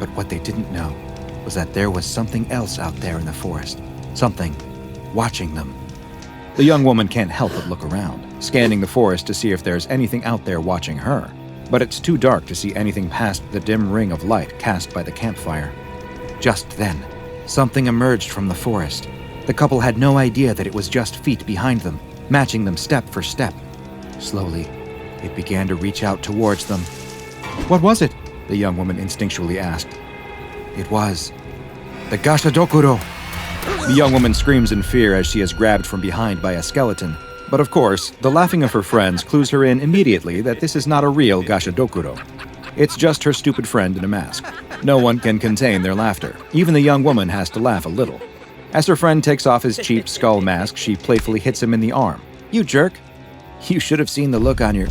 But what they didn't know was that there was something else out there in the forest, something watching them. The young woman can't help but look around, scanning the forest to see if there's anything out there watching her. But it's too dark to see anything past the dim ring of light cast by the campfire. Just then, something emerged from the forest. The couple had no idea that it was just feet behind them, matching them step for step. Slowly, it began to reach out towards them. "What was it?" the young woman instinctually asked. It was the Gashadokuro. The young woman screams in fear as she is grabbed from behind by a skeleton. But of course, the laughing of her friends clues her in immediately that this is not a real Gashadokuro. It's just her stupid friend in a mask. No one can contain their laughter. Even the young woman has to laugh a little. As her friend takes off his cheap skull mask, she playfully hits him in the arm. "You jerk! You should have seen the look on your..."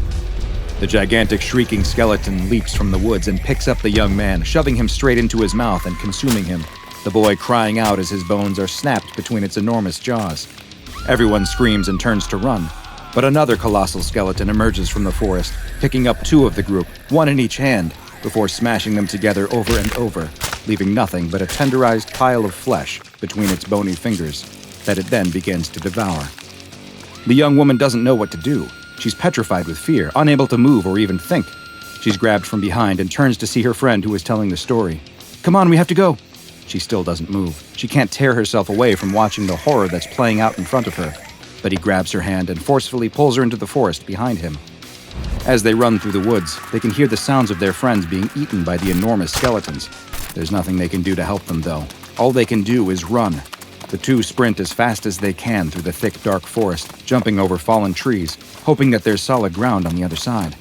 The gigantic shrieking skeleton leaps from the woods and picks up the young man, shoving him straight into his mouth and consuming him, the boy crying out as his bones are snapped between its enormous jaws. Everyone screams and turns to run, but another colossal skeleton emerges from the forest, picking up 2 of the group, 1 in each hand, before smashing them together over and over, leaving nothing but a tenderized pile of flesh between its bony fingers that it then begins to devour. The young woman doesn't know what to do. She's petrified with fear, unable to move or even think. She's grabbed from behind and turns to see her friend who is telling the story. "Come on, we have to go!" She still doesn't move. She can't tear herself away from watching the horror that's playing out in front of her. But he grabs her hand and forcefully pulls her into the forest behind him. As they run through the woods, they can hear the sounds of their friends being eaten by the enormous skeletons. There's nothing they can do to help them, though. All they can do is run. The 2 sprint as fast as they can through the thick, dark forest, jumping over fallen trees, hoping that there's solid ground on the other side.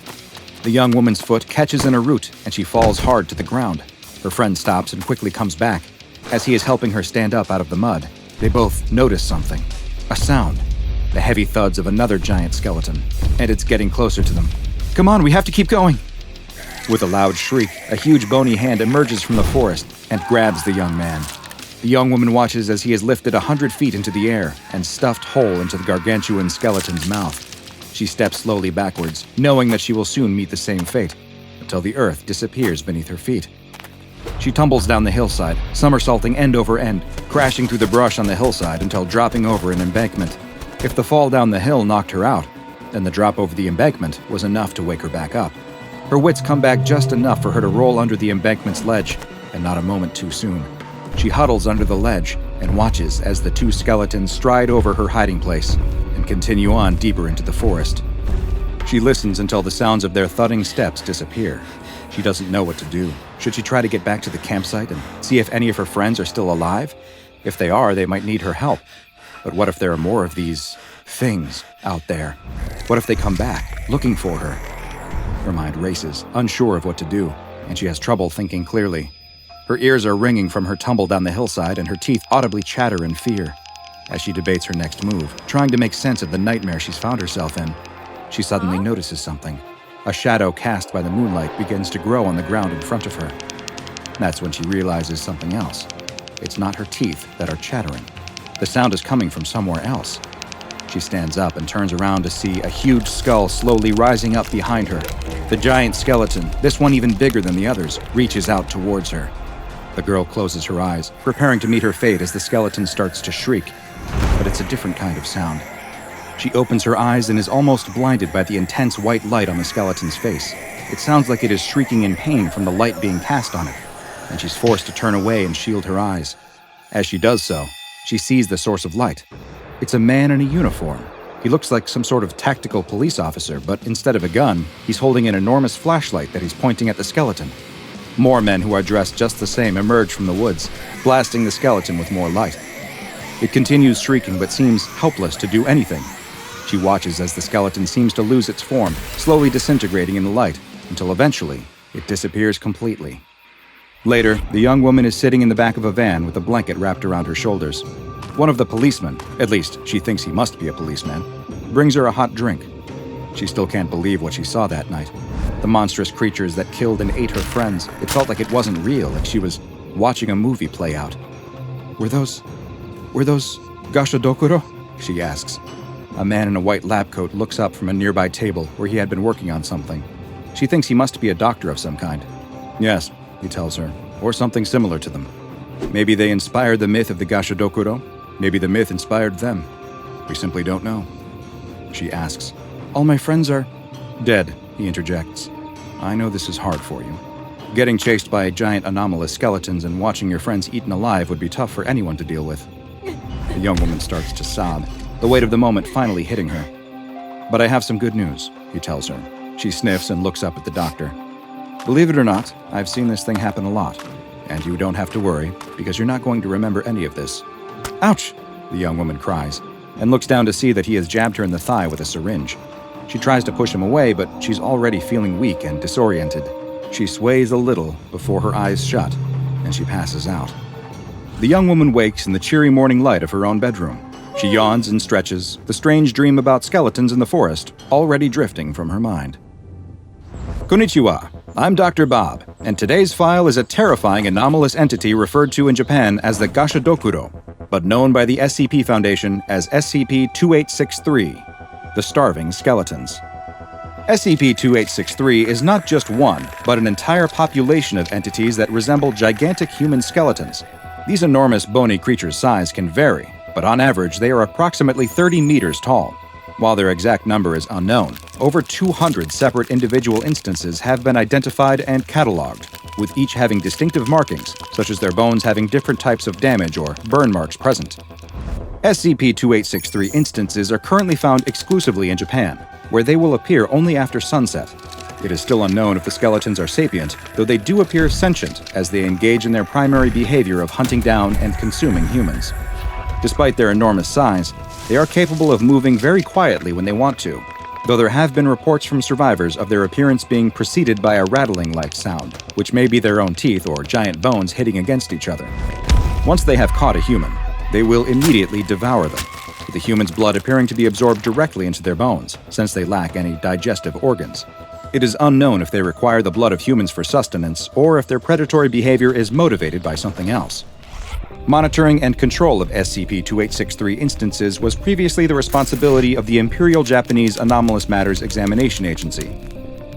The young woman's foot catches in a root, and she falls hard to the ground. Her friend stops and quickly comes back. As he is helping her stand up out of the mud, they both notice something. A sound. The heavy thuds of another giant skeleton. And it's getting closer to them. "Come on, we have to keep going!" With a loud shriek, a huge bony hand emerges from the forest and grabs the young man. The young woman watches as he is lifted 100 feet into the air and stuffed whole into the gargantuan skeleton's mouth. She steps slowly backwards, knowing that she will soon meet the same fate, until the earth disappears beneath her feet. She tumbles down the hillside, somersaulting end over end, crashing through the brush on the hillside until dropping over an embankment. If the fall down the hill knocked her out, then the drop over the embankment was enough to wake her back up. Her wits come back just enough for her to roll under the embankment's ledge, and not a moment too soon. She huddles under the ledge, and watches as the two skeletons stride over her hiding place and continue on deeper into the forest. She listens until the sounds of their thudding steps disappear. She doesn't know what to do. Should she try to get back to the campsite and see if any of her friends are still alive? If they are, they might need her help. But what if there are more of these things out there? What if they come back, looking for her? Her mind races, unsure of what to do, and she has trouble thinking clearly. Her ears are ringing from her tumble down the hillside, and her teeth audibly chatter in fear. As she debates her next move, trying to make sense of the nightmare she's found herself in, she suddenly notices something. A shadow cast by the moonlight begins to grow on the ground in front of her. That's when she realizes something else. It's not her teeth that are chattering. The sound is coming from somewhere else. She stands up and turns around to see a huge skull slowly rising up behind her. The giant skeleton, this one even bigger than the others, reaches out towards her. The girl closes her eyes, preparing to meet her fate as the skeleton starts to shriek. But it's a different kind of sound. She opens her eyes and is almost blinded by the intense white light on the skeleton's face. It sounds like it is shrieking in pain from the light being cast on it, and she's forced to turn away and shield her eyes. As she does so, she sees the source of light. It's a man in a uniform. He looks like some sort of tactical police officer, but instead of a gun, he's holding an enormous flashlight that he's pointing at the skeleton. More men who are dressed just the same emerge from the woods, blasting the skeleton with more light. It continues shrieking but seems helpless to do anything. She watches as the skeleton seems to lose its form, slowly disintegrating in the light, until eventually it disappears completely. Later, the young woman is sitting in the back of a van with a blanket wrapped around her shoulders. One of the policemen, at least she thinks he must be a policeman, brings her a hot drink. She still can't believe what she saw that night. The monstrous creatures that killed and ate her friends. It felt like it wasn't real, like she was watching a movie play out. Were those Gashadokuro? She asks. A man in a white lab coat looks up from a nearby table where he had been working on something. She thinks he must be a doctor of some kind. Yes, he tells her, or something similar to them. Maybe they inspired the myth of the Gashadokuro. Maybe the myth inspired them. We simply don't know. She asks. All my friends are dead, he interjects. I know this is hard for you. Getting chased by giant anomalous skeletons and watching your friends eaten alive would be tough for anyone to deal with. The young woman starts to sob, the weight of the moment finally hitting her. But I have some good news, he tells her. She sniffs and looks up at the doctor. Believe it or not, I've seen this thing happen a lot. And you don't have to worry, because you're not going to remember any of this. Ouch! The young woman cries, and looks down to see that he has jabbed her in the thigh with a syringe. She tries to push him away, but she's already feeling weak and disoriented. She sways a little before her eyes shut, and she passes out. The young woman wakes in the cheery morning light of her own bedroom. She yawns and stretches, the strange dream about skeletons in the forest already drifting from her mind. Konnichiwa, I'm Dr. Bob, and today's file is a terrifying anomalous entity referred to in Japan as the Gashadokuro, but known by the SCP Foundation as SCP-2863, the Starving Skeletons. SCP-2863 is not just one, but an entire population of entities that resemble gigantic human skeletons. These enormous bony creatures' size can vary, but on average they are approximately 30 meters tall. While their exact number is unknown, over 200 separate individual instances have been identified and cataloged, with each having distinctive markings, such as their bones having different types of damage or burn marks present. SCP-2863 instances are currently found exclusively in Japan, where they will appear only after sunset. It is still unknown if the skeletons are sapient, though they do appear sentient as they engage in their primary behavior of hunting down and consuming humans. Despite their enormous size, they are capable of moving very quietly when they want to, though there have been reports from survivors of their appearance being preceded by a rattling-like sound, which may be their own teeth or giant bones hitting against each other. Once they have caught a human, they will immediately devour them, with the human's blood appearing to be absorbed directly into their bones, since they lack any digestive organs. It is unknown if they require the blood of humans for sustenance, or if their predatory behavior is motivated by something else. Monitoring and control of SCP-2863 instances was previously the responsibility of the Imperial Japanese Anomalous Matters Examination Agency.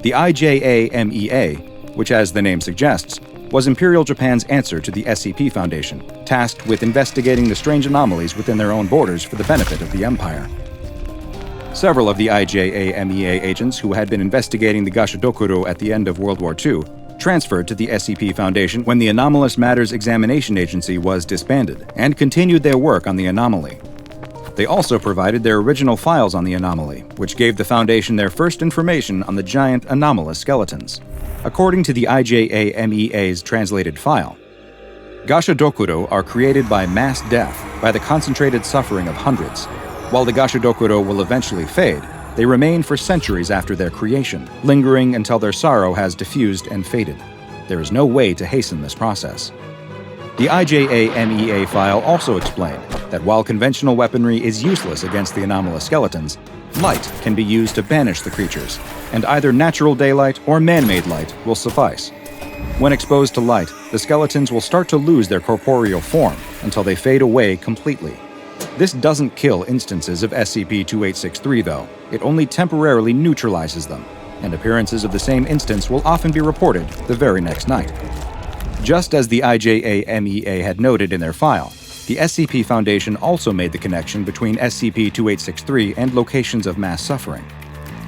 The IJA-MEA, which as the name suggests, was Imperial Japan's answer to the SCP Foundation, tasked with investigating the strange anomalies within their own borders for the benefit of the Empire. Several of the IJA-MEA agents who had been investigating the Gashadokuro at the end of World War II transferred to the SCP Foundation when the Anomalous Matters Examination Agency was disbanded, and continued their work on the anomaly. They also provided their original files on the anomaly, which gave the Foundation their first information on the giant anomalous skeletons. According to the IJAMEA's translated file, Gashadokuro are created by mass death, by the concentrated suffering of hundreds. While the Gashadokuro will eventually fade, they remain for centuries after their creation, lingering until their sorrow has diffused and faded. There is no way to hasten this process. The IJAMEA file also explained that while conventional weaponry is useless against the anomalous skeletons, light can be used to banish the creatures, and either natural daylight or man-made light will suffice. When exposed to light, the skeletons will start to lose their corporeal form until they fade away completely. This doesn't kill instances of SCP-2863, though. It only temporarily neutralizes them, and appearances of the same instance will often be reported the very next night. Just as the IJAMEA had noted in their file, the SCP Foundation also made the connection between SCP-2863 and locations of mass suffering.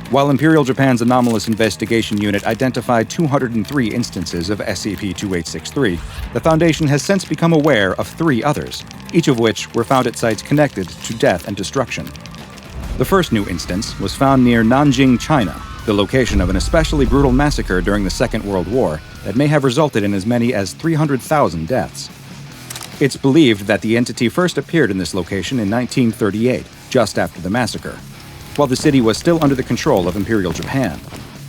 While Imperial Japan's Anomalous Investigation Unit identified 203 instances of SCP-2863, the Foundation has since become aware of 3 others, each of which were found at sites connected to death and destruction. The first new instance was found near Nanjing, China, the location of an especially brutal massacre during the Second World War that may have resulted in as many as 300,000 deaths. It's believed that the entity first appeared in this location in 1938, just after the massacre, while the city was still under the control of Imperial Japan.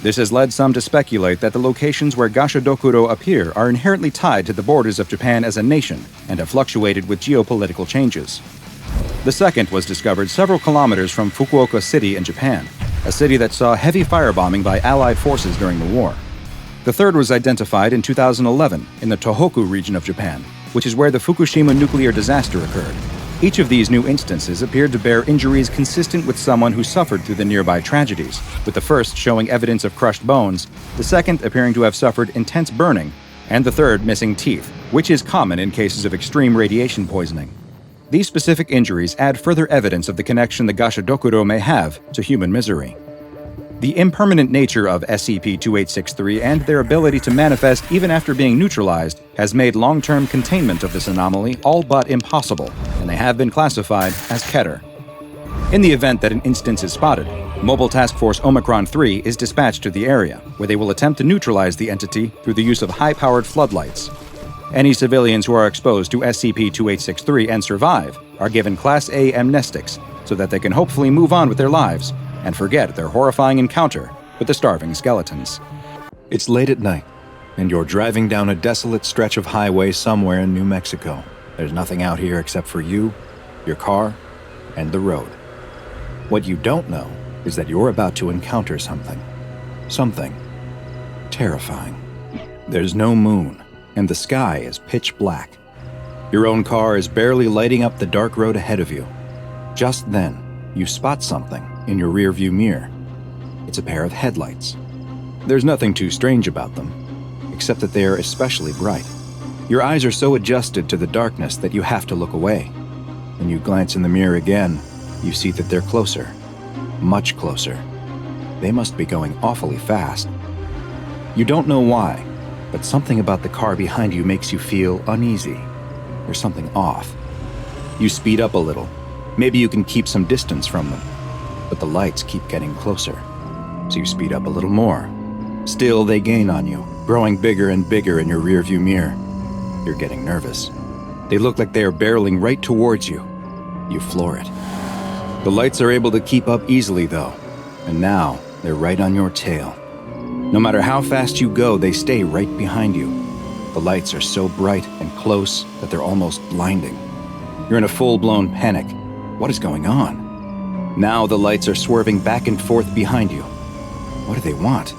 This has led some to speculate that the locations where Gashadokuro appear are inherently tied to the borders of Japan as a nation and have fluctuated with geopolitical changes. The second was discovered several kilometers from Fukuoka City in Japan, a city that saw heavy firebombing by Allied forces during the war. The third was identified in 2011 in the Tohoku region of Japan, which is where the Fukushima nuclear disaster occurred. Each of these new instances appeared to bear injuries consistent with someone who suffered through the nearby tragedies, with the first showing evidence of crushed bones, the second appearing to have suffered intense burning, and the third missing teeth, which is common in cases of extreme radiation poisoning. These specific injuries add further evidence of the connection the Gashadokuro may have to human misery. The impermanent nature of SCP-2863 and their ability to manifest even after being neutralized has made long-term containment of this anomaly all but impossible, and they have been classified as Keter. In the event that an instance is spotted, Mobile Task Force Omicron-3 is dispatched to the area, where they will attempt to neutralize the entity through the use of high-powered floodlights. Any civilians who are exposed to SCP-2863 and survive are given Class A amnestics so that they can hopefully move on with their lives and forget their horrifying encounter with the starving skeletons. It's late at night, and you're driving down a desolate stretch of highway somewhere in New Mexico. There's nothing out here except for you, your car, and the road. What you don't know is that you're about to encounter something. Something terrifying. There's no moon, and the sky is pitch black. Your own car is barely lighting up the dark road ahead of you. Just then, you spot something in your rearview mirror. It's a pair of headlights. There's nothing too strange about them, except that they are especially bright. Your eyes are so adjusted to the darkness that you have to look away. When you glance in the mirror again, you see that they're closer. Much closer. They must be going awfully fast. You don't know why, but something about the car behind you makes you feel uneasy. There's something off. You speed up a little. Maybe you can keep some distance from them. But the lights keep getting closer. So you speed up a little more. Still, they gain on you, growing bigger and bigger in your rearview mirror. You're getting nervous. They look like they are barreling right towards you. You floor it. The lights are able to keep up easily, though, and now they're right on your tail. No matter how fast you go, they stay right behind you. The lights are so bright and close that they're almost blinding. You're in a full-blown panic. What is going on? Now the lights are swerving back and forth behind you. What do they want?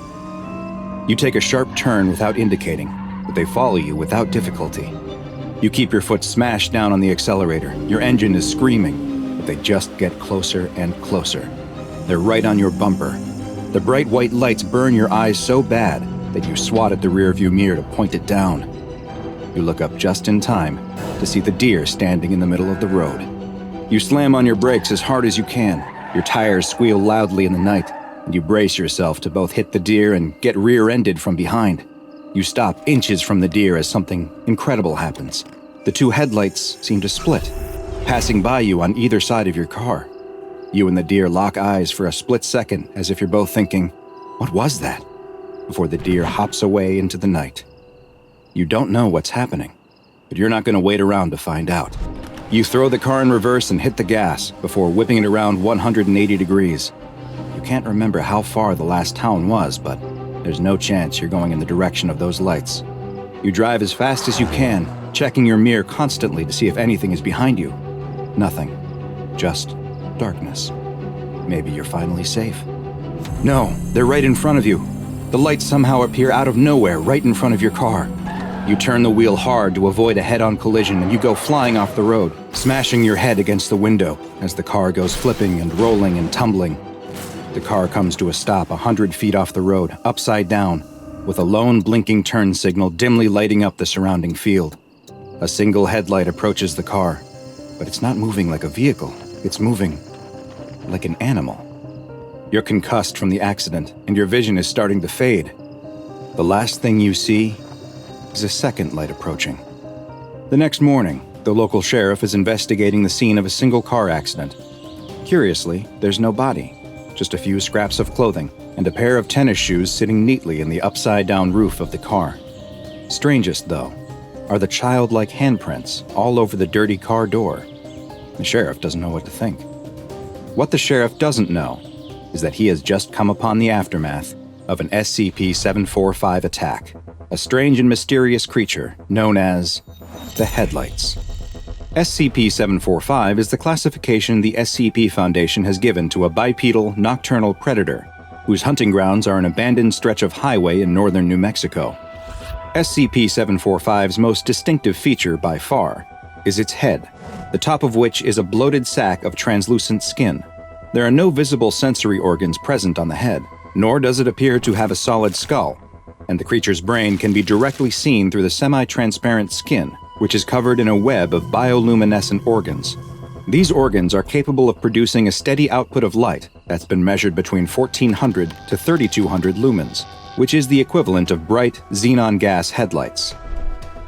You take a sharp turn without indicating, but they follow you without difficulty. You keep your foot smashed down on the accelerator. Your engine is screaming, but they just get closer and closer. They're right on your bumper. The bright white lights burn your eyes so bad that you swat at the rearview mirror to point it down. You look up just in time to see the deer standing in the middle of the road. You slam on your brakes as hard as you can. Your tires squeal loudly in the night, and you brace yourself to both hit the deer and get rear-ended from behind. You stop inches from the deer as something incredible happens. The two headlights seem to split, passing by you on either side of your car. You and the deer lock eyes for a split second as if you're both thinking, "What was that?" before the deer hops away into the night. You don't know what's happening, but you're not going to wait around to find out. You throw the car in reverse and hit the gas before whipping it around 180 degrees. You can't remember how far the last town was, but there's no chance you're going in the direction of those lights. You drive as fast as you can, checking your mirror constantly to see if anything is behind you. Nothing. Just darkness. Maybe you're finally safe. No, they're right in front of you. The lights somehow appear out of nowhere right in front of your car. You turn the wheel hard to avoid a head-on collision and you go flying off the road, smashing your head against the window as the car goes flipping and rolling and tumbling. The car comes to a stop 100 feet off the road, upside down, with a lone blinking turn signal dimly lighting up the surrounding field. A single headlight approaches the car, but it's not moving like a vehicle. It's moving like an animal. You're concussed from the accident, and your vision is starting to fade. The last thing you see is a second light approaching. The next morning, the local sheriff is investigating the scene of a single car accident. Curiously, there's no body, just a few scraps of clothing and a pair of tennis shoes sitting neatly in the upside-down roof of the car. Strangest, though, are the childlike handprints all over the dirty car door. The sheriff doesn't know what to think. What the sheriff doesn't know is that he has just come upon the aftermath of an SCP-745 attack, a strange and mysterious creature known as the Headlights. SCP-745 is the classification the SCP Foundation has given to a bipedal, nocturnal predator whose hunting grounds are an abandoned stretch of highway in northern New Mexico. SCP-745's most distinctive feature by far is its head, the top of which is a bloated sack of translucent skin. There are no visible sensory organs present on the head, nor does it appear to have a solid skull, and the creature's brain can be directly seen through the semi-transparent skin, which is covered in a web of bioluminescent organs. These organs are capable of producing a steady output of light that's been measured between 1400 to 3200 lumens, which is the equivalent of bright xenon gas headlights.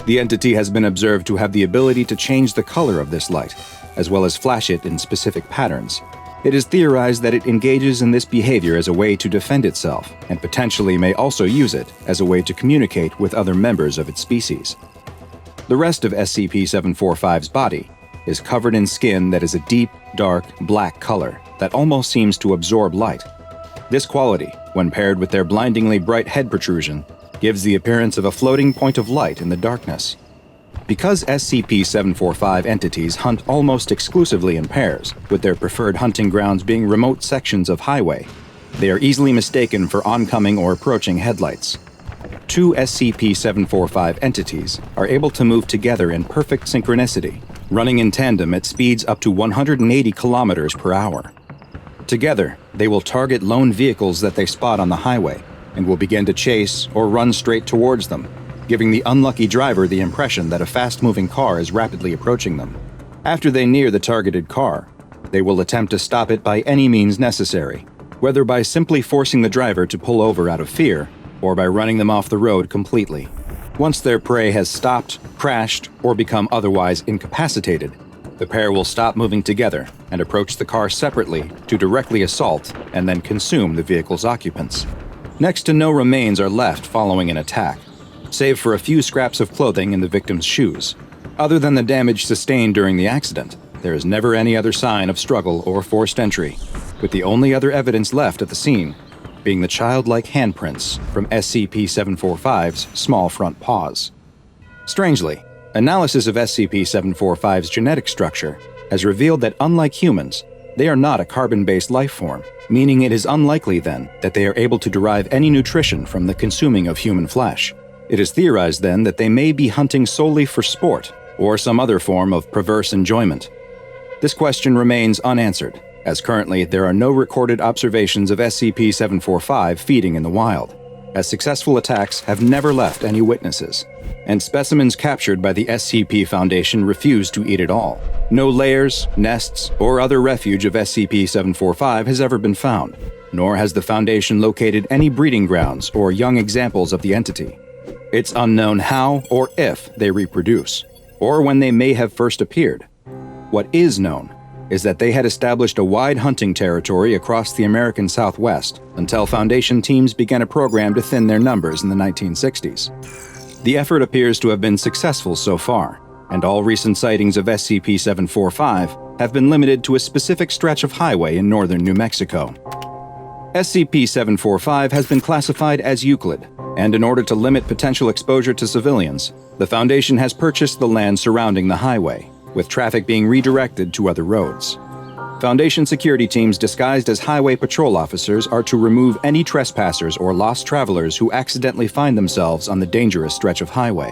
The entity has been observed to have the ability to change the color of this light, as well as flash it in specific patterns. It is theorized that it engages in this behavior as a way to defend itself, and potentially may also use it as a way to communicate with other members of its species. The rest of SCP-745's body is covered in skin that is a deep, dark, black color that almost seems to absorb light. This quality, when paired with their blindingly bright head protrusion, gives the appearance of a floating point of light in the darkness. Because SCP-745 entities hunt almost exclusively in pairs, with their preferred hunting grounds being remote sections of highway, they are easily mistaken for oncoming or approaching headlights. Two SCP-745 entities are able to move together in perfect synchronicity, running in tandem at speeds up to 180 kilometers per hour. Together, they will target lone vehicles that they spot on the highway and will begin to chase or run straight towards them, giving the unlucky driver the impression that a fast-moving car is rapidly approaching them. After they near the targeted car, they will attempt to stop it by any means necessary, whether by simply forcing the driver to pull over out of fear or by running them off the road completely. Once their prey has stopped, crashed, or become otherwise incapacitated, the pair will stop moving together and approach the car separately to directly assault and then consume the vehicle's occupants. Next to no remains are left following an attack, save for a few scraps of clothing in the victim's shoes. Other than the damage sustained during the accident, there is never any other sign of struggle or forced entry, with the only other evidence left at the scene being the childlike handprints from SCP-745's small front paws. Strangely, analysis of SCP-745's genetic structure has revealed that unlike humans, they are not a carbon-based life form, meaning it is unlikely then that they are able to derive any nutrition from the consuming of human flesh. It is theorized then that they may be hunting solely for sport or some other form of perverse enjoyment. This question remains unanswered, as currently there are no recorded observations of SCP-745 feeding in the wild, as successful attacks have never left any witnesses, and specimens captured by the SCP Foundation refuse to eat at all. No lairs, nests, or other refuge of SCP-745 has ever been found, nor has the Foundation located any breeding grounds or young examples of the entity. It's unknown how or if they reproduce, or when they may have first appeared. What is known is that they had established a wide hunting territory across the American Southwest until Foundation teams began a program to thin their numbers in the 1960s. The effort appears to have been successful so far, and all recent sightings of SCP-745 have been limited to a specific stretch of highway in northern New Mexico. SCP-745 has been classified as Euclid, and in order to limit potential exposure to civilians, the Foundation has purchased the land surrounding the highway, with traffic being redirected to other roads. Foundation security teams disguised as highway patrol officers are to remove any trespassers or lost travelers who accidentally find themselves on the dangerous stretch of highway.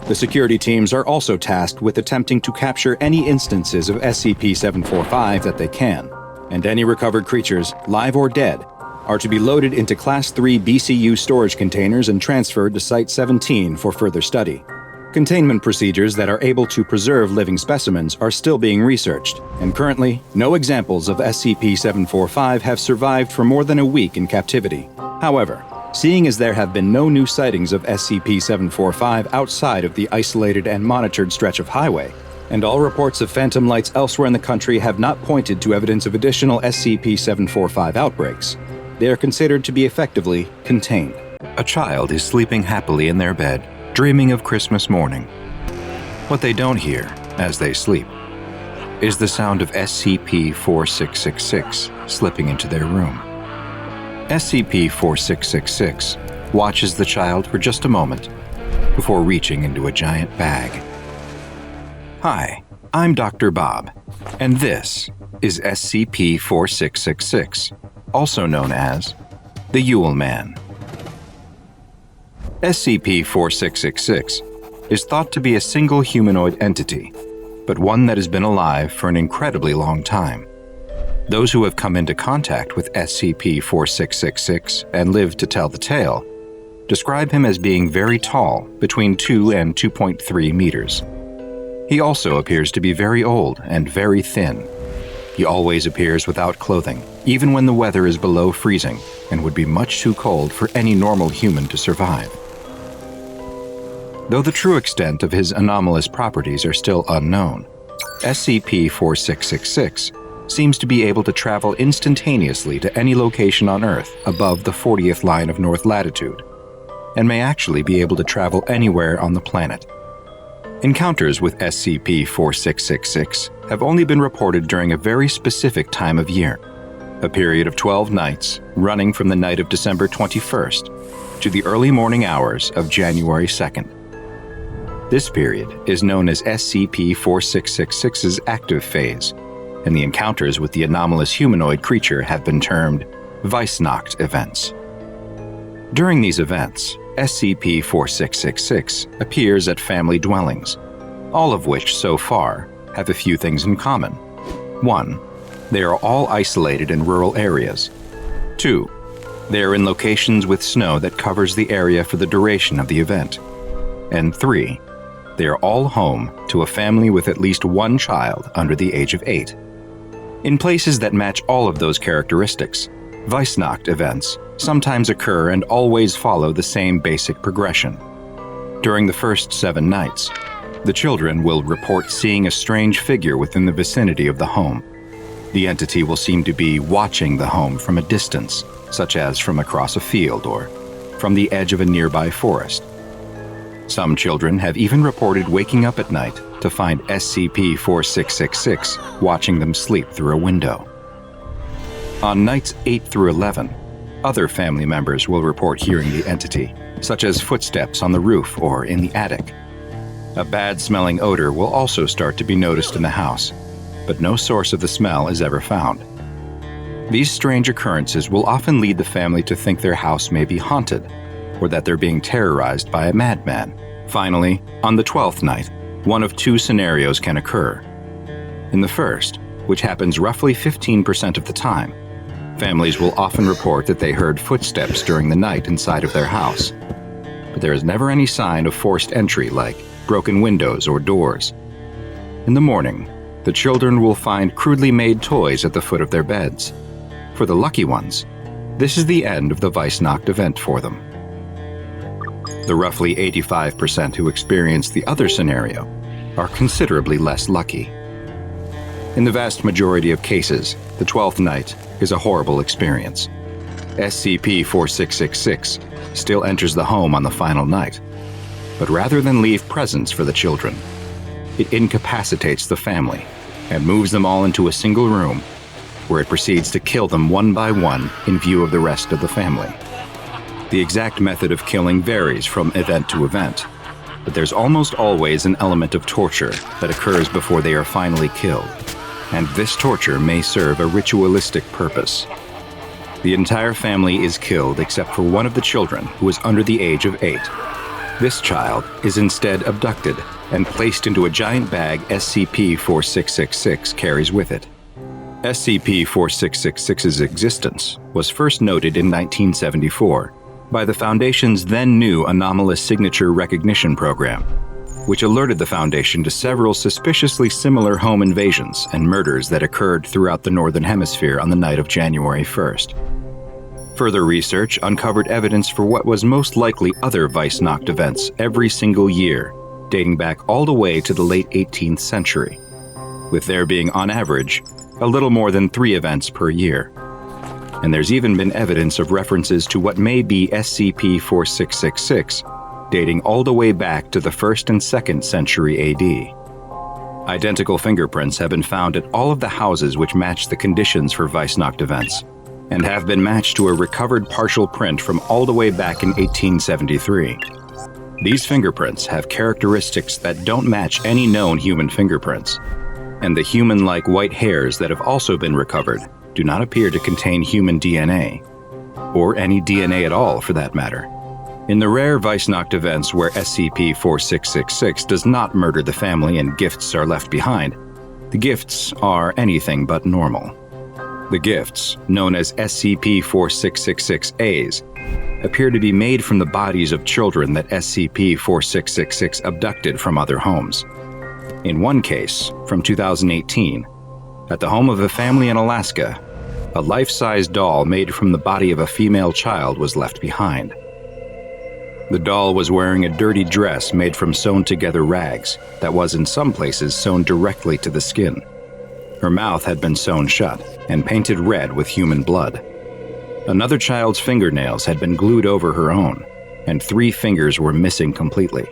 The security teams are also tasked with attempting to capture any instances of SCP-745 that they can, and any recovered creatures, live or dead, are to be loaded into Class 3 BCU storage containers and transferred to Site-17 for further study. Containment procedures that are able to preserve living specimens are still being researched, and currently, no examples of SCP-745 have survived for more than a week in captivity. However, seeing as there have been no new sightings of SCP-745 outside of the isolated and monitored stretch of highway, and all reports of phantom lights elsewhere in the country have not pointed to evidence of additional SCP-745 outbreaks, they are considered to be effectively contained. A child is sleeping happily in their bed, dreaming of Christmas morning. What they don't hear, as they sleep, is the sound of SCP-4666 slipping into their room. SCP-4666 watches the child for just a moment before reaching into a giant bag. Hi, I'm Dr. Bob, and this is SCP-4666, also known as the Yule Man. SCP-4666 is thought to be a single humanoid entity, but one that has been alive for an incredibly long time. Those who have come into contact with SCP-4666 and lived to tell the tale describe him as being very tall, between 2 and 2.3 meters. He also appears to be very old and very thin. He always appears without clothing, even when the weather is below freezing and would be much too cold for any normal human to survive. Though the true extent of his anomalous properties are still unknown, SCP-4666 seems to be able to travel instantaneously to any location on Earth above the 40th line of north latitude, and may actually be able to travel anywhere on the planet. Encounters with SCP-4666 have only been reported during a very specific time of year, a period of 12 nights running from the night of December 21st to the early morning hours of January 2nd. This period is known as SCP-4666's active phase, and the encounters with the anomalous humanoid creature have been termed Weissnacht events. During these events, SCP-4666 appears at family dwellings, all of which, so far, have a few things in common. 1. They are all isolated in rural areas. 2. They are in locations with snow that covers the area for the duration of the event. And 3. They are all home to a family with at least one child under the age of 8. In places that match all of those characteristics, Weissnacht events sometimes occur and always follow the same basic progression. During the first 7 nights, the children will report seeing a strange figure within the vicinity of the home. The entity will seem to be watching the home from a distance, such as from across a field or from the edge of a nearby forest. Some children have even reported waking up at night to find SCP-4666 watching them sleep through a window. On nights 8 through 11, other family members will report hearing the entity, such as footsteps on the roof or in the attic. A bad-smelling odor will also start to be noticed in the house, but no source of the smell is ever found. These strange occurrences will often lead the family to think their house may be haunted, or that they're being terrorized by a madman. Finally, on the 12th night, one of 2 scenarios can occur. In the first, which happens roughly 15% of the time, families will often report that they heard footsteps during the night inside of their house, but there is never any sign of forced entry like broken windows or doors. In the morning, the children will find crudely made toys at the foot of their beds. For the lucky ones, this is the end of the Weissnacht event for them. The roughly 85% who experience the other scenario are considerably less lucky. In the vast majority of cases, the 12th night is a horrible experience. SCP-4666 still enters the home on the final night, but rather than leave presents for the children, it incapacitates the family and moves them all into a single room, where it proceeds to kill them one by one in view of the rest of the family. The exact method of killing varies from event to event, but there's almost always an element of torture that occurs before they are finally killed, and this torture may serve a ritualistic purpose. The entire family is killed except for one of the children who is under the age of 8. This child is instead abducted and placed into a giant bag SCP-4666 carries with it. SCP-4666's existence was first noted in 1974 by the Foundation's then-new Anomalous Signature Recognition Program, which alerted the Foundation to several suspiciously similar home invasions and murders that occurred throughout the Northern Hemisphere on the night of January 1st. Further research uncovered evidence for what was most likely other Weissnacht events every single year, dating back all the way to the late 18th century, with there being, on average, a little more than 3 events per year. And there's even been evidence of references to what may be SCP-4666, dating all the way back to the 1st and 2nd century AD. Identical fingerprints have been found at all of the houses which match the conditions for Weissnacht events, and have been matched to a recovered partial print from all the way back in 1873. These fingerprints have characteristics that don't match any known human fingerprints, and the human-like white hairs that have also been recovered do not appear to contain human DNA, or any DNA at all for that matter. In the rare Weissnacht events where SCP-4666 does not murder the family and gifts are left behind, the gifts are anything but normal. The gifts, known as SCP-4666As, appear to be made from the bodies of children that SCP-4666 abducted from other homes. In one case, from 2018, at the home of a family in Alaska, a life-size doll made from the body of a female child was left behind. The doll was wearing a dirty dress made from sewn-together rags that was in some places sewn directly to the skin. Her mouth had been sewn shut and painted red with human blood. Another child's fingernails had been glued over her own, and 3 fingers were missing completely.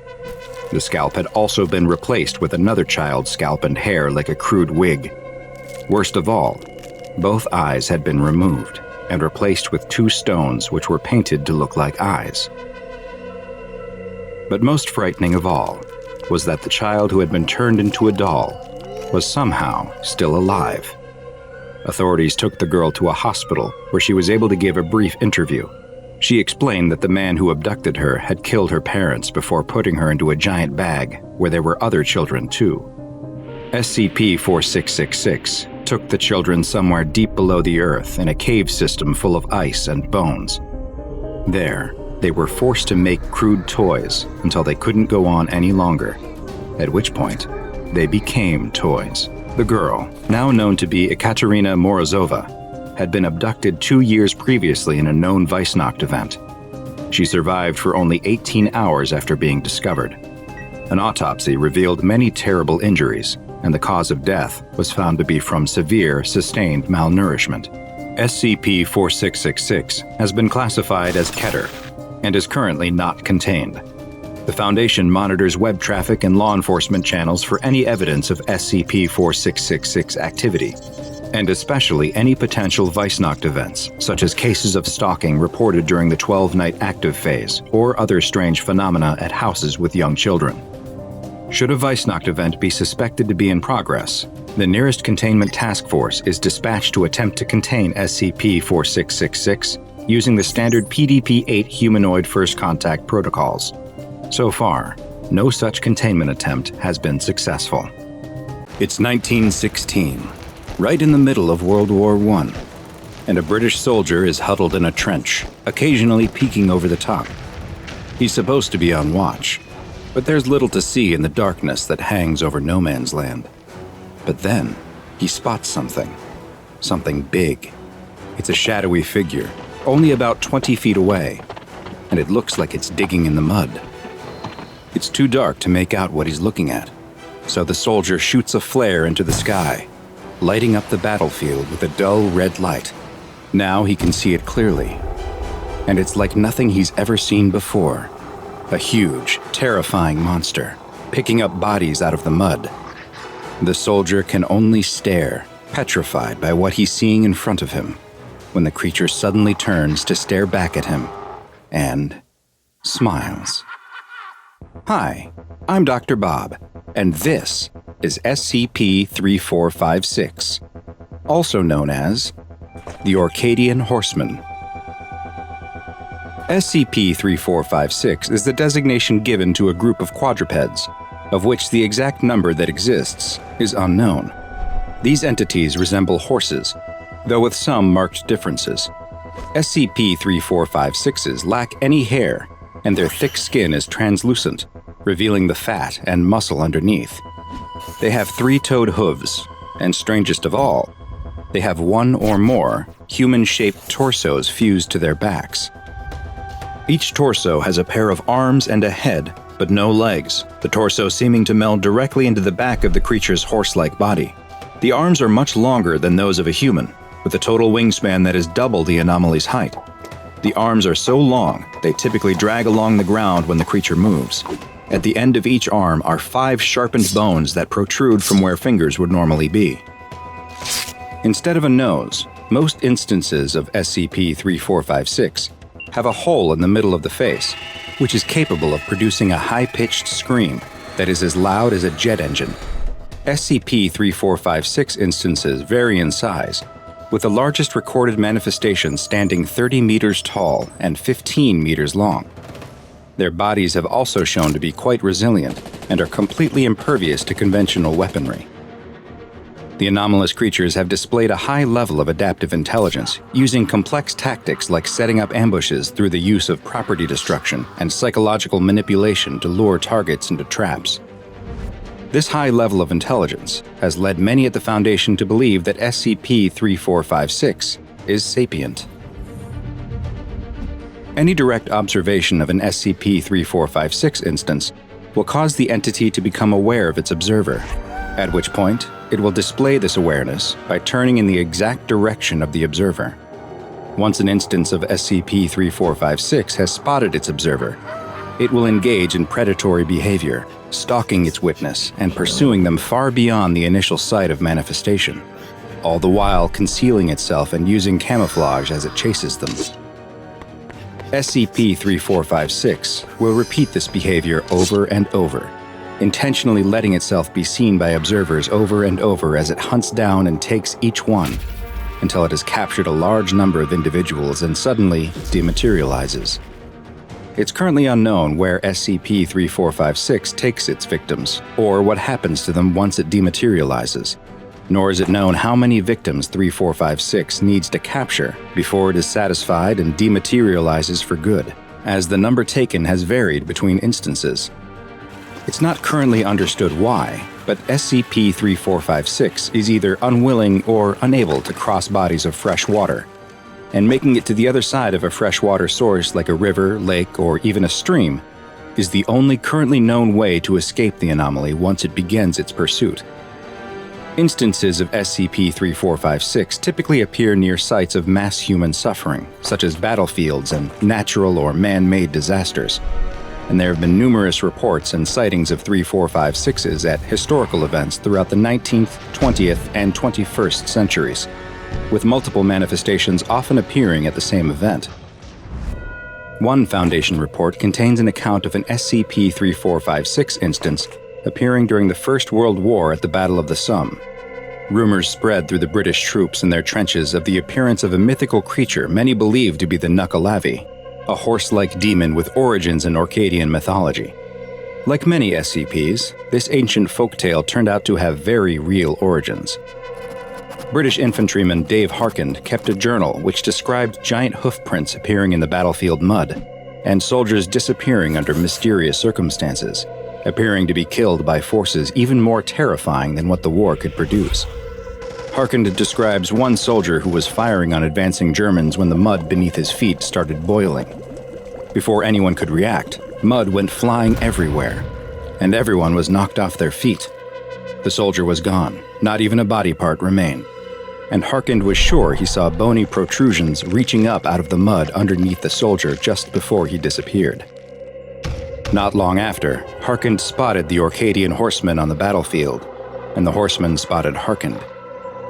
The scalp had also been replaced with another child's scalp and hair like a crude wig. Worst of all, both eyes had been removed and replaced with 2 stones which were painted to look like eyes. But most frightening of all was that the child who had been turned into a doll was somehow still alive. Authorities took the girl to a hospital where she was able to give a brief interview. She explained that the man who abducted her had killed her parents before putting her into a giant bag where there were other children too. SCP-4666 took the children somewhere deep below the earth in a cave system full of ice and bones. There, they were forced to make crude toys until they couldn't go on any longer, at which point they became toys. The girl, now known to be Ekaterina Morozova, had been abducted 2 years previously in a known Weissnacht event. She survived for only 18 hours after being discovered. An autopsy revealed many terrible injuries, and the cause of death was found to be from severe, sustained malnourishment. SCP-4666 has been classified as Keter and is currently not contained. The Foundation monitors web traffic and law enforcement channels for any evidence of SCP-4666 activity, and especially any potential Weissnacht events, such as cases of stalking reported during the 12-night active phase or other strange phenomena at houses with young children. Should a Weissnacht event be suspected to be in progress, the nearest containment task force is dispatched to attempt to contain SCP-4666 using the standard PDP-8 humanoid first contact protocols. So far, no such containment attempt has been successful. It's 1916, right in the middle of World War I, and a British soldier is huddled in a trench, occasionally peeking over the top. He's supposed to be on watch, but there's little to see in the darkness that hangs over no man's land. But then, he spots something big. It's a shadowy figure, only about 20 feet away. and it looks like it's digging in the mud. It's too dark to make out what he's looking at, so the soldier shoots a flare into the sky, lighting up the battlefield with a dull red light. Now he can see it clearly, and it's like nothing he's ever seen before. A huge, terrifying monster, picking up bodies out of the mud. The soldier can only stare, petrified by what he's seeing in front of him, when the creature suddenly turns to stare back at him and smiles. Hi, I'm Dr. Bob, and this is SCP-3456, also known as the Orcadian Horsemen. SCP-3456 is the designation given to a group of quadrupeds, of which the exact number that exists is unknown. These entities resemble horses, though with some marked differences. SCP-3456s lack any hair, and their thick skin is translucent, revealing the fat and muscle underneath. They have three-toed hooves, and strangest of all, they have one or more human-shaped torsos fused to their backs. Each torso has a pair of arms and a head, but no legs, the torso seeming to meld directly into the back of the creature's horse-like body. The arms are much longer than those of a human, with a total wingspan that is double the anomaly's height. The arms are so long, they typically drag along the ground when the creature moves. At the end of each arm are 5 sharpened bones that protrude from where fingers would normally be. Instead of a nose, most instances of SCP-3456 have a hole in the middle of the face, which is capable of producing a high-pitched scream that is as loud as a jet engine. SCP-3456 instances vary in size, with the largest recorded manifestation standing 30 meters tall and 15 meters long. Their bodies have also shown to be quite resilient and are completely impervious to conventional weaponry. The anomalous creatures have displayed a high level of adaptive intelligence, using complex tactics like setting up ambushes through the use of property destruction and psychological manipulation to lure targets into traps. This high level of intelligence has led many at the Foundation to believe that SCP-3456 is sapient. Any direct observation of an SCP-3456 instance will cause the entity to become aware of its observer, at which point it will display this awareness by turning in the exact direction of the observer. Once an instance of SCP-3456 has spotted its observer, it will engage in predatory behavior, stalking its witness and pursuing them far beyond the initial site of manifestation, all the while concealing itself and using camouflage as it chases them. SCP-3456 will repeat this behavior over and over, intentionally letting itself be seen by observers over and over as it hunts down and takes each one, until it has captured a large number of individuals and suddenly dematerializes. It's currently unknown where SCP-3456 takes its victims, or what happens to them once it dematerializes, nor is it known how many victims 3456 needs to capture before it is satisfied and dematerializes for good, as the number taken has varied between instances. It's not currently understood why, but SCP-3456 is either unwilling or unable to cross bodies of fresh water, and making it to the other side of a freshwater source like a river, lake, or even a stream is the only currently known way to escape the anomaly once it begins its pursuit. Instances of SCP-3456 typically appear near sites of mass human suffering, such as battlefields and natural or man-made disasters, and there have been numerous reports and sightings of 3456s at historical events throughout the 19th, 20th, and 21st centuries, with multiple manifestations often appearing at the same event. One Foundation report contains an account of an SCP-3456 instance appearing during the First World War at the Battle of the Somme. Rumors spread through the British troops in their trenches of the appearance of a mythical creature many believed to be the Nukkalavi, a horse-like demon with origins in Orcadian mythology. Like many SCPs, this ancient folktale turned out to have very real origins. British infantryman Dave Harkand kept a journal which described giant hoofprints appearing in the battlefield mud, and soldiers disappearing under mysterious circumstances, appearing to be killed by forces even more terrifying than what the war could produce. Harkand describes one soldier who was firing on advancing Germans when the mud beneath his feet started boiling. Before anyone could react, mud went flying everywhere, and everyone was knocked off their feet. The soldier was gone, not even a body part remained, and Harkand was sure he saw bony protrusions reaching up out of the mud underneath the soldier just before he disappeared. Not long after, Harkand spotted the Orcadian Horsemen on the battlefield, and the Horsemen spotted Harkand.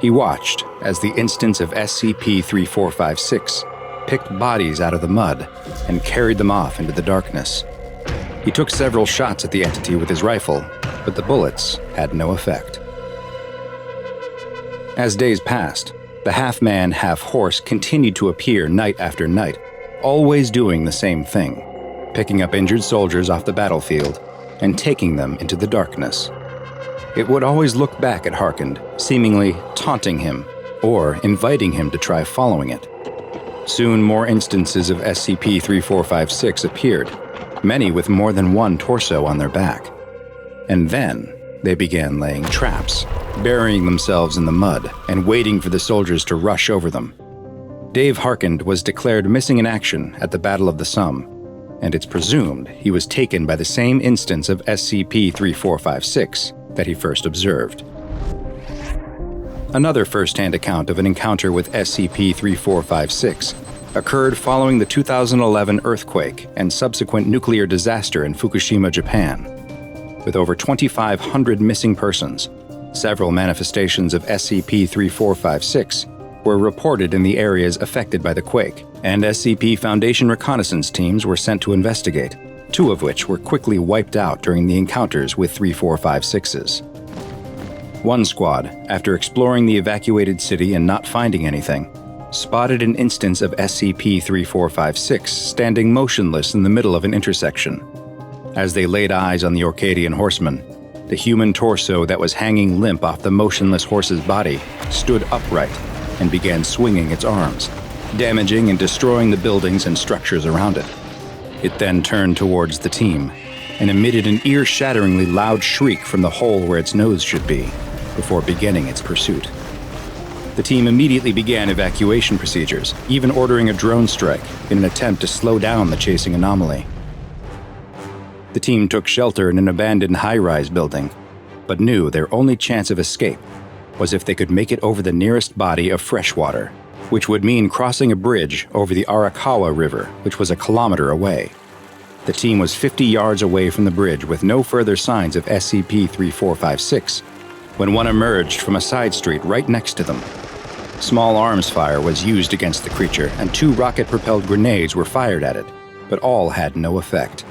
He watched as the instance of SCP-3456 picked bodies out of the mud and carried them off into the darkness. He took several shots at the entity with his rifle, but the bullets had no effect. As days passed, the half-man, half-horse continued to appear night after night, always doing the same thing, picking up injured soldiers off the battlefield and taking them into the darkness. It would always look back at Harkand, seemingly taunting him or inviting him to try following it. Soon more instances of SCP-3456 appeared, many with more than one torso on their back. And then they began laying traps, burying themselves in the mud and waiting for the soldiers to rush over them. Dave Harkand was declared missing in action at the Battle of the Somme, and it's presumed he was taken by the same instance of SCP-3456 that he first observed. Another first-hand account of an encounter with SCP-3456 occurred following the 2011 earthquake and subsequent nuclear disaster in Fukushima, Japan. With over 2,500 missing persons, several manifestations of SCP-3456 were reported in the areas affected by the quake, and SCP Foundation reconnaissance teams were sent to investigate, two of which were quickly wiped out during the encounters with 3456s. One squad, after exploring the evacuated city and not finding anything, spotted an instance of SCP-3456 standing motionless in the middle of an intersection. As they laid eyes on the Orcadian Horseman, the human torso that was hanging limp off the motionless horse's body stood upright and began swinging its arms, damaging and destroying the buildings and structures around it. It then turned towards the team and emitted an ear-shatteringly loud shriek from the hole where its nose should be, before beginning its pursuit. The team immediately began evacuation procedures, even ordering a drone strike in an attempt to slow down the chasing anomaly. The team took shelter in an abandoned high-rise building, but knew their only chance of escape was if they could make it over the nearest body of fresh water, which would mean crossing a bridge over the Arakawa River, which was a kilometer away. The team was 50 yards away from the bridge with no further signs of SCP-3456 when one emerged from a side street right next to them. Small arms fire was used against the creature, and 2 rocket-propelled grenades were fired at it, but all had no effect.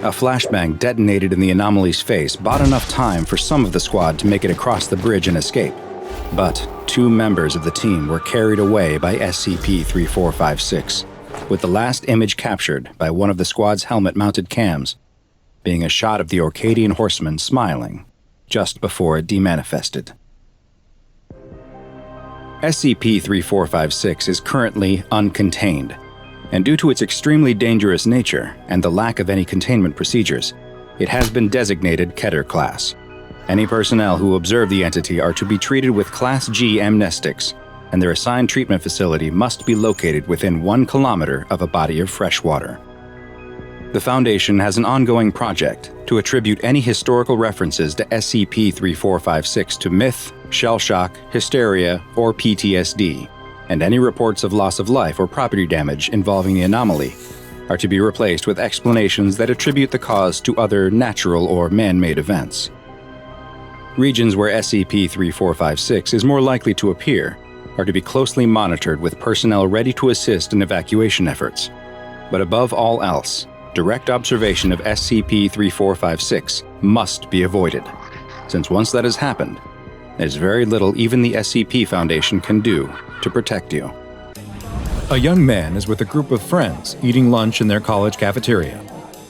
A flashbang detonated in the anomaly's face bought enough time for some of the squad to make it across the bridge and escape, but 2 members of the team were carried away by SCP-3456, with the last image captured by one of the squad's helmet-mounted cams being a shot of the Orcadian Horseman smiling just before it demanifested. SCP-3456 is currently uncontained, and due to its extremely dangerous nature and the lack of any containment procedures, it has been designated Keter Class. Any personnel who observe the entity are to be treated with Class G amnestics, and their assigned treatment facility must be located within 1 kilometer of a body of fresh water. The Foundation has an ongoing project to attribute any historical references to SCP-3456 to myth, shell shock, hysteria, or PTSD, and any reports of loss of life or property damage involving the anomaly are to be replaced with explanations that attribute the cause to other natural or man-made events. Regions where SCP-3456 is more likely to appear are to be closely monitored with personnel ready to assist in evacuation efforts. But above all else, direct observation of SCP-3456 must be avoided, since once that has happened, there's very little even the SCP Foundation can do to protect you. A young man is with a group of friends eating lunch in their college cafeteria.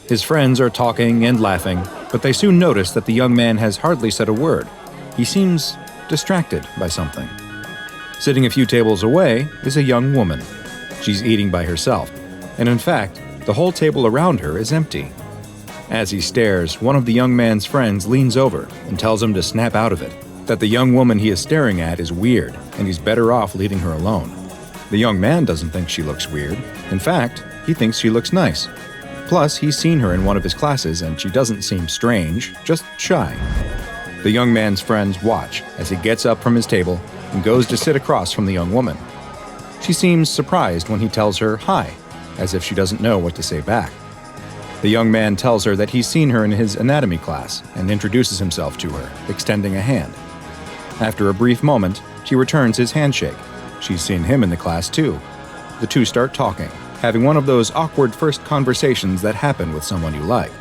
His friends are talking and laughing, but they soon notice that the young man has hardly said a word. He seems distracted by something. Sitting a few tables away is a young woman. She's eating by herself, and in fact, the whole table around her is empty. As he stares, one of the young man's friends leans over and tells him to snap out of it, that the young woman he is staring at is weird, and he's better off leaving her alone. The young man doesn't think she looks weird. In fact, he thinks she looks nice. Plus, he's seen her in one of his classes and she doesn't seem strange, just shy. The young man's friends watch as he gets up from his table and goes to sit across from the young woman. She seems surprised when he tells her hi, as if she doesn't know what to say back. The young man tells her that he's seen her in his anatomy class and introduces himself to her, extending a hand. After a brief moment, she returns his handshake. She's seen him in the class too. The two start talking, having one of those awkward first conversations that happen with someone you like.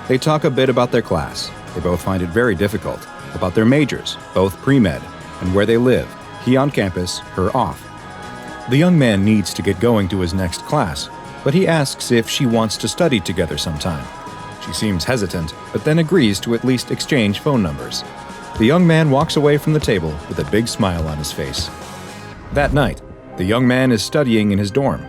They talk a bit about their class. They both find it very difficult, about their majors, both pre-med, and where they live, he on campus, her off. The young man needs to get going to his next class, but he asks if she wants to study together sometime. She seems hesitant, but then agrees to at least exchange phone numbers. The young man walks away from the table with a big smile on his face. That night, the young man is studying in his dorm.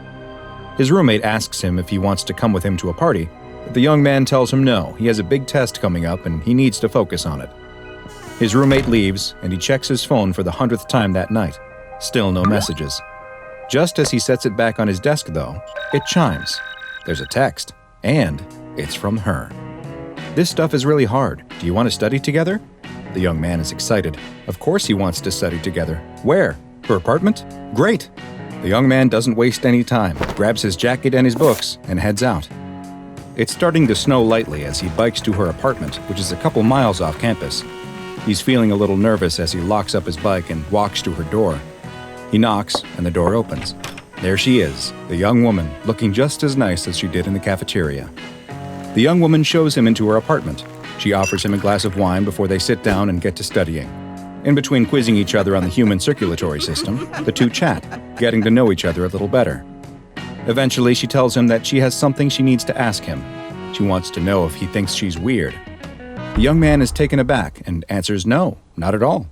His roommate asks him if he wants to come with him to a party, but the young man tells him no, he has a big test coming up and he needs to focus on it. His roommate leaves, and he checks his phone for the 100th time that night. Still no messages. Just as he sets it back on his desk, though, it chimes. There's a text, and it's from her. This stuff is really hard. Do you want to study together? The young man is excited. Of course he wants to study together. Where? Her apartment? Great! The young man doesn't waste any time, grabs his jacket and his books, and heads out. It's starting to snow lightly as he bikes to her apartment, which is a couple miles off campus. He's feeling a little nervous as he locks up his bike and walks to her door. He knocks, and the door opens. There she is, the young woman, looking just as nice as she did in the cafeteria. The young woman shows him into her apartment. She offers him a glass of wine before they sit down and get to studying. In between quizzing each other on the human circulatory system, the two chat, getting to know each other a little better. Eventually, she tells him that she has something she needs to ask him. She wants to know if he thinks she's weird. The young man is taken aback and answers no, not at all.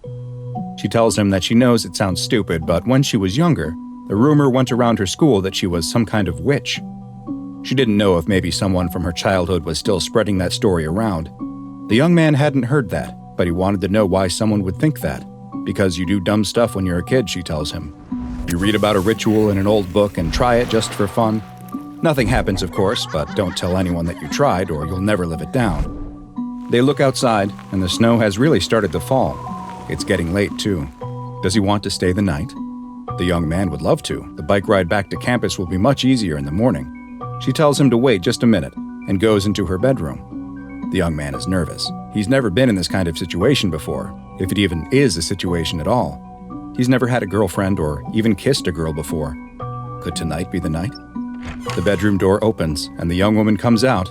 She tells him that she knows it sounds stupid, but when she was younger, the rumor went around her school that she was some kind of witch. She didn't know if maybe someone from her childhood was still spreading that story around. The young man hadn't heard that, but he wanted to know why someone would think that. Because you do dumb stuff when you're a kid, she tells him. You read about a ritual in an old book and try it just for fun. Nothing happens, of course, but don't tell anyone that you tried or you'll never live it down. They look outside, and the snow has really started to fall. It's getting late, too. Does he want to stay the night? The young man would love to. The bike ride back to campus will be much easier in the morning. She tells him to wait just a minute and goes into her bedroom. The young man is nervous. He's never been in this kind of situation before, if it even is a situation at all. He's never had a girlfriend or even kissed a girl before. Could tonight be the night? The bedroom door opens, and the young woman comes out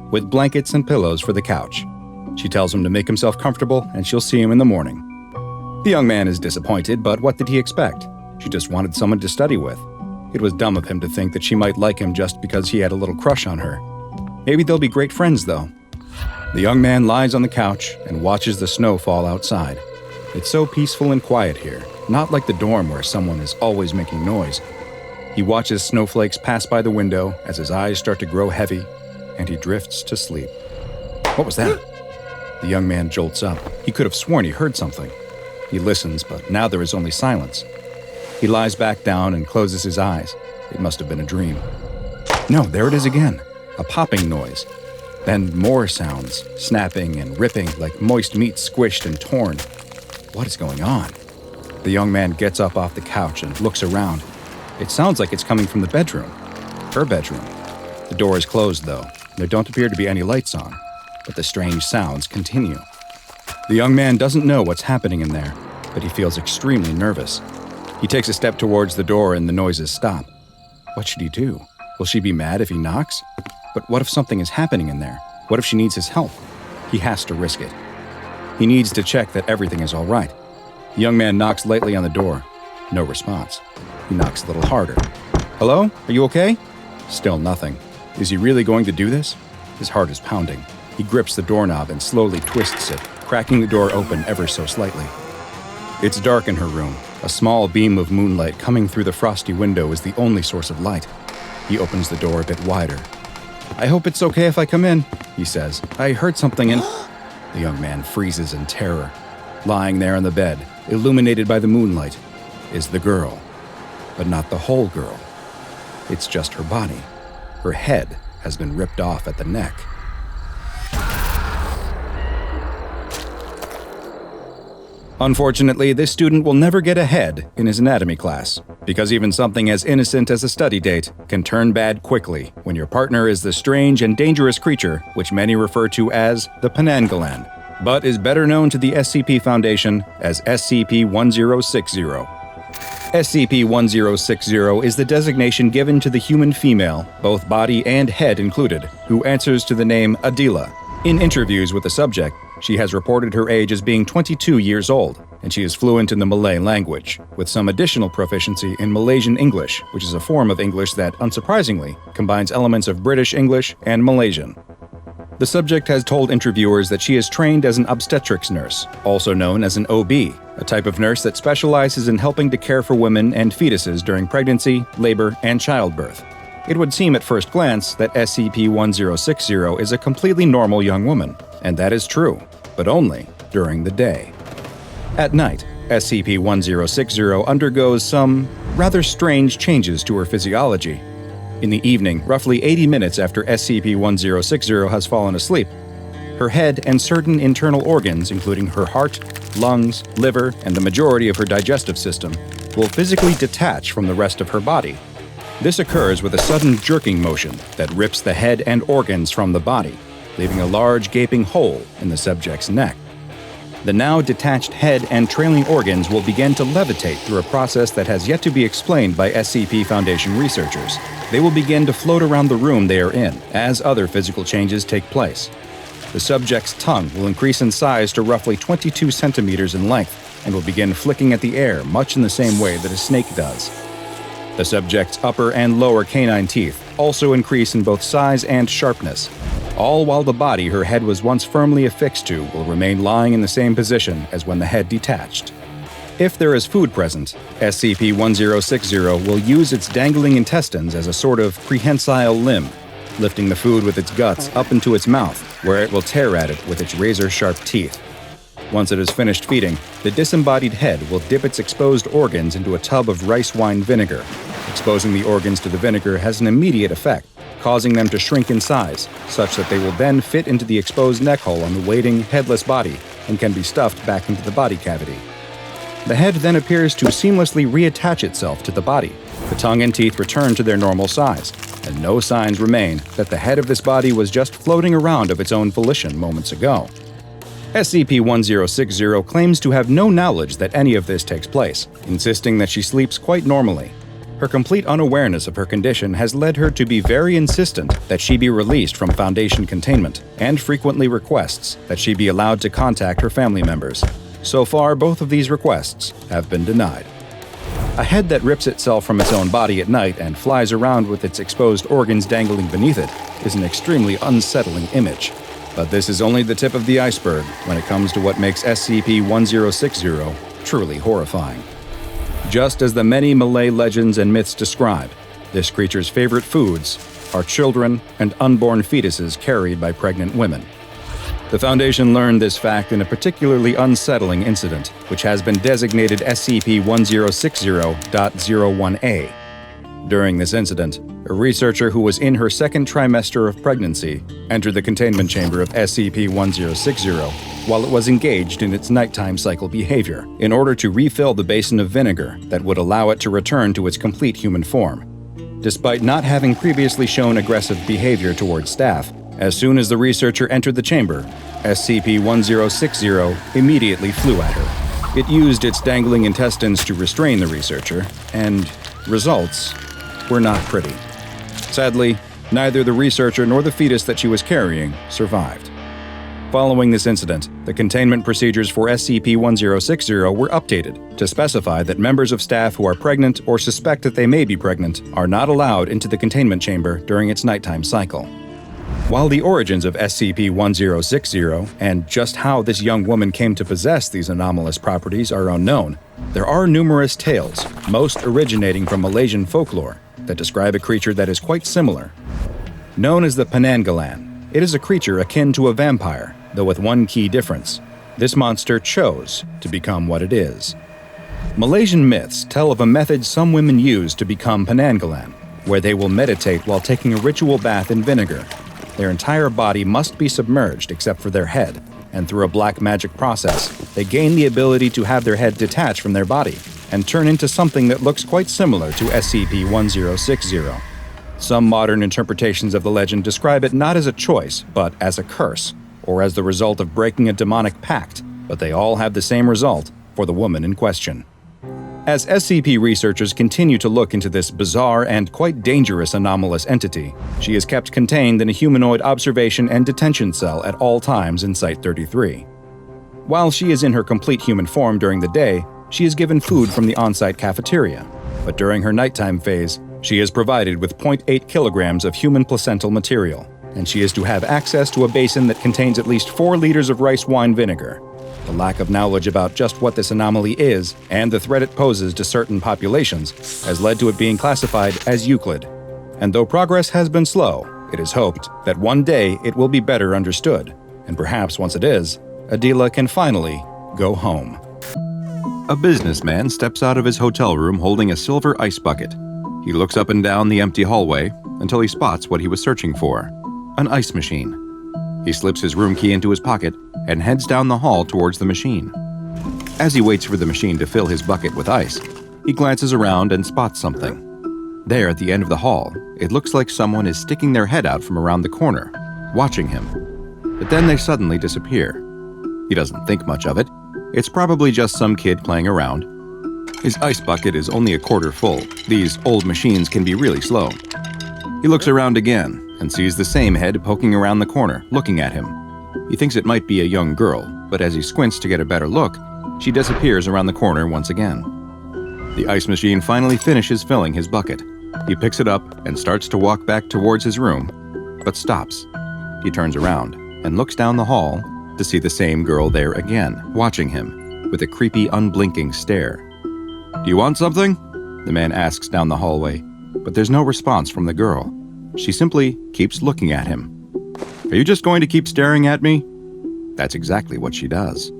with blankets and pillows for the couch. She tells him to make himself comfortable, and she'll see him in the morning. The young man is disappointed, but what did he expect? She just wanted someone to study with. It was dumb of him to think that she might like him just because he had a little crush on her. Maybe they'll be great friends, though. The young man lies on the couch and watches the snow fall outside. It's so peaceful and quiet here, not like the dorm where someone is always making noise. He watches snowflakes pass by the window as his eyes start to grow heavy, and he drifts to sleep. What was that? The young man jolts up. He could have sworn he heard something. He listens, but now there is only silence. He lies back down and closes his eyes. It must have been a dream. No, there it is again. A popping noise. Then more sounds, snapping and ripping like moist meat squished and torn. What is going on? The young man gets up off the couch and looks around. It sounds like it's coming from the bedroom. Her bedroom. The door is closed, though. There don't appear to be any lights on, but the strange sounds continue. The young man doesn't know what's happening in there, but he feels extremely nervous. He takes a step towards the door and the noises stop. What should he do? Will she be mad if he knocks? But what if something is happening in there? What if she needs his help? He has to risk it. He needs to check that everything is all right. The young man knocks lightly on the door. No response. He knocks a little harder. Hello? Are you okay? Still nothing. Is he really going to do this? His heart is pounding. He grips the doorknob and slowly twists it, cracking the door open ever so slightly. It's dark in her room. A small beam of moonlight coming through the frosty window is the only source of light. He opens the door a bit wider. I hope it's okay if I come in, he says. I heard something and... The young man freezes in terror. Lying there on the bed, illuminated by the moonlight, is the girl. But not the whole girl. It's just her body. Her head has been ripped off at the neck. Unfortunately, this student will never get ahead in his anatomy class, because even something as innocent as a study date can turn bad quickly when your partner is the strange and dangerous creature which many refer to as the Penanggalan, but is better known to the SCP Foundation as SCP-1060. SCP-1060 is the designation given to the human female, both body and head included, who answers to the name Adila. In interviews with the subject, she has reported her age as being 22 years old, and she is fluent in the Malay language, with some additional proficiency in Malaysian English, which is a form of English that, unsurprisingly, combines elements of British English and Malaysian. The subject has told interviewers that she is trained as an obstetrics nurse, also known as an OB, a type of nurse that specializes in helping to care for women and fetuses during pregnancy, labor, and childbirth. It would seem at first glance that SCP-1060 is a completely normal young woman, and that is true, but only during the day. At night, SCP-1060 undergoes some rather strange changes to her physiology. In the evening, roughly 80 minutes after SCP-1060 has fallen asleep, her head and certain internal organs, including her heart, lungs, liver, and the majority of her digestive system, will physically detach from the rest of her body. This occurs with a sudden jerking motion that rips the head and organs from the body, leaving a large gaping hole in the subject's neck. The now detached head and trailing organs will begin to levitate through a process that has yet to be explained by SCP Foundation researchers. They will begin to float around the room they are in as other physical changes take place. The subject's tongue will increase in size to roughly 22 centimeters in length and will begin flicking at the air much in the same way that a snake does. The subject's upper and lower canine teeth also increase in both size and sharpness, all while the body her head was once firmly affixed to will remain lying in the same position as when the head detached. If there is food present, SCP-1060 will use its dangling intestines as a sort of prehensile limb, lifting the food with its guts up into its mouth, where it will tear at it with its razor-sharp teeth. Once it is finished feeding, the disembodied head will dip its exposed organs into a tub of rice wine vinegar. Exposing the organs to the vinegar has an immediate effect, causing them to shrink in size, such that they will then fit into the exposed neck hole on the waiting, headless body and can be stuffed back into the body cavity. The head then appears to seamlessly reattach itself to the body. The tongue and teeth return to their normal size, and no signs remain that the head of this body was just floating around of its own volition moments ago. SCP-1060 claims to have no knowledge that any of this takes place, insisting that she sleeps quite normally. Her complete unawareness of her condition has led her to be very insistent that she be released from Foundation containment, and frequently requests that she be allowed to contact her family members. So far, both of these requests have been denied. A head that rips itself from its own body at night and flies around with its exposed organs dangling beneath it is an extremely unsettling image. But this is only the tip of the iceberg when it comes to what makes SCP-1060 truly horrifying. Just as the many Malay legends and myths describe, this creature's favorite foods are children and unborn fetuses carried by pregnant women. The Foundation learned this fact in a particularly unsettling incident, which has been designated SCP-1060.01A. During this incident, a researcher who was in her second trimester of pregnancy entered the containment chamber of SCP-1060 while it was engaged in its nighttime cycle behavior in order to refill the basin of vinegar that would allow it to return to its complete human form. Despite not having previously shown aggressive behavior towards staff, as soon as the researcher entered the chamber, SCP-1060 immediately flew at her. It used its dangling intestines to restrain the researcher, and results were not pretty. Sadly, neither the researcher nor the fetus that she was carrying survived. Following this incident, the containment procedures for SCP-1060 were updated to specify that members of staff who are pregnant or suspect that they may be pregnant are not allowed into the containment chamber during its nighttime cycle. While the origins of SCP-1060 and just how this young woman came to possess these anomalous properties are unknown, there are numerous tales, most originating from Malaysian folklore, that describe a creature that is quite similar. Known as the Penanggalan, it is a creature akin to a vampire, though with one key difference. This monster chose to become what it is. Malaysian myths tell of a method some women use to become Penanggalan, where they will meditate while taking a ritual bath in vinegar. Their entire body must be submerged except for their head, and through a black magic process, they gain the ability to have their head detach from their body and turn into something that looks quite similar to SCP-1060. Some modern interpretations of the legend describe it not as a choice, but as a curse, or as the result of breaking a demonic pact, but they all have the same result for the woman in question. As SCP researchers continue to look into this bizarre and quite dangerous anomalous entity, she is kept contained in a humanoid observation and detention cell at all times in Site-33. While she is in her complete human form during the day, she is given food from the on-site cafeteria, but during her nighttime phase, she is provided with 0.8 kilograms of human placental material, and she is to have access to a basin that contains at least 4 liters of rice wine vinegar. The lack of knowledge about just what this anomaly is and the threat it poses to certain populations has led to it being classified as Euclid. And though progress has been slow, it is hoped that one day it will be better understood, and perhaps once it is, Adila can finally go home. A businessman steps out of his hotel room holding a silver ice bucket. He looks up and down the empty hallway until he spots what he was searching for: an ice machine. He slips his room key into his pocket and heads down the hall towards the machine. As he waits for the machine to fill his bucket with ice, he glances around and spots something. There at the end of the hall, it looks like someone is sticking their head out from around the corner, watching him. But then they suddenly disappear. He doesn't think much of it. It's probably just some kid playing around. His ice bucket is only a quarter full. These old machines can be really slow. He looks around again and sees the same head poking around the corner, looking at him. He thinks it might be a young girl, but as he squints to get a better look, she disappears around the corner once again. The ice machine finally finishes filling his bucket. He picks it up and starts to walk back towards his room, but stops. He turns around and looks down the hall to see the same girl there again, watching him with a creepy, unblinking stare. "Do you want something?" the man asks down the hallway, but there's no response from the girl. She simply keeps looking at him. "Are you just going to keep staring at me?" That's exactly what she does.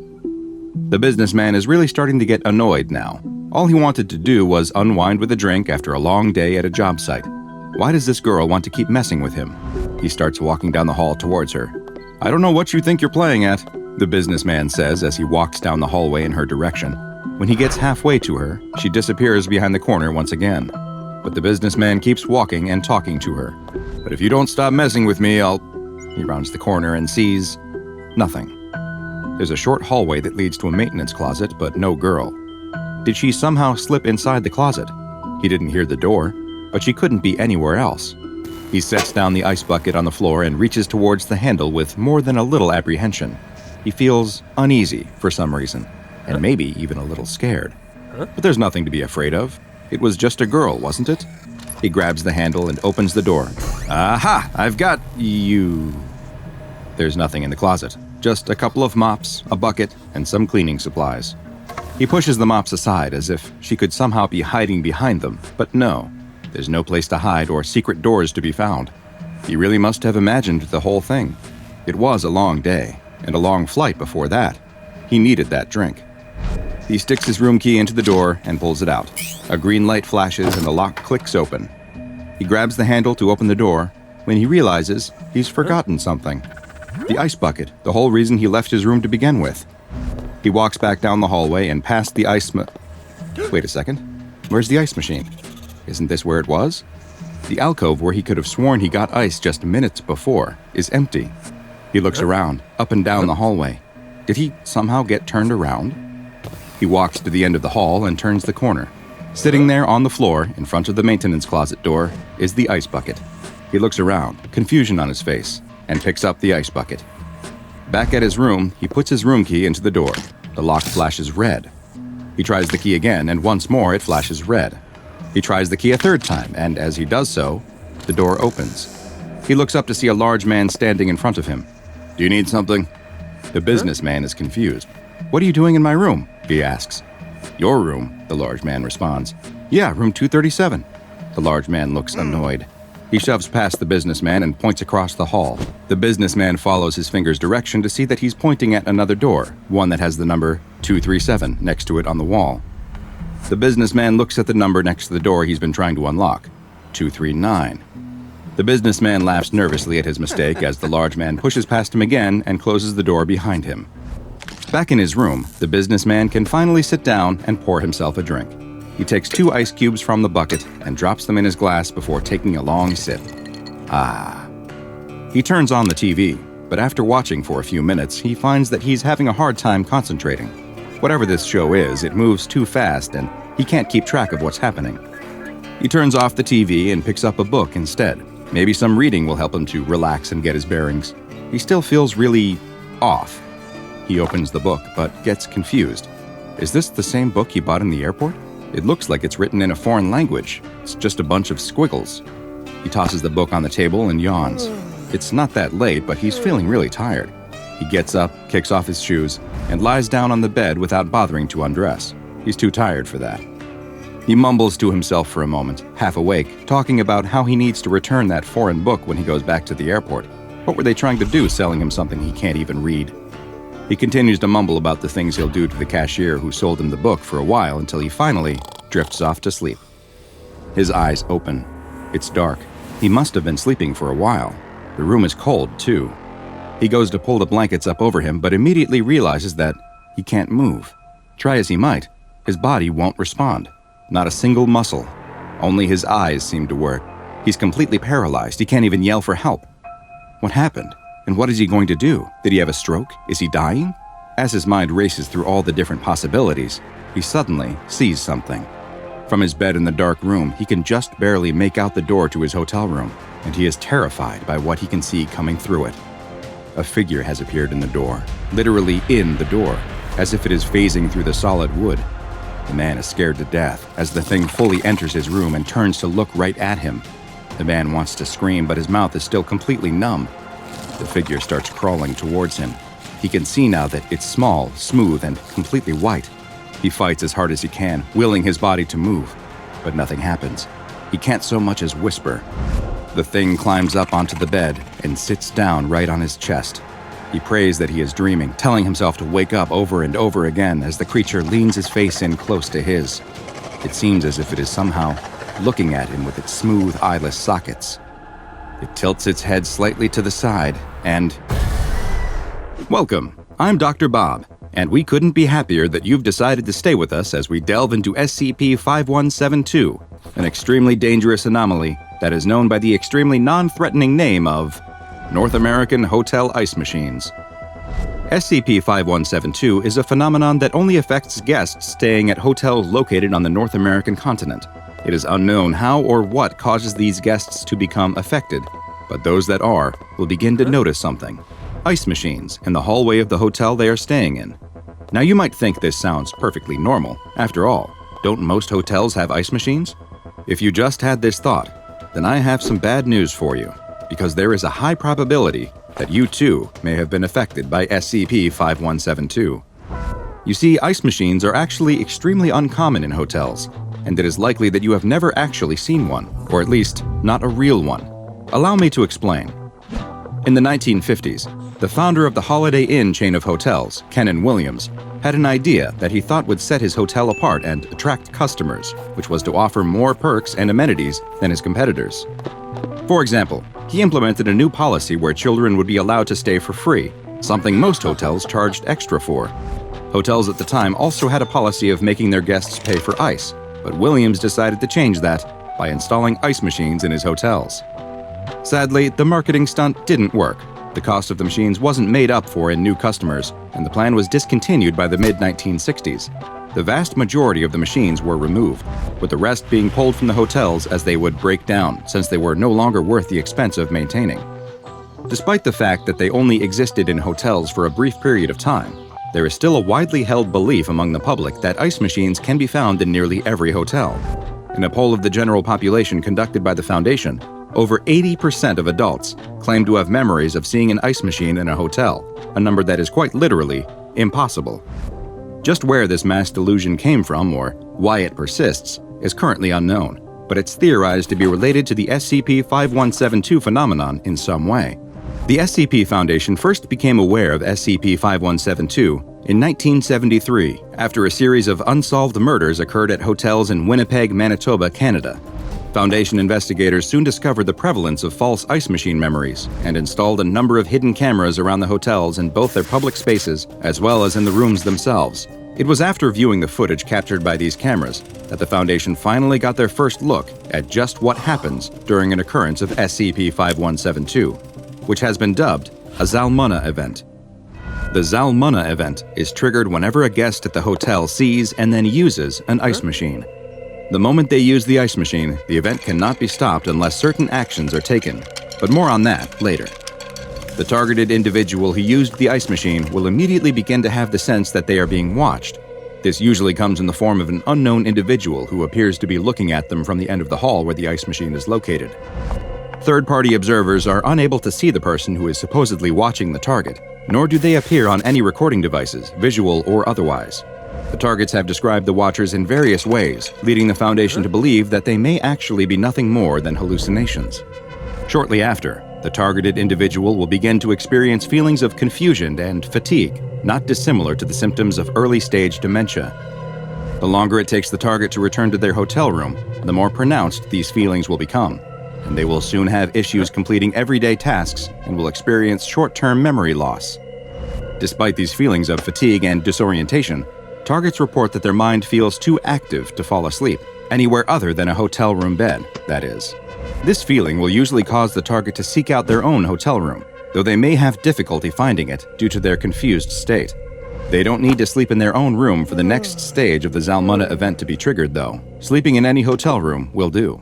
The businessman is really starting to get annoyed now. All he wanted to do was unwind with a drink after a long day at a job site. Why does this girl want to keep messing with him? He starts walking down the hall towards her. "I don't know what you think you're playing at," the businessman says as he walks down the hallway in her direction. When he gets halfway to her, she disappears behind the corner once again. But the businessman keeps walking and talking to her. "But if you don't stop messing with me, I'll..." He rounds the corner and sees nothing. There's a short hallway that leads to a maintenance closet, but no girl. Did she somehow slip inside the closet? He didn't hear the door, but she couldn't be anywhere else. He sets down the ice bucket on the floor and reaches towards the handle with more than a little apprehension. He feels uneasy for some reason, and maybe even a little scared. But there's nothing to be afraid of. It was just a girl, wasn't it? He grabs the handle and opens the door. "Aha! I've got you." There's nothing in the closet. Just a couple of mops, a bucket, and some cleaning supplies. He pushes the mops aside as if she could somehow be hiding behind them, but no. There's no place to hide or secret doors to be found. He really must have imagined the whole thing. It was a long day, and a long flight before that. He needed that drink. He sticks his room key into the door and pulls it out. A green light flashes and the lock clicks open. He grabs the handle to open the door when he realizes he's forgotten something. The ice bucket, the whole reason he left his room to begin with. He walks back down the hallway and past the ice Wait a second. Where's the ice machine? Isn't this where it was? The alcove where he could have sworn he got ice just minutes before is empty. He looks around, up and down the hallway. Did he somehow get turned around? He walks to the end of the hall and turns the corner. Sitting there on the floor, in front of the maintenance closet door, is the ice bucket. He looks around, confusion on his face, and picks up the ice bucket. Back at his room, he puts his room key into the door. The lock flashes red. He tries the key again, and once more it flashes red. He tries the key a third time, and as he does so, the door opens. He looks up to see a large man standing in front of him. "Do you need something?" The businessman is confused. "What are you doing in my room?" he asks. "Your room," the large man responds. "Yeah, room 237. The large man looks annoyed. He shoves past the businessman and points across the hall. The businessman follows his finger's direction to see that he's pointing at another door, one that has the number 237 next to it on the wall. The businessman looks at the number next to the door he's been trying to unlock. 239. The businessman laughs nervously at his mistake as the large man pushes past him again and closes the door behind him. Back in his room, the businessman can finally sit down and pour himself a drink. He takes 2 ice cubes from the bucket and drops them in his glass before taking a long sip. Ah. He turns on the TV, but after watching for a few minutes, he finds that he's having a hard time concentrating. Whatever this show is, it moves too fast and he can't keep track of what's happening. He turns off the TV and picks up a book instead. Maybe some reading will help him to relax and get his bearings. He still feels really off. He opens the book, but gets confused. Is this the same book he bought in the airport? It looks like it's written in a foreign language. It's just a bunch of squiggles. He tosses the book on the table and yawns. It's not that late, but he's feeling really tired. He gets up, kicks off his shoes, and lies down on the bed without bothering to undress. He's too tired for that. He mumbles to himself for a moment, half awake, talking about how he needs to return that foreign book when he goes back to the airport. What were they trying to do, selling him something he can't even read? He continues to mumble about the things he'll do to the cashier who sold him the book for a while until he finally drifts off to sleep. His eyes open. It's dark. He must have been sleeping for a while. The room is cold, too. He goes to pull the blankets up over him, but immediately realizes that he can't move. Try as he might, his body won't respond. Not a single muscle. Only his eyes seem to work. He's completely paralyzed. He can't even yell for help. What happened? And what is he going to do? Did he have a stroke? Is he dying? As his mind races through all the different possibilities, he suddenly sees something. From his bed in the dark room, he can just barely make out the door to his hotel room, and he is terrified by what he can see coming through it. A figure has appeared in the door, literally in the door, as if it is phasing through the solid wood. The man is scared to death as the thing fully enters his room and turns to look right at him. The man wants to scream, but his mouth is still completely numb. The figure starts crawling towards him. He can see now that it's small, smooth, and completely white. He fights as hard as he can, willing his body to move, but nothing happens. He can't so much as whisper. The thing climbs up onto the bed and sits down right on his chest. He prays that he is dreaming, telling himself to wake up over and over again as the creature leans his face in close to his. It seems as if it is somehow looking at him with its smooth, eyeless sockets. It tilts its head slightly to the side and... Welcome, I'm Dr. Bob, and we couldn't be happier that you've decided to stay with us as we delve into SCP-5172, an extremely dangerous anomaly that is known by the extremely non-threatening name of North American Hotel Ice Machines. SCP-5172 is a phenomenon that only affects guests staying at hotels located on the North American continent. It is unknown how or what causes these guests to become affected, but those that are will begin to notice something. Ice machines in the hallway of the hotel they are staying in. Now you might think this sounds perfectly normal. After all, don't most hotels have ice machines? If you just had this thought, then I have some bad news for you, because there is a high probability that you too may have been affected by SCP-5172. You see, ice machines are actually extremely uncommon in hotels, and it is likely that you have never actually seen one, or at least not a real one. Allow me to explain. In the 1950s, the founder of the Holiday Inn chain of hotels, Kenan Williams, had an idea that he thought would set his hotel apart and attract customers, which was to offer more perks and amenities than his competitors. For example, he implemented a new policy where children would be allowed to stay for free, something most hotels charged extra for. Hotels at the time also had a policy of making their guests pay for ice, but Williams decided to change that by installing ice machines in his hotels. Sadly, the marketing stunt didn't work. The cost of the machines wasn't made up for in new customers, and the plan was discontinued by the mid-1960s. The vast majority of the machines were removed, with the rest being pulled from the hotels as they would break down, since they were no longer worth the expense of maintaining. Despite the fact that they only existed in hotels for a brief period of time, there is still a widely held belief among the public that ice machines can be found in nearly every hotel. In a poll of the general population conducted by the Foundation, over 80% of adults claim to have memories of seeing an ice machine in a hotel, a number that is quite literally impossible. Just where this mass delusion came from, or why it persists, is currently unknown, but it's theorized to be related to the SCP-5172 phenomenon in some way. The SCP Foundation first became aware of SCP-5172 in 1973 after a series of unsolved murders occurred at hotels in Winnipeg, Manitoba, Canada. Foundation investigators soon discovered the prevalence of false ice machine memories and installed a number of hidden cameras around the hotels in both their public spaces as well as in the rooms themselves. It was after viewing the footage captured by these cameras that the Foundation finally got their first look at just what happens during an occurrence of SCP-5172, which has been dubbed a Zalmunna event. The Zalmunna event is triggered whenever a guest at the hotel sees and then uses an ice machine. The moment they use the ice machine, the event cannot be stopped unless certain actions are taken, but more on that later. The targeted individual who used the ice machine will immediately begin to have the sense that they are being watched. This usually comes in the form of an unknown individual who appears to be looking at them from the end of the hall where the ice machine is located. Third-party observers are unable to see the person who is supposedly watching the target, nor do they appear on any recording devices, visual or otherwise. The targets have described the watchers in various ways, leading the Foundation to believe that they may actually be nothing more than hallucinations. Shortly after, the targeted individual will begin to experience feelings of confusion and fatigue, not dissimilar to the symptoms of early-stage dementia. The longer it takes the target to return to their hotel room, the more pronounced these feelings will become, and they will soon have issues completing everyday tasks and will experience short-term memory loss. Despite these feelings of fatigue and disorientation, targets report that their mind feels too active to fall asleep, anywhere other than a hotel room bed, that is. This feeling will usually cause the target to seek out their own hotel room, though they may have difficulty finding it due to their confused state. They don't need to sleep in their own room for the next stage of the Zalmunna event to be triggered, though. Sleeping in any hotel room will do.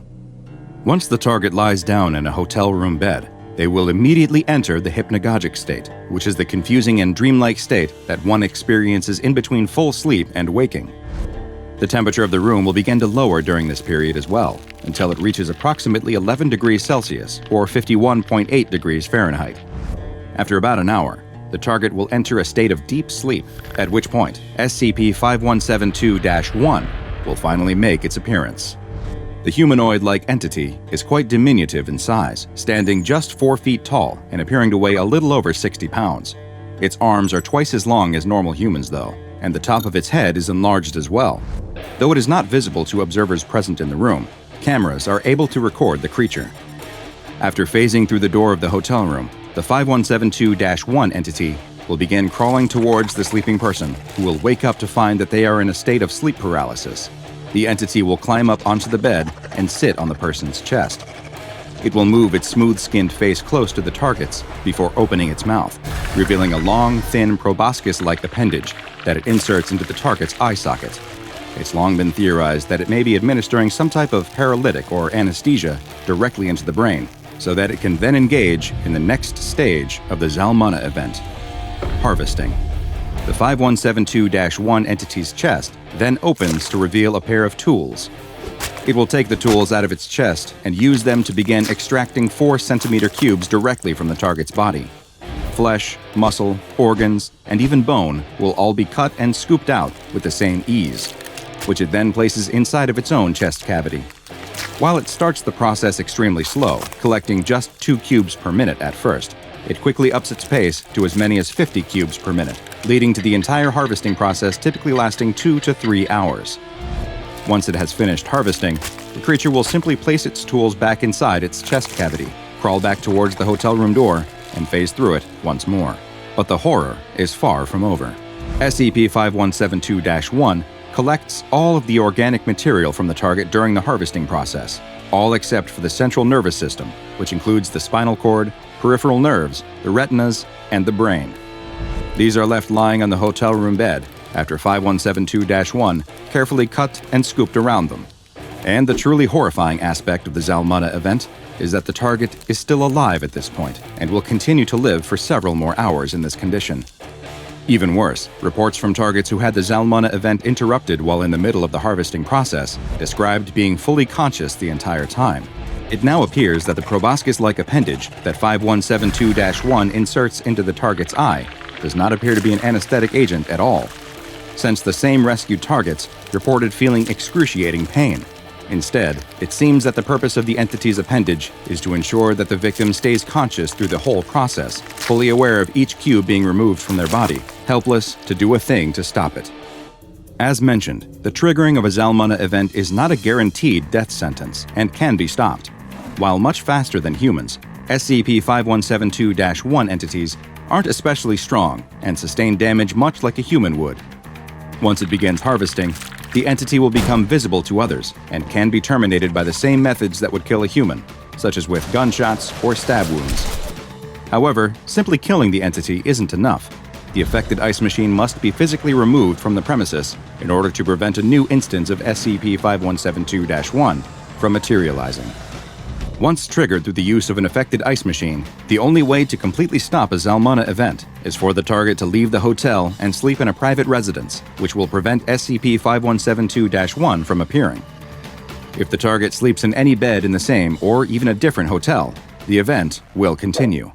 Once the target lies down in a hotel room bed, they will immediately enter the hypnagogic state, which is the confusing and dreamlike state that one experiences in between full sleep and waking. The temperature of the room will begin to lower during this period as well, until it reaches approximately 11 degrees Celsius or 51.8 degrees Fahrenheit. After about an hour, the target will enter a state of deep sleep, at which point SCP-5172-1 will finally make its appearance. The humanoid-like entity is quite diminutive in size, standing just 4 feet tall and appearing to weigh a little over 60 pounds. Its arms are twice as long as normal humans, though, and the top of its head is enlarged as well. Though it is not visible to observers present in the room, cameras are able to record the creature. After phasing through the door of the hotel room, the 5172-1 entity will begin crawling towards the sleeping person, who will wake up to find that they are in a state of sleep paralysis. The entity will climb up onto the bed and sit on the person's chest. It will move its smooth-skinned face close to the target's before opening its mouth, revealing a long, thin, proboscis-like appendage that it inserts into the target's eye socket. It's long been theorized that it may be administering some type of paralytic or anesthesia directly into the brain, so that it can then engage in the next stage of the Zalmunna event, harvesting. The 5172-1 entity's chest then opens to reveal a pair of tools. It will take the tools out of its chest and use them to begin extracting 4-centimeter cubes directly from the target's body. Flesh, muscle, organs, and even bone will all be cut and scooped out with the same ease, which it then places inside of its own chest cavity. While it starts the process extremely slow, collecting just 2 cubes per minute at first, it quickly ups its pace to as many as 50 cubes per minute, leading to the entire harvesting process typically lasting 2 to 3 hours. Once it has finished harvesting, the creature will simply place its tools back inside its chest cavity, crawl back towards the hotel room door, and phase through it once more. But the horror is far from over. SCP-5172-1 collects all of the organic material from the target during the harvesting process, all except for the central nervous system, which includes the spinal cord, peripheral nerves, the retinas, and the brain. These are left lying on the hotel room bed after 5172-1 carefully cut and scooped around them. And the truly horrifying aspect of the Zalmunna event is that the target is still alive at this point and will continue to live for several more hours in this condition. Even worse, reports from targets who had the Zalmunna event interrupted while in the middle of the harvesting process described being fully conscious the entire time. It now appears that the proboscis-like appendage that 5172-1 inserts into the target's eye does not appear to be an anesthetic agent at all, since the same rescued targets reported feeling excruciating pain. Instead, it seems that the purpose of the entity's appendage is to ensure that the victim stays conscious through the whole process, fully aware of each cube being removed from their body, helpless to do a thing to stop it. As mentioned, the triggering of a Zalmunna event is not a guaranteed death sentence and can be stopped. While much faster than humans, SCP-5172-1 entities aren't especially strong and sustain damage much like a human would. Once it begins harvesting, the entity will become visible to others and can be terminated by the same methods that would kill a human, such as with gunshots or stab wounds. However, simply killing the entity isn't enough. The affected ice machine must be physically removed from the premises in order to prevent a new instance of SCP-5172-1 from materializing. Once triggered through the use of an affected ice machine, the only way to completely stop a Zalmunna event is for the target to leave the hotel and sleep in a private residence, which will prevent SCP-5172-1 from appearing. If the target sleeps in any bed in the same or even a different hotel, the event will continue.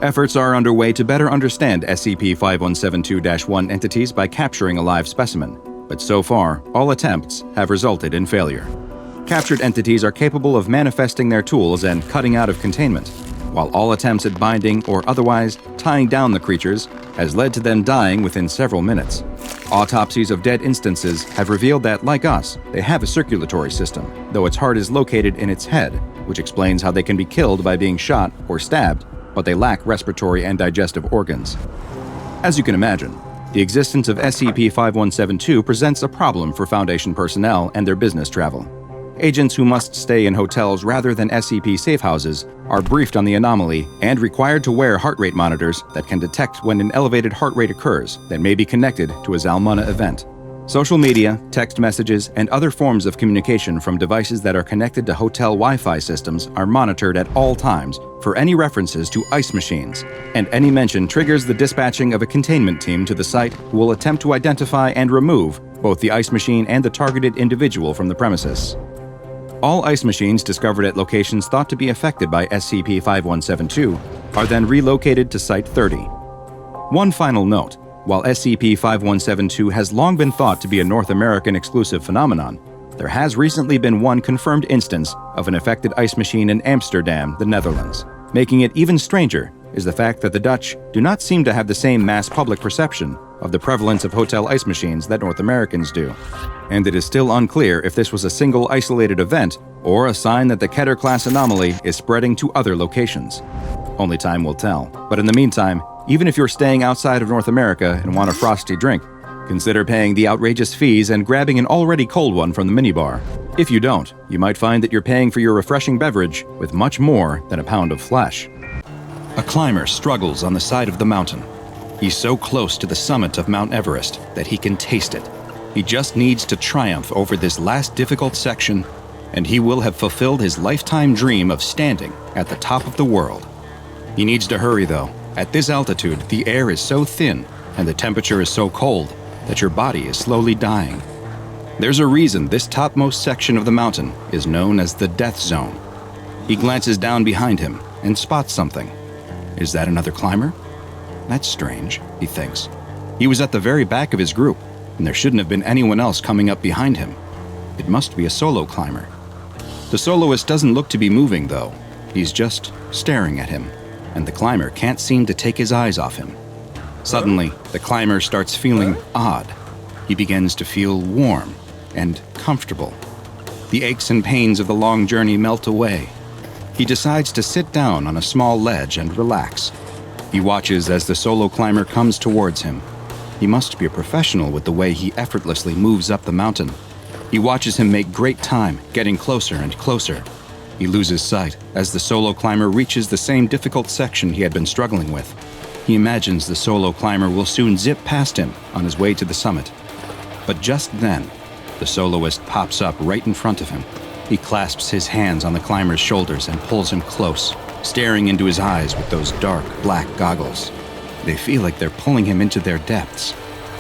Efforts are underway to better understand SCP-5172-1 entities by capturing a live specimen, but so far, all attempts have resulted in failure. Captured entities are capable of manifesting their tools and cutting out of containment, while all attempts at binding or otherwise tying down the creatures has led to them dying within several minutes. Autopsies of dead instances have revealed that, like us, they have a circulatory system, though its heart is located in its head, which explains how they can be killed by being shot or stabbed, but they lack respiratory and digestive organs. As you can imagine, the existence of SCP-5172 presents a problem for Foundation personnel and their business travel. Agents who must stay in hotels rather than SCP safe houses are briefed on the anomaly and required to wear heart rate monitors that can detect when an elevated heart rate occurs that may be connected to a Zalmunna event. Social media, text messages, and other forms of communication from devices that are connected to hotel Wi-Fi systems are monitored at all times for any references to ice machines, and any mention triggers the dispatching of a containment team to the site who will attempt to identify and remove both the ice machine and the targeted individual from the premises. All ice machines discovered at locations thought to be affected by SCP-5172 are then relocated to Site 30. One final note. While SCP-5172 has long been thought to be a North American exclusive phenomenon, there has recently been one confirmed instance of an affected ice machine in Amsterdam, the Netherlands. Making it even stranger is the fact that the Dutch do not seem to have the same mass public perception of the prevalence of hotel ice machines that North Americans do. And it is still unclear if this was a single isolated event or a sign that the Keter-class anomaly is spreading to other locations. Only time will tell. But in the meantime, even if you're staying outside of North America and want a frosty drink, consider paying the outrageous fees and grabbing an already cold one from the minibar. If you don't, you might find that you're paying for your refreshing beverage with much more than a pound of flesh. A climber struggles on the side of the mountain. He's so close to the summit of Mount Everest that he can taste it. He just needs to triumph over this last difficult section, and he will have fulfilled his lifetime dream of standing at the top of the world. He needs to hurry, though. At this altitude, the air is so thin and the temperature is so cold that your body is slowly dying. There's a reason this topmost section of the mountain is known as the Death Zone. He glances down behind him and spots something. Is that another climber? That's strange, he thinks. He was at the very back of his group, and there shouldn't have been anyone else coming up behind him. It must be a solo climber. The soloist doesn't look to be moving, though. He's just staring at him, and the climber can't seem to take his eyes off him. Suddenly, the climber starts feeling odd. He begins to feel warm and comfortable. The aches and pains of the long journey melt away. He decides to sit down on a small ledge and relax. He watches as the solo climber comes towards him. He must be a professional with the way he effortlessly moves up the mountain. He watches him make great time, getting closer and closer. He loses sight as the solo climber reaches the same difficult section he had been struggling with. He imagines the solo climber will soon zip past him on his way to the summit. But just then, the soloist pops up right in front of him. He clasps his hands on the climber's shoulders and pulls him close, staring into his eyes with those dark, black goggles. They feel like they're pulling him into their depths,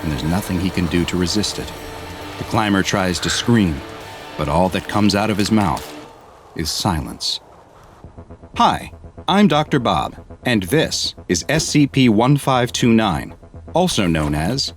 and there's nothing he can do to resist it. The climber tries to scream, but all that comes out of his mouth is silence. Hi, I'm Dr. Bob, and this is SCP-1529, also known as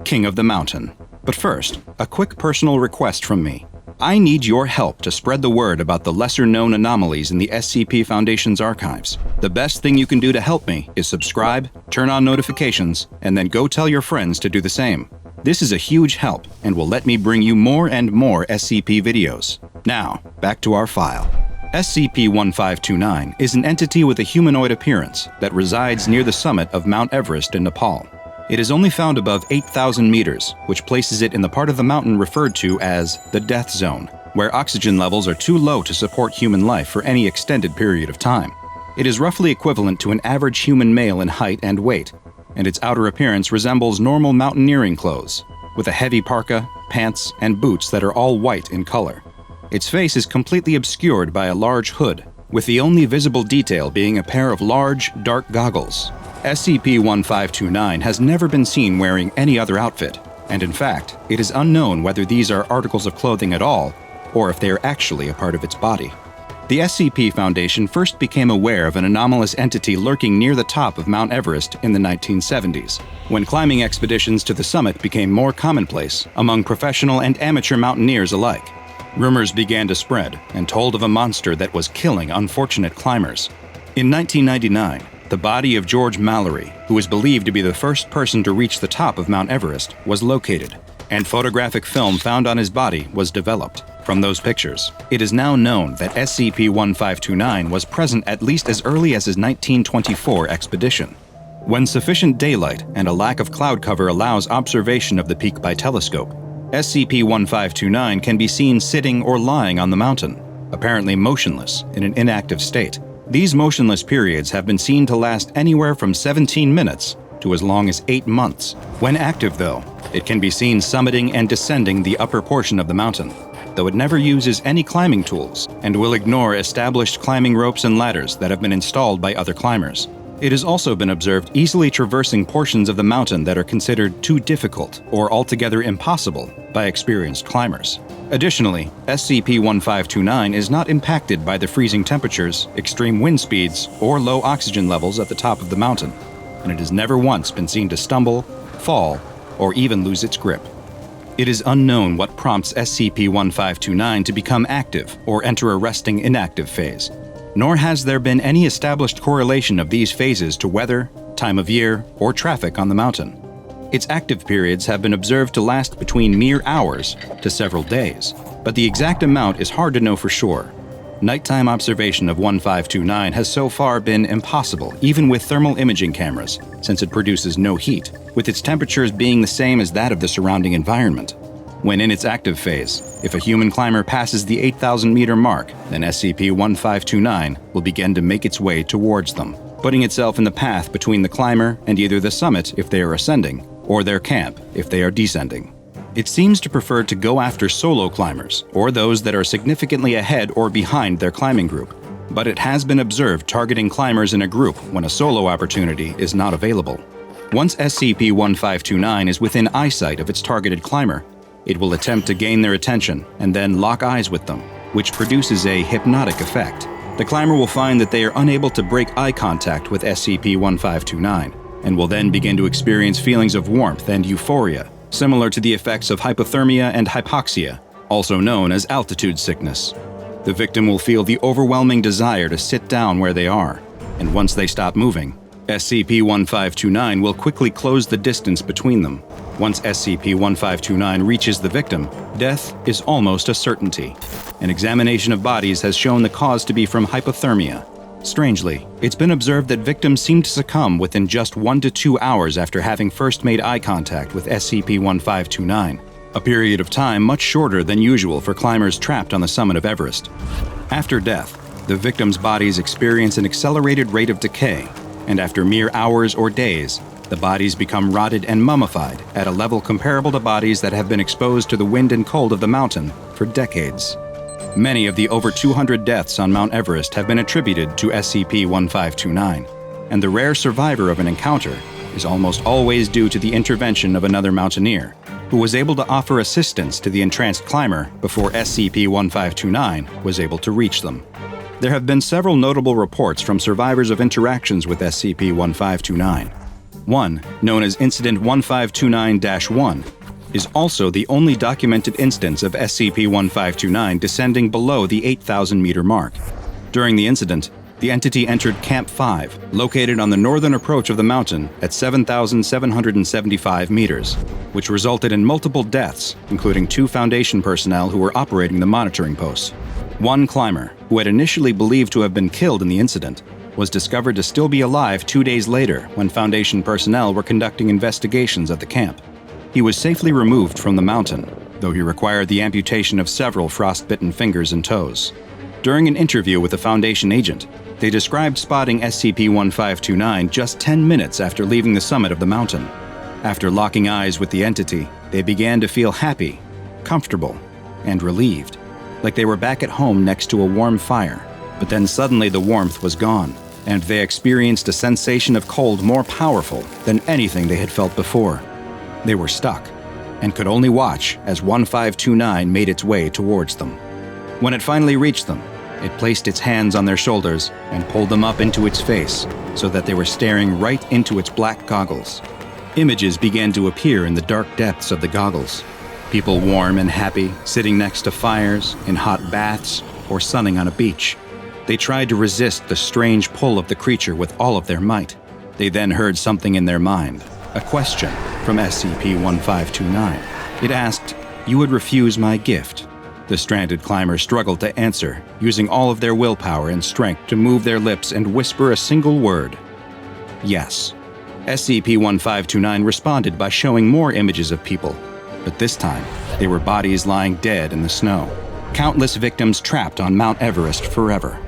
King of the Mountain. But first, a quick personal request from me. I need your help to spread the word about the lesser-known anomalies in the SCP Foundation's archives. The best thing you can do to help me is subscribe, turn on notifications, and then go tell your friends to do the same. This is a huge help and will let me bring you more and more SCP videos. Now, back to our file. SCP-1529 is an entity with a humanoid appearance that resides near the summit of Mount Everest in Nepal. It is only found above 8,000 meters, which places it in the part of the mountain referred to as the Death Zone, where oxygen levels are too low to support human life for any extended period of time. It is roughly equivalent to an average human male in height and weight, and its outer appearance resembles normal mountaineering clothes, with a heavy parka, pants, and boots that are all white in color. Its face is completely obscured by a large hood, with the only visible detail being a pair of large, dark goggles. SCP-1529 has never been seen wearing any other outfit, and in fact, it is unknown whether these are articles of clothing at all, or if they are actually a part of its body. The SCP Foundation first became aware of an anomalous entity lurking near the top of Mount Everest in the 1970s, when climbing expeditions to the summit became more commonplace among professional and amateur mountaineers alike. Rumors began to spread and told of a monster that was killing unfortunate climbers. In 1999, the body of George Mallory, who is believed to be the first person to reach the top of Mount Everest, was located, and photographic film found on his body was developed. From those pictures, it is now known that SCP-1529 was present at least as early as his 1924 expedition. When sufficient daylight and a lack of cloud cover allows observation of the peak by telescope, SCP-1529 can be seen sitting or lying on the mountain, apparently motionless in an inactive state. These motionless periods have been seen to last anywhere from 17 minutes to as long as 8 months. When active, though, it can be seen summiting and descending the upper portion of the mountain, though it never uses any climbing tools and will ignore established climbing ropes and ladders that have been installed by other climbers. It has also been observed easily traversing portions of the mountain that are considered too difficult or altogether impossible by experienced climbers. Additionally, SCP-1529 is not impacted by the freezing temperatures, extreme wind speeds, or low oxygen levels at the top of the mountain, and it has never once been seen to stumble, fall, or even lose its grip. It is unknown what prompts SCP-1529 to become active or enter a resting inactive phase, nor has there been any established correlation of these phases to weather, time of year, or traffic on the mountain. Its active periods have been observed to last between mere hours to several days, but the exact amount is hard to know for sure. Nighttime observation of 1529 has so far been impossible, even with thermal imaging cameras, since it produces no heat, with its temperatures being the same as that of the surrounding environment. When in its active phase, if a human climber passes the 8,000-meter mark, then SCP-1529 will begin to make its way towards them, putting itself in the path between the climber and either the summit if they are ascending, or their camp if they are descending. It seems to prefer to go after solo climbers, or those that are significantly ahead or behind their climbing group, but it has been observed targeting climbers in a group when a solo opportunity is not available. Once SCP-1529 is within eyesight of its targeted climber, it will attempt to gain their attention and then lock eyes with them, which produces a hypnotic effect. The climber will find that they are unable to break eye contact with SCP-1529, and will then begin to experience feelings of warmth and euphoria, similar to the effects of hypothermia and hypoxia, also known as altitude sickness. The victim will feel the overwhelming desire to sit down where they are, and once they stop moving, SCP-1529 will quickly close the distance between them. Once SCP-1529 reaches the victim, death is almost a certainty. An examination of bodies has shown the cause to be from hypothermia. Strangely, it's been observed that victims seem to succumb within just 1 to 2 hours after having first made eye contact with SCP-1529, a period of time much shorter than usual for climbers trapped on the summit of Everest. After death, the victims' bodies experience an accelerated rate of decay, and after mere hours or days, the bodies become rotted and mummified at a level comparable to bodies that have been exposed to the wind and cold of the mountain for decades. Many of the over 200 deaths on Mount Everest have been attributed to SCP-1529, and the rare survivor of an encounter is almost always due to the intervention of another mountaineer, who was able to offer assistance to the entranced climber before SCP-1529 was able to reach them. There have been several notable reports from survivors of interactions with SCP-1529. One, known as Incident 1529-1, is also the only documented instance of SCP-1529 descending below the 8,000-meter mark. During the incident, the entity entered Camp 5, located on the northern approach of the mountain at 7,775 meters, which resulted in multiple deaths, including 2 Foundation personnel who were operating the monitoring posts. One climber, who had initially believed to have been killed in the incident, was discovered to still be alive 2 days later when Foundation personnel were conducting investigations at the camp. He was safely removed from the mountain, though he required the amputation of several frostbitten fingers and toes. During an interview with a Foundation agent, they described spotting SCP-1529 just 10 minutes after leaving the summit of the mountain. After locking eyes with the entity, they began to feel happy, comfortable, and relieved, like they were back at home next to a warm fire. But then suddenly the warmth was gone, and they experienced a sensation of cold more powerful than anything they had felt before. They were stuck, and could only watch as 1529 made its way towards them. When it finally reached them, it placed its hands on their shoulders and pulled them up into its face so that they were staring right into its black goggles. Images began to appear in the dark depths of the goggles. People warm and happy, sitting next to fires, in hot baths, or sunning on a beach. They tried to resist the strange pull of the creature with all of their might. They then heard something in their mind, a question from SCP-1529. It asked, "You would refuse my gift?" The stranded climber struggled to answer, using all of their willpower and strength to move their lips and whisper a single word. Yes. SCP-1529 responded by showing more images of people, but this time, they were bodies lying dead in the snow. Countless victims trapped on Mount Everest forever.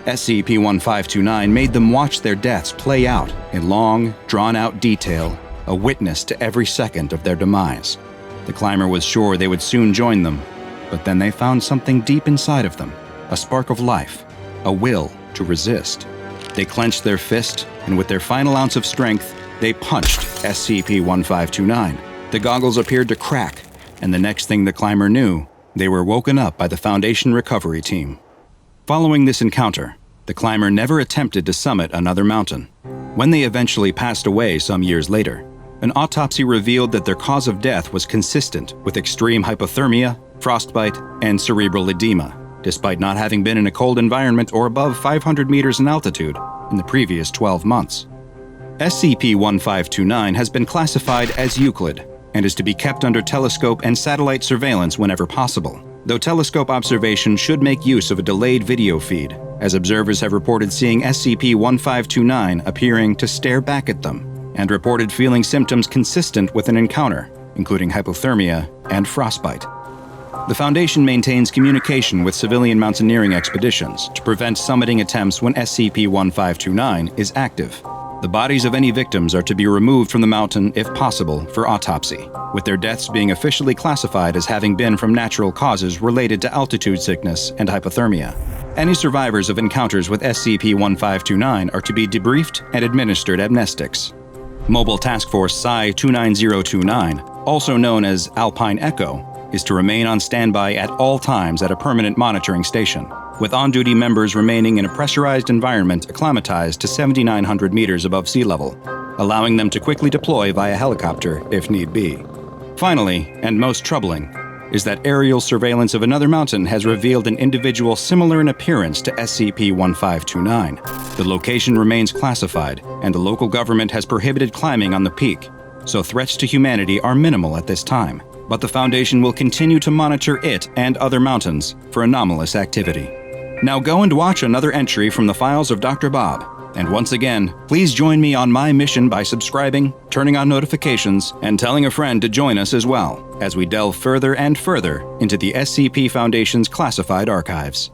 SCP-1529 made them watch their deaths play out in long, drawn-out detail, a witness to every second of their demise. The climber was sure they would soon join them, but then they found something deep inside of them, a spark of life, a will to resist. They clenched their fist, and with their final ounce of strength, they punched SCP-1529. The goggles appeared to crack, and the next thing the climber knew, they were woken up by the Foundation recovery team. Following this encounter, the climber never attempted to summit another mountain. When they eventually passed away some years later, an autopsy revealed that their cause of death was consistent with extreme hypothermia, frostbite, and cerebral edema, despite not having been in a cold environment or above 500 meters in altitude in the previous 12 months. SCP-1529 has been classified as Euclid and is to be kept under telescope and satellite surveillance whenever possible, though telescope observation should make use of a delayed video feed, as observers have reported seeing SCP-1529 appearing to stare back at them, and reported feeling symptoms consistent with an encounter, including hypothermia and frostbite. The Foundation maintains communication with civilian mountaineering expeditions to prevent summiting attempts when SCP-1529 is active. The bodies of any victims are to be removed from the mountain if possible for autopsy, with their deaths being officially classified as having been from natural causes related to altitude sickness and hypothermia. Any survivors of encounters with SCP-1529 are to be debriefed and administered amnestics. Mobile Task Force Psi-29029, also known as Alpine Echo, is to remain on standby at all times at a permanent monitoring station, with on-duty members remaining in a pressurized environment acclimatized to 7,900 meters above sea level, allowing them to quickly deploy via helicopter if need be. Finally, and most troubling, is that aerial surveillance of another mountain has revealed an individual similar in appearance to SCP-1529. The location remains classified, and the local government has prohibited climbing on the peak, so threats to humanity are minimal at this time. But the Foundation will continue to monitor it and other mountains for anomalous activity. Now go and watch another entry from the files of DrBob. And once again, please join me on my mission by subscribing, turning on notifications, and telling a friend to join us as well, as we delve further and further into the SCP Foundation's classified archives.